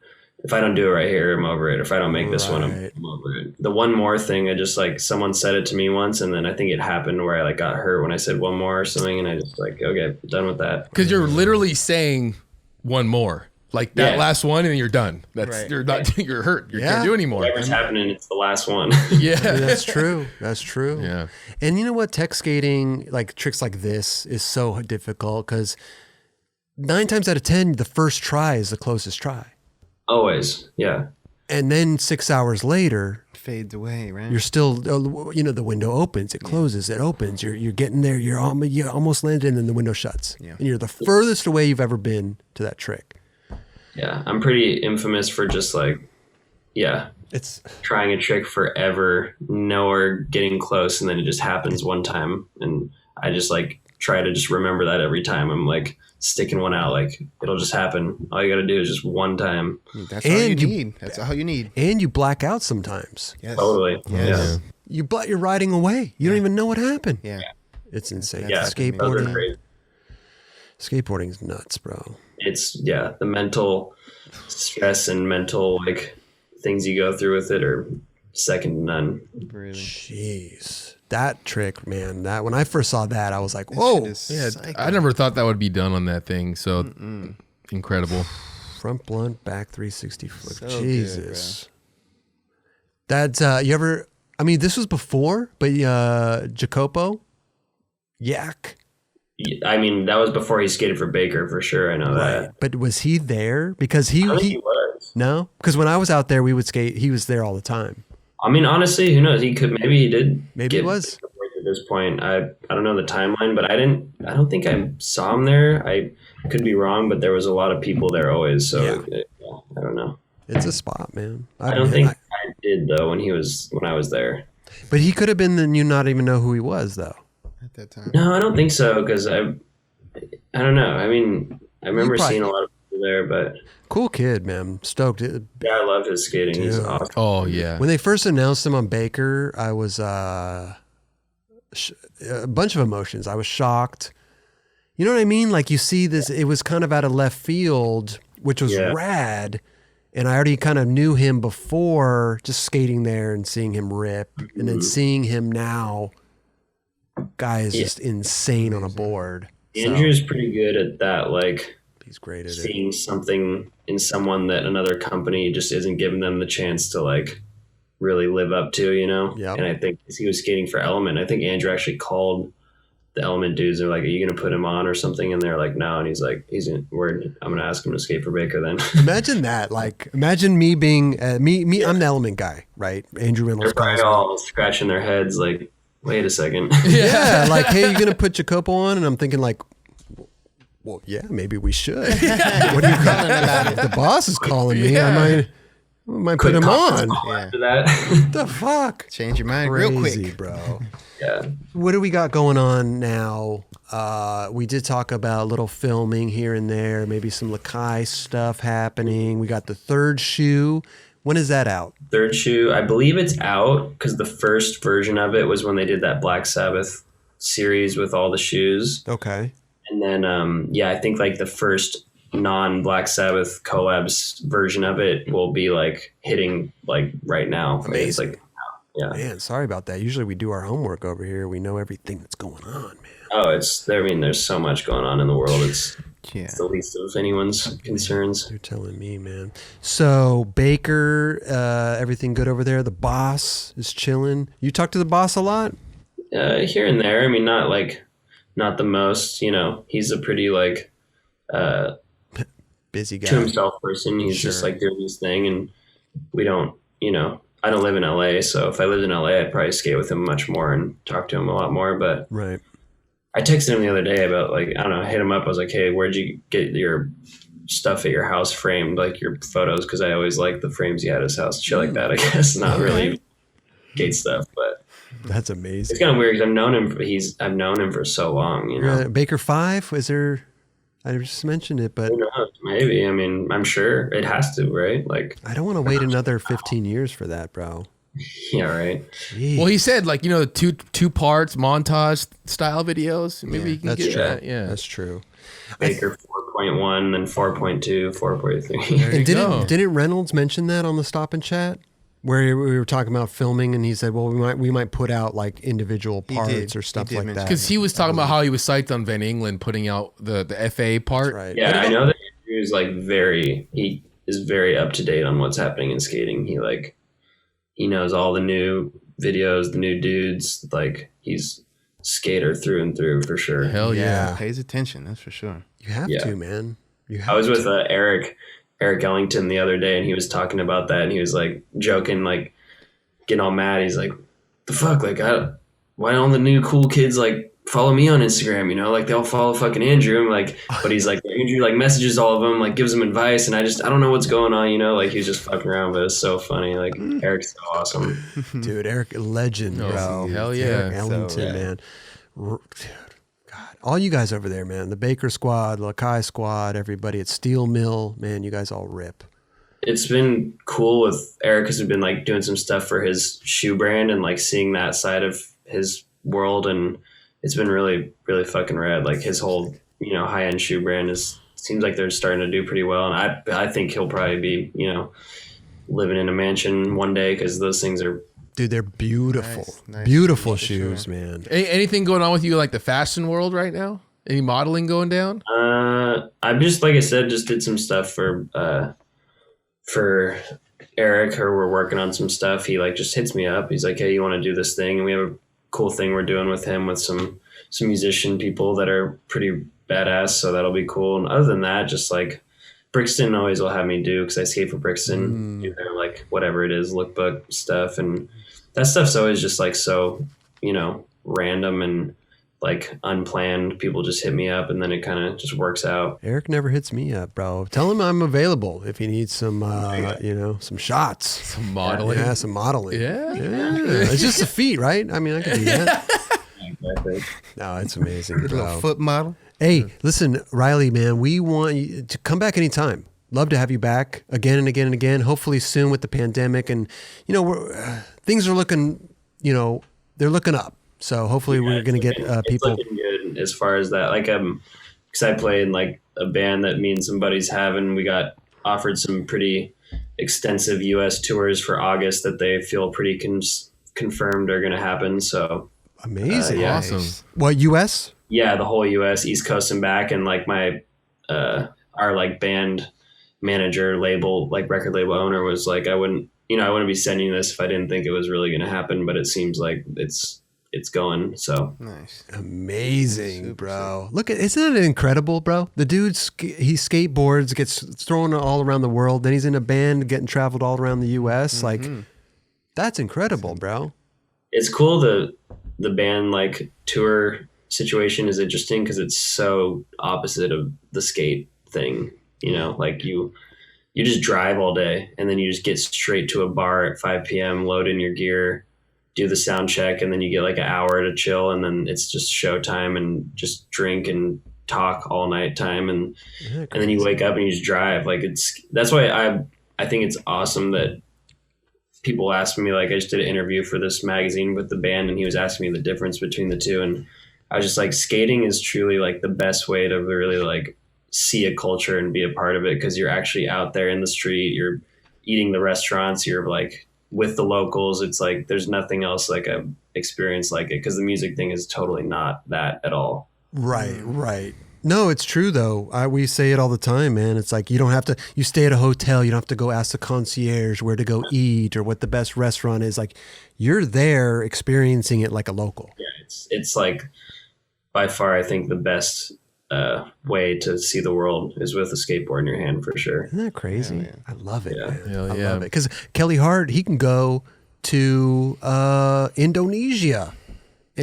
If I don't do it right here, I'm over it. If I don't make this one, I'm over it. The one more thing, I just like, someone said it to me once, and then I think it happened where I like got hurt when I said one more or something, and I just like, okay, done with that. Because you're literally saying one more. Like that last one, and then you're done. That's you're not you're hurt. You can't do anymore. Whatever's happening, it's the last one. Yeah, that's true. That's true. Yeah. And you know what? Tech skating, like tricks like this, is so difficult because 9 times out of 10, the first try is the closest try. Always, yeah. And then 6 hours later, Fades away, right? you're still, the window opens, it closes, it opens. You're getting there. You almost landed, and then the window shuts. Yeah. And you're the furthest away you've ever been to that trick. Yeah, I'm pretty infamous for just like, it's trying a trick forever, nowhere getting close, and then it just happens one time, and I just like try to just remember that every time I'm like sticking one out. Like it'll just happen. All you got to do is just one time. That's all you need. That's all you need. And you black out sometimes. Yes. Totally. Yes. Yeah. You're riding away. You don't even know what happened. Yeah. It's insane. Yeah, Skateboarding's nuts, bro. It's the mental stress and mental like things you go through with it are second to none. Really. Jeez. That trick, man, that when I first saw that, I was like, whoa. Yeah, I never thought that would be done on that thing. So incredible. Front blunt, back 360 flip. So Jesus. That's this was before, but Jacopo, Yak. I mean, that was before he skated for Baker for sure. I know that. But was he there? Because he was. No, because when I was out there, we would skate. He was there all the time. I mean, honestly, who knows? Maybe he did. Maybe he was. At this point, I don't know the timeline, but I don't think I saw him there. I could be wrong, but there was a lot of people there always. So I don't know. It's a spot, man. I don't think I did though when I was there. But he could have been you not even know who he was though. At that time. No, I don't think so because I don't know. I mean, I remember seeing a lot of people there, but cool kid, man. Stoked. Yeah, I love his skating. Dude. He's awesome. Oh yeah. When they first announced him on Baker, I was a bunch of emotions. I was shocked. You know what I mean? Like you see this, it was kind of out of left field, which was rad. And I already kind of knew him before, just skating there and seeing him rip, and then seeing him now. Guy is just insane on a board. Andrew's pretty good at that. Like he's great at seeing something in someone that another company just isn't giving them the chance to like really live up to, Yeah. And I think he was skating for Element. I think Andrew actually called the Element dudes. They're like, "Are you going to put him on or something?" And they're like, "No." And he's like, I'm going to ask him to skate for Baker then. Imagine that. Like, imagine me being me. I'm the Element guy, right? Andrew Reynolds. They're probably all scratching their heads like, wait a second. Yeah, like, hey, you gonna put Jacopo on? And I'm thinking like, well, yeah, maybe we should. What are you calling about? If the boss is calling me, I might put him on. After that. What the fuck? Change your mind Crazy, real quick, bro. Yeah. What do we got going on now? We did talk about a little filming here and there, maybe some Lakai stuff happening. We got the third shoe. When is that out? Third shoe, I believe it's out because the first version of it was when they did that Black Sabbath series with all the shoes. Okay. And then, I think like the first non-Black Sabbath collabs version of it will be like hitting like right now. Amazing. It's like, yeah. Man, sorry about that. Usually we do our homework over here. We know everything that's going on, man. Oh, there's so much going on in the world. It's the least of anyone's concerns. You're telling me, man. So Baker, everything good over there? The boss is chilling. You talk to the boss a lot? Here and there. I mean, not the most, he's a pretty like, busy guy. To himself person. He's just like doing his thing, and we don't, I don't live in LA, so if I lived in LA, I'd probably skate with him much more and talk to him a lot more. But right. I texted him the other day about like, I don't know, hit him up. I was like, hey, where'd you get your stuff at your house framed, like your photos? Because I always like the frames you had at his house, shit like that. I guess not really skate stuff, but That's amazing. it's kind of weird because I've known him for so long. You know, Baker 5 was there? I just mentioned it, but who knows? Maybe. I mean, I'm sure it has to, right? Like, I don't want to wait another 15 years for that, bro. yeah, right. Jeez. Well, he said like, you know, the two parts montage style videos. Maybe you can That's get true. that. Yeah. That's true. Baker 4.1, then 4.2, 4.3. There you go. Didn't Reynolds mention that on the Stop and Chat? Where we were talking about filming, and he said, "Well, we might put out like individual parts or stuff like that." Because he was talking about how he was psyched on Van England putting out the FA part. Right. Yeah, I know that Andrew is like he is very up to date on what's happening in skating. He knows all the new videos, the new dudes. Like, he's skater through and through for sure. Hell yeah. Pays attention, that's for sure. You have Yeah. to, man. You have I was to. with Eric Ellington the other day, and he was talking about that, and he was like joking, like getting all mad. He's like, "The fuck, like, why don't the new cool kids like follow me on Instagram? You know, like they all follow fucking Andrew." I'm like, but he's like, Andrew like messages all of them, like gives them advice, and I don't know what's going on. You know, like he's just fucking around, but it's so funny. Like Eric's so awesome. Dude, Eric, legend, bro. hell yeah. Eric Ellington, man. Dude, God, all you guys over there, man. The Baker Squad, Lakai Squad, everybody at Steel Mill, man. You guys all rip. It's been cool with Eric because we've been like doing some stuff for his shoe brand and like seeing that side of his world, and it's been really, really fucking rad. Like his whole, you know, high end shoe brand seems like they're starting to do pretty well, and I think he'll probably be, you know, living in a mansion one day because those things are. Dude, they're beautiful. Nice Beautiful shoes, for shoes, man. Anything going on with you like the fashion world right now? Any modeling going down? I'm just, like I said, just did some stuff for Eric, or we're working on some stuff. He like just hits me up. He's like, "Hey, you want to do this thing?" And we have a cool thing we're doing with him with some musician people that are pretty badass. So that'll be cool. And other than that, just like Brixton always will have me do, because I skate for Brixton, do their like whatever it is, lookbook stuff, and that stuff's always just like so, you know, random and like unplanned. People just hit me up, and then it kind of just works out. Eric never hits me up, bro. Tell him I'm available if he needs some, you know, some shots. Some modeling. Yeah, some modeling. Yeah. It's just a feat, right? I mean, I can do that. Exactly. No, it's amazing, A little bro. foot model. Hey, listen, Riley, man, we want you to come back anytime. Love to have you back again and again and again. Hopefully soon with the pandemic, and you know, things are looking, you know, they're looking up. So hopefully we're going to get people. It's looking good as far as that. Like, because I play in like a band that me and some buddies have, and we got offered some pretty extensive U.S. tours for August that they feel pretty confirmed are going to happen. So Amazing. yeah. Awesome. What, U.S.? yeah, the whole U.S. East Coast and back, and like my our like band manager, label, like record label owner was like, I wouldn't be sending this if I didn't think it was really going to happen, but it seems like it's going. So Nice. Amazing, bro. Look at, isn't it incredible, bro? The dude, he skateboards, gets thrown all around the world. Then he's in a band, getting traveled all around the U.S. Like, that's incredible, bro. it's cool. The band like tour situation is interesting because it's so opposite of the skate thing. You know, like you just drive all day and then you just get straight to a bar at 5 p.m., load in your gear, do the sound check, and then you get like an hour to chill, and then it's just showtime and just drink and talk all night time, and then you wake up and you just drive. Like that's why I think it's awesome that people ask me, like I just did an interview for this magazine with the band, and he was asking me the difference between the two, and I was just like, skating is truly like the best way to really like see a culture and be a part of it, because you're actually out there in the street, you're eating the restaurants, you're like with the locals. It's like there's nothing else like a experience like it, because the music thing is totally not that at all. Right. No, it's true though. We say it all the time, man. It's like you don't have to. You stay at a hotel. You don't have to go ask the concierge where to go eat or what the best restaurant is. Like you're there experiencing it like a local. Yeah, it's like by far I think the best way to see the world is with a skateboard in your hand, for sure. Isn't that crazy? Yeah, I love it. Yeah. Man. Hell I yeah. love it because Kelly Hart, he can go to Indonesia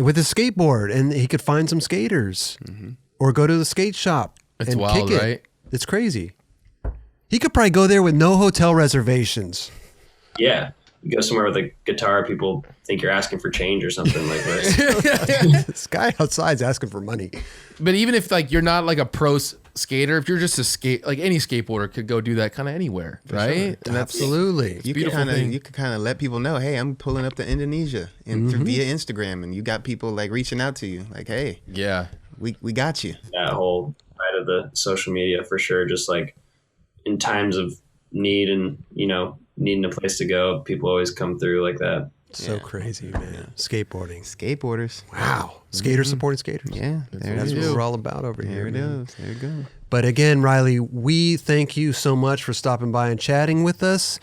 with his skateboard, and he could find some skaters or go to the skate shop It's and wild, kick it. right? It's crazy. He could probably go there with no hotel reservations. Yeah. You go somewhere with a guitar, people think you're asking for change or something like that. This guy outside's asking for money. But even if like you're not like a pro skater, if you're just a skate, like any skateboarder could go do that kind of anywhere, right? And that's Absolutely. You beautiful thing. could kind of let people know, hey, I'm pulling up to Indonesia and via Instagram, and you got people like reaching out to you, like, hey, yeah. we got you. That whole side of the social media for sure. Just like in times of need and, needing a place to go, people always come through like that. So crazy, man. Skateboarding. Skateboarders. Wow. Skaters supporting skaters. Yeah, That's what we're all about over There here. it man. is. There you go. But again, Riley, we thank you so much for stopping by and chatting with us.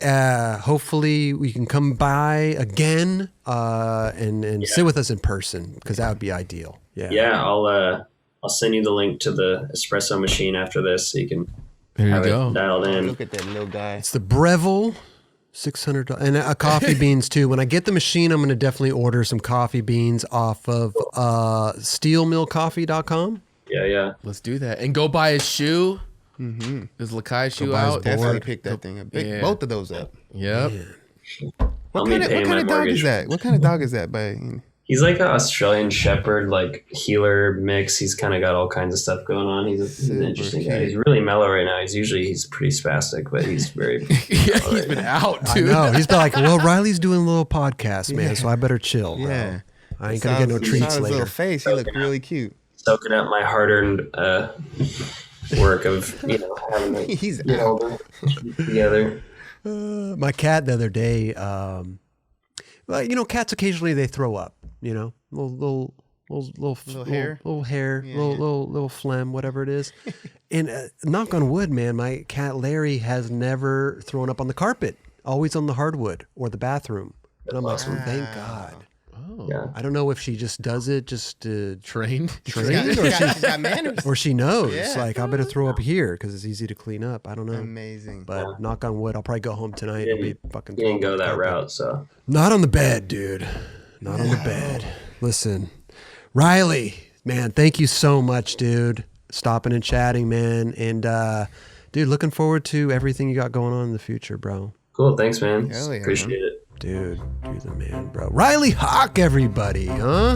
Hopefully we can come by again and sit with us in person, because that would be ideal. Yeah. Yeah, I'll send you the link to the espresso machine after this so you can There you have go. it dialed in. Look at that little guy. It's the Breville. $600 and coffee beans too. When I get the machine, I'm going to definitely order some coffee beans off of steelmillcoffee.com. Yeah. Let's do that. And go buy his shoe. His Lakai shoe buy his out. Definitely pick that thing up. Pick Yeah. both of those up. Yep. What be kind paying my of dog mortgage. is that? What kind of dog is that? He's like an Australian Shepherd, like healer mix. He's kind of got all kinds of stuff going on. He's an interesting guy. He's really mellow right now. He's pretty spastic, but he's very. Yeah, he's been out I too. know. He's been like, well, Riley's doing a little podcast, man, so I better chill, bro. Yeah. I ain't going to get no treats His little later. face. He looked really cute. Soaking up my hard-earned work of having to He's get out. older together. My cat the other day, well, cats occasionally they throw up, little hair, little phlegm, whatever it is. And knock on wood, man, my cat Larry has never thrown up on the carpet, always on the hardwood or the bathroom. And I'm like, oh, thank God. Yeah. I don't know if she just does it just to Trained. train She's got manners. or she knows, Yeah. like, I better throw up here because it's easy to clean up. I don't know. Amazing. But knock on wood, I'll probably go home tonight and be fucking. He didn't throwing go up that on the carpet. route, so Not on the bed, dude. Not on the bed. Listen, Riley, man, thank you so much, dude. Stopping and chatting, man. And, dude, looking forward to everything you got going on in the future, bro. cool. Thanks, man. Hell yeah, Appreciate it. Dude, you're the man, bro. Riley Hawk, everybody, huh?